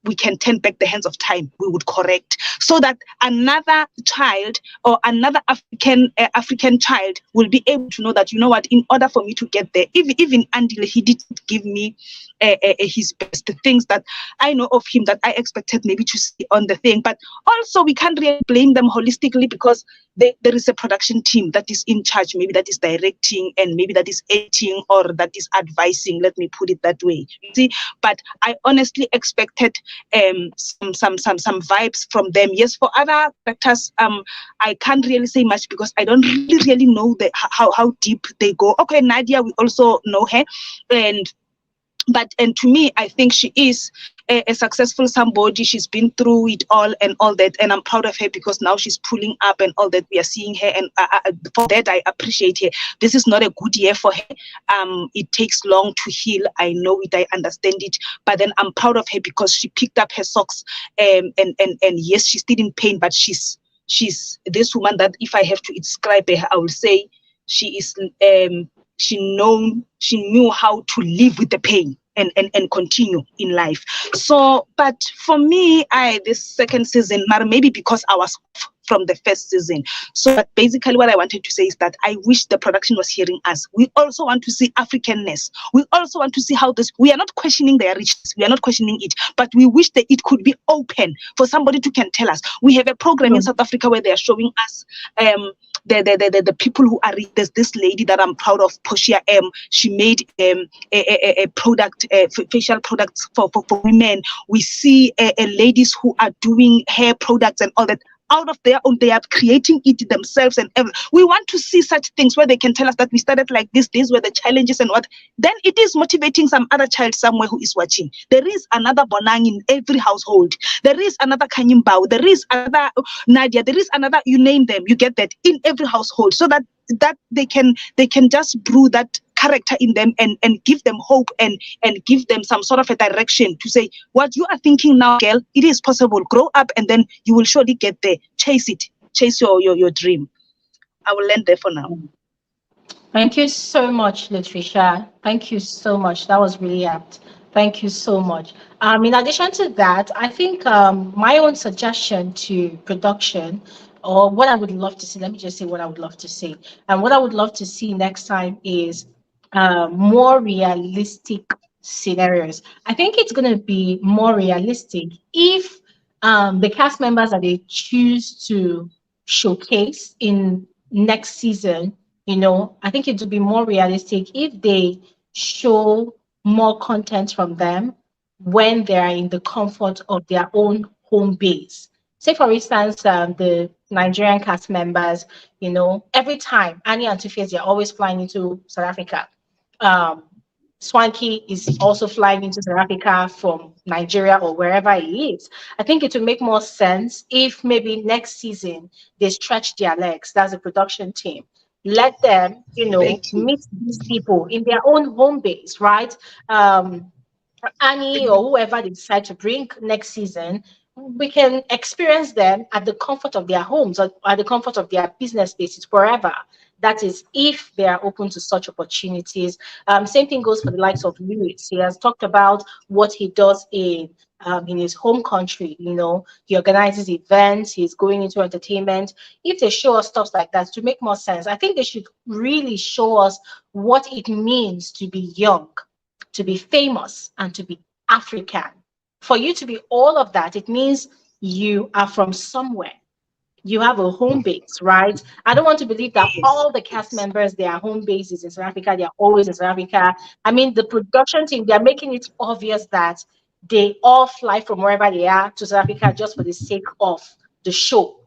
Speaker 4: we can turn back the hands of time, we would correct, so that another child or another African child will be able to know that, you know what, in order for me to get there, even Andile, he didn't give me his best, the things that I know of him that I expected maybe to see on the thing. But also we can't really blame them holistically, because there is a production team that is in charge, maybe that is directing and maybe that is editing or that is advising, let me put it that way. You see, but I honestly expected some vibes from them. Yes, for other characters, I can't really say much because I don't really know how deep they go. Okay, Nadia, we also know her, and to me, I think she is a successful somebody. She's been through it all and all that, and I'm proud of her because now she's pulling up and all that. We are seeing her, and for that I appreciate her. This is not a good year for her. It takes long to heal. I know it, I understand it, but then I'm proud of her because she picked up her socks, and yes, she's still in pain, but she's this woman that if I have to describe her, I will say she is she knew how to live with the pain and continue in life. So, but for me, this second season, maybe because I was off from the first season. So basically what I wanted to say is that I wish the production was hearing us. We also want to see Africanness. We also want to see how this, we are not questioning their riches, we are not questioning it, but we wish that it could be open for somebody to can tell us. We have a program in South Africa where they are showing us the people who are, there's this lady that I'm proud of, Portia M. She made a product, facial products for women. We see ladies who are doing hair products and all that out of their own. They are creating it themselves, and we want to see such things where they can tell us that we started like this, these were the challenges and what. Then it is motivating some other child somewhere who is watching. There is another Bonang in every household. There is another Kanye Mbau. There is another Nadia. There is another, you name them, you get that in every household, so that they can just brew that character in them and give them hope and give them some sort of a direction to say, what you are thinking now, girl, it is possible. Grow up and then you will surely get there. Chase it. Chase your dream. I will end there for now.
Speaker 1: Thank you so much, Latricia. Thank you so much. That was really apt. Thank you so much. In addition to that, I think my own suggestion to production, or what I would love to see, let me just say what I would love to see. And what I would love to see next time is more realistic scenarios. I think it's going to be more realistic if the cast members that they choose to showcase in next season, I think it would be more realistic if they show more content from them when they are in the comfort of their own home base. Say, for instance, the Nigerian cast members, every time Annie and Tuface, they're always flying into South Africa. Um, Swanky is also flying into South Africa from Nigeria or wherever he is. I think it would make more sense if maybe next season they stretch their legs. That's a production team. Let them,
Speaker 4: Thank you.
Speaker 1: meet these people in their own home base, right? Annie or whoever they decide to bring next season, we can experience them at the comfort of their homes or at the comfort of their business spaces, wherever. That is, if they are open to such opportunities. Same thing goes for the likes of Lewis. He has talked about what he does in his home country. He organizes events. He's going into entertainment. If they show us stuff like that, to make more sense, I think they should really show us what it means to be young, to be famous, and to be African. For you to be all of that, it means you are from somewhere. You have a home base, right? I don't want to believe that
Speaker 4: Yes.
Speaker 1: all the cast members, their home base is in South Africa. They're always in South Africa. I mean, the production team, they're making it obvious that they all fly from wherever they are to South Africa just for the sake of the show.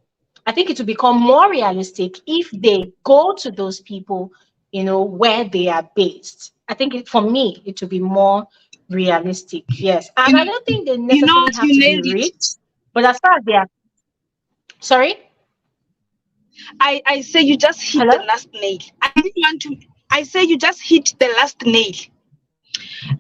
Speaker 1: I think it will become more realistic if they go to those people, where they are based. I think for me, it will be more realistic. Yes.
Speaker 4: You
Speaker 1: And I
Speaker 4: know,
Speaker 1: don't think they
Speaker 4: you know
Speaker 1: necessarily
Speaker 4: what?
Speaker 1: have
Speaker 4: You
Speaker 1: to be
Speaker 4: nailed it.
Speaker 1: rich, but as far as they are, sorry,
Speaker 4: I say you just hit the
Speaker 1: hello?
Speaker 4: last nail. I didn't want to. I say you just hit the last nail.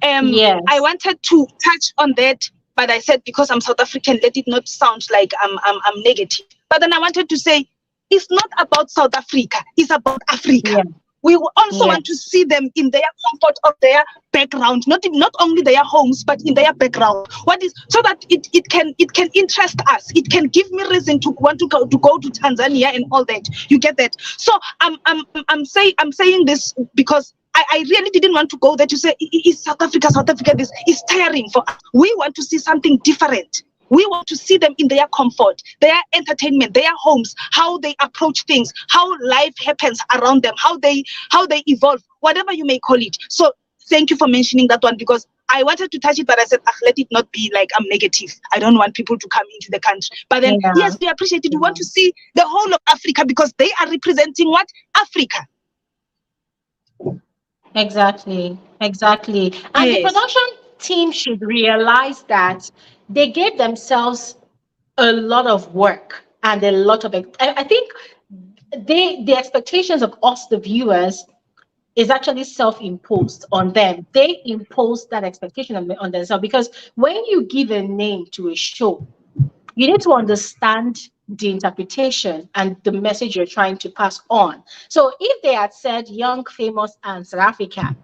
Speaker 4: I
Speaker 1: Yes.
Speaker 4: wanted to touch on that, but I said because I'm South African, let it not sound like I'm negative. But then I wanted to say it's not about South Africa, it's about Africa.
Speaker 1: Yeah.
Speaker 4: We also want to
Speaker 1: Yes.
Speaker 4: see them in their comfort of their background, not only their homes, but in their background. What is so that it can interest us. It can give me reason to want to go to Tanzania and all that. You get that? So I'm saying this because I really didn't want to go there to say is South Africa, South Africa. This is tiring for us. We want to see something different. We want to see them in their comfort, their entertainment, their homes, how they approach things, how life happens around them, how they evolve, whatever you may call it. So thank you for mentioning that one because I wanted to touch it, but I said, let it not be like I'm negative. I don't want people to come into the country. But then,
Speaker 1: Yeah.
Speaker 4: yes, we appreciate it. We
Speaker 1: Yeah.
Speaker 4: want to see the whole of Africa because they are representing what? Africa.
Speaker 1: Exactly. Exactly. And the
Speaker 4: Yes.
Speaker 1: production team should realize that they gave themselves a lot of work and a lot of I think the expectations of us, the viewers, is actually self-imposed on them. They impose that expectation on themselves because when you give a name to a show, you need to understand the interpretation and the message you're trying to pass on. So if they had said young, famous, and South African,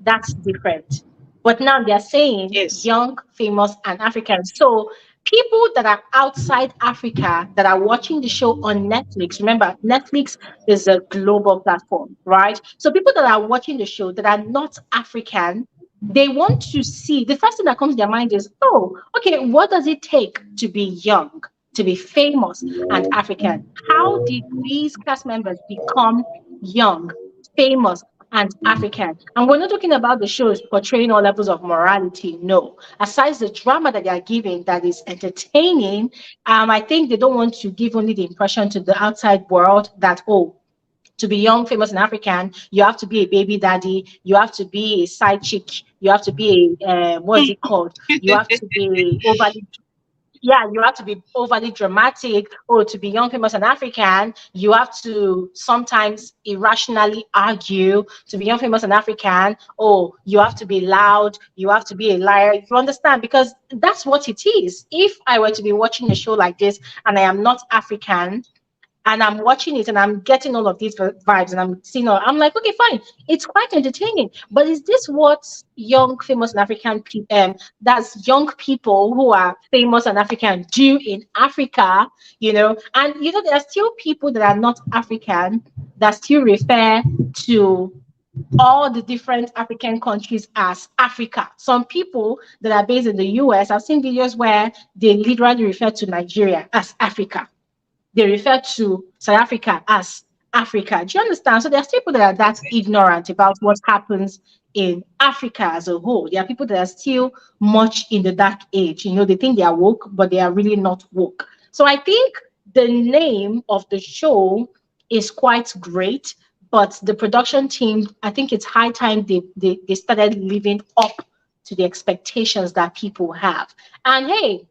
Speaker 1: that's different. But now they're saying
Speaker 4: Yes.
Speaker 1: young, famous, and African. So people that are outside Africa that are watching the show on Netflix, remember, Netflix is a global platform, right? So people that are watching the show that are not African, they want to see the first thing that comes to their mind is, oh, okay, what does it take to be young, to be famous and African? How did these cast members become young, famous, and African? And we're not talking about the shows portraying all levels of morality. No. Aside the drama that they are giving that is entertaining, I think they don't want to give only the impression to the outside world that, oh, to be young, famous, and African, you have to be a baby daddy, you have to be a side chick, you have to be a, what is it called? You have to be overly, yeah, you have to be overly dramatic. Or to be young, famous, and African, you have to sometimes irrationally argue. To be young, famous, and African, oh, you have to be loud, you have to be a liar. You understand? Because that's what it is. If I were to be watching a show like this and I am not African, and I'm watching it and I'm getting all of these vibes and I'm seeing all, I'm like, okay, fine, it's quite entertaining. But is this what young, famous and African people, that's young people who are famous and African do in Africa, And there are still people that are not African that still refer to all the different African countries as Africa. Some people that are based in the US, I've seen videos where they literally refer to Nigeria as Africa. They refer to South Africa as Africa. Do you understand? So there are people that are that ignorant about what happens in Africa as a whole. There are people that are still much in the dark age. They think they are woke, but they are really not woke. So I think the name of the show is quite great, but the production team, I think it's high time they started living up to the expectations that people have. And hey,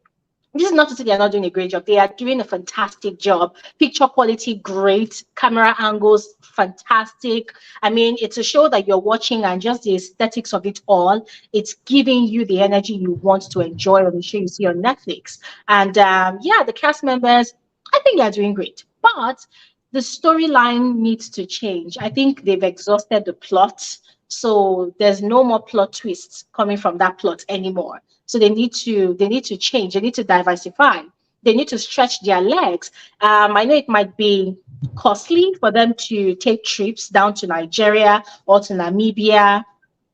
Speaker 1: This is not to say they're not doing a great job. They are doing a fantastic job. Picture quality, great. Camera angles, fantastic. I mean, it's a show that you're watching and just the aesthetics of it all, it's giving you the energy you want to enjoy on the show you see on Netflix. And yeah, the cast members, I think they're doing great. But the storyline needs to change. I think they've exhausted the plot. So there's no more plot twists coming from that plot anymore. So they need to change. They need to diversify. They need to stretch their legs. I know it might be costly for them to take trips down to Nigeria or to Namibia,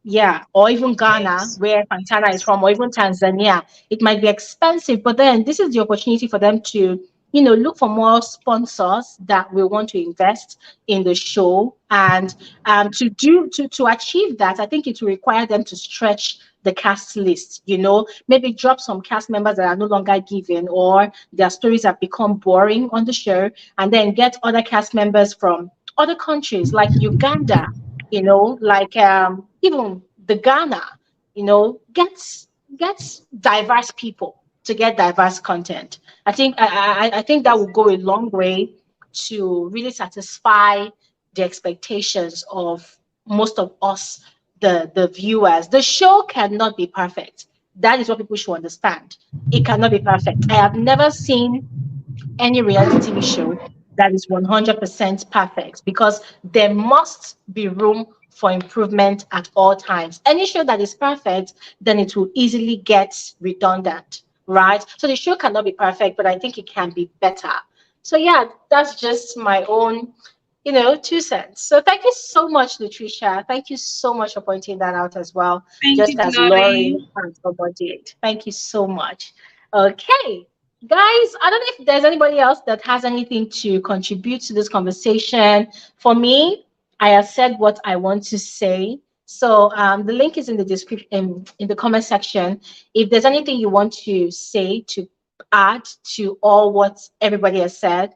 Speaker 1: yeah, or even Ghana,
Speaker 4: Yes.
Speaker 1: where Fantana is from, or even Tanzania. It might be expensive, but then this is the opportunity for them to, look for more sponsors that will want to invest in the show. And to achieve that, I think it will require them to stretch the cast list, maybe drop some cast members that are no longer given or their stories have become boring on the show, and then get other cast members from other countries like Uganda, like even the Ghana, gets diverse people to get diverse content. I think that will go a long way to really satisfy the expectations of most of us, the viewers. The show cannot be perfect. That is what people should understand. It cannot be perfect. I have never seen any reality TV show that is 100% perfect, because there must be room for improvement at all times. Any show that is perfect, then it will easily get redundant, right? So the show cannot be perfect, but I think it can be better. So yeah, that's just my own, 2 cents. So thank you so much, Lutricia. Thank you so much for pointing that out as well,
Speaker 4: Thank
Speaker 1: just
Speaker 4: you,
Speaker 1: as Laurie
Speaker 4: Glory.
Speaker 1: and Bobo did. Thank you so much. Okay. Guys, I don't know if there's anybody else that has anything to contribute to this conversation. For me, I have said what I want to say. So the link is in the description, in the comment section. If there's anything you want to say to add to all what everybody has said,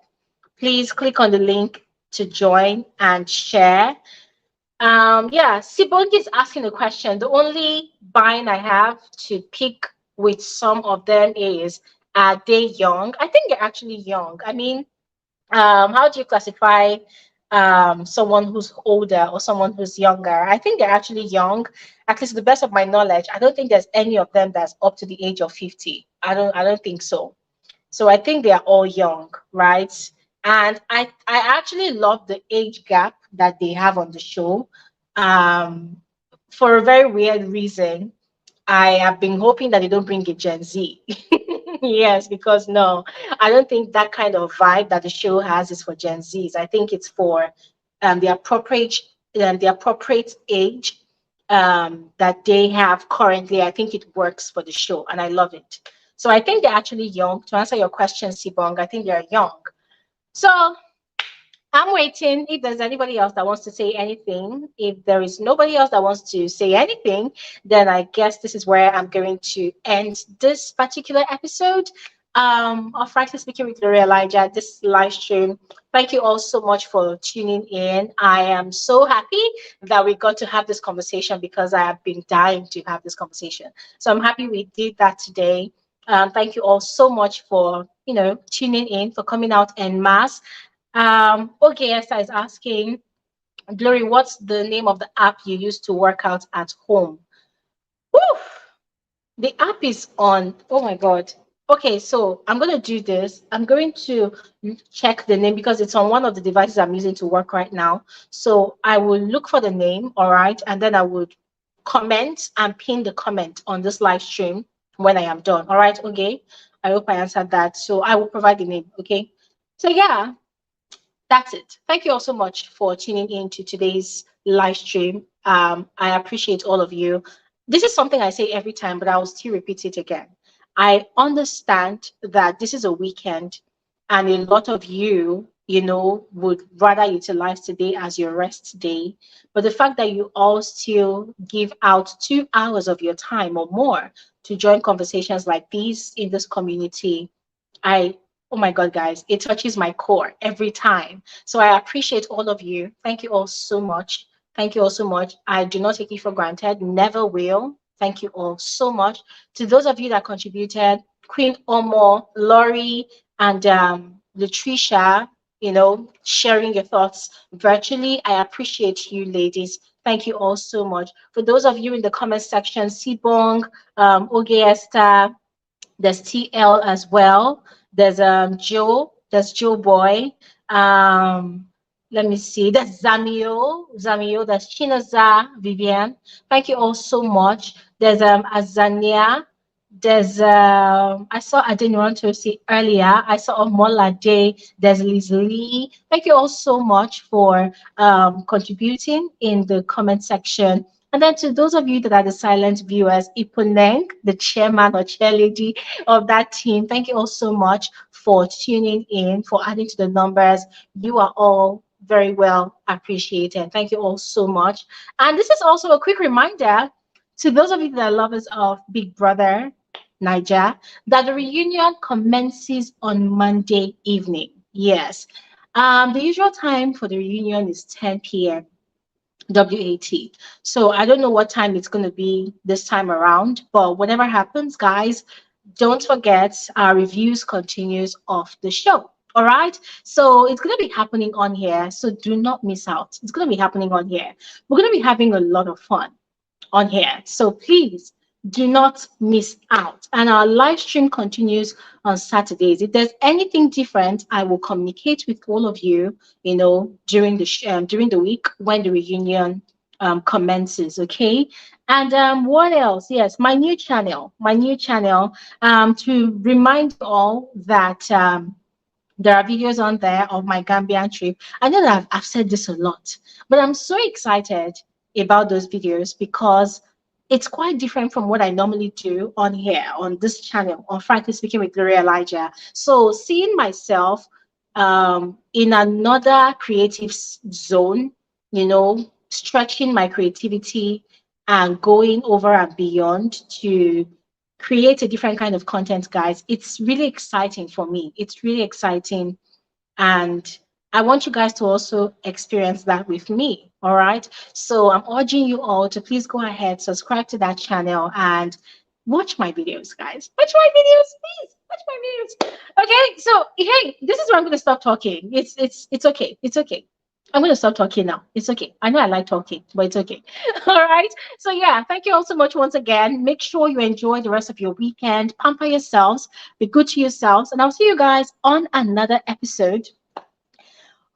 Speaker 1: please click on the link to join and share. Yeah, Sibongi is asking a question. The only bind I have to pick with some of them is, are they young? I think they're actually young. I mean, how do you classify someone who's older or someone who's younger? I think they're actually young. At least to the best of my knowledge, I don't think there's any of them that's up to the age of 50. I don't think so. So I think they are all young, right? And I actually love the age gap that they have on the show. Um, for a very weird reason, I have been hoping that they don't bring a Gen Z. Yes, because no, I don't think that kind of vibe that the show has is for Gen Zs. I think it's for the appropriate age that they have currently. I think it works for the show, and I love it. So I think they're actually young. To answer your question, Sibong, I think they're young. So I'm waiting if there's anybody else that wants to say anything. If there is nobody else that wants to say anything, then I guess this is where I'm going to end this particular episode of Frankly Speaking with Gloria Elijah, this live stream. Thank you all so much for tuning in. I am so happy that we got to have this conversation because I have been dying to have this conversation. So I'm happy we did that today. Thank you all so much for tuning in, for coming out en masse. Okay, Esther is asking, Glory, what's the name of the app you use to work out at home? Woo! The app is on. Oh my God. Okay, so I'm going to do this. I'm going to check the name because it's on one of the devices I'm using to work right now. So I will look for the name, all right, and then I would comment and pin the comment on this live stream when I am done. All right, okay. I hope I answered that. So I will provide the name, okay. So yeah, that's it. Thank you all so much for tuning in to today's live stream. I appreciate all of you. This is something I say every time, but I will still repeat it again. I understand that this is a weekend, and a lot of you, would rather utilize today as your rest day. But the fact that you all still give out 2 hours of your time or more to join conversations like these in this community, I, oh my God, guys, it touches my core every time. So I appreciate all of you. Thank you all so much. Thank you all so much. I do not take it for granted, never will. Thank you all so much. To those of you that contributed, Queen Omo, Laurie, and Latricia, sharing your thoughts virtually. I appreciate you, ladies. Thank you all so much. For those of you in the comment section, Sibong, Oge Esther, there's TL as well. There's Joe. There's Joe Boy. Um, Let me see. There's Zamio. Zamio. There's Chinaza. Vivian. Thank you all so much. There's Azania. There's I saw I didn't want to see earlier. I saw Mola Day. There's Liz Lee. Thank you all so much for contributing in the comment section. And then to those of you that are the silent viewers, Iponeng, the chairman or chairlady of that team, thank you all so much for tuning in, for adding to the numbers. You are all very well appreciated. Thank you all so much. And this is also a quick reminder to those of you that are lovers of Big Brother Niger, that the reunion commences on Monday evening. Yes. The usual time for the reunion is 10 p.m. WAT. So I don't know what time it's going to be this time around, but whatever happens, guys, don't forget our reviews continues of the show. All right. So it's going to be happening on here. So do not miss out. It's going to be happening on here. We're going to be having a lot of fun on here. So please do not miss out. And our live stream continues on Saturdays. If there's anything different, I will communicate with all of you, during the week when the reunion commences. Okay. And what else? Yes, my new channel. To remind you all that there are videos on there of my Gambian trip. I know that I've said this a lot, but I'm so excited about those videos because it's quite different from what I normally do on here, on this channel, on Frankly Speaking with Gloria Elijah. So seeing myself in another creative zone, stretching my creativity and going over and beyond to create a different kind of content, guys. It's really exciting for me. It's really exciting. And I want you guys to also experience that with me. All right. So I'm urging you all to please go ahead, subscribe to that channel, and watch my videos, guys. Watch my videos, please. Watch my videos. Okay. So hey, this is where I'm gonna stop talking. It's okay. It's okay. I'm going to stop talking now. It's okay. I know I like talking, but it's okay. All right. So, yeah, thank you all so much once again. Make sure you enjoy the rest of your weekend. Pamper yourselves. Be good to yourselves. And I'll see you guys on another episode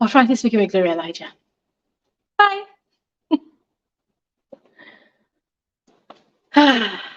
Speaker 1: of Frankly Speaking with Gloria Elijah. Bye.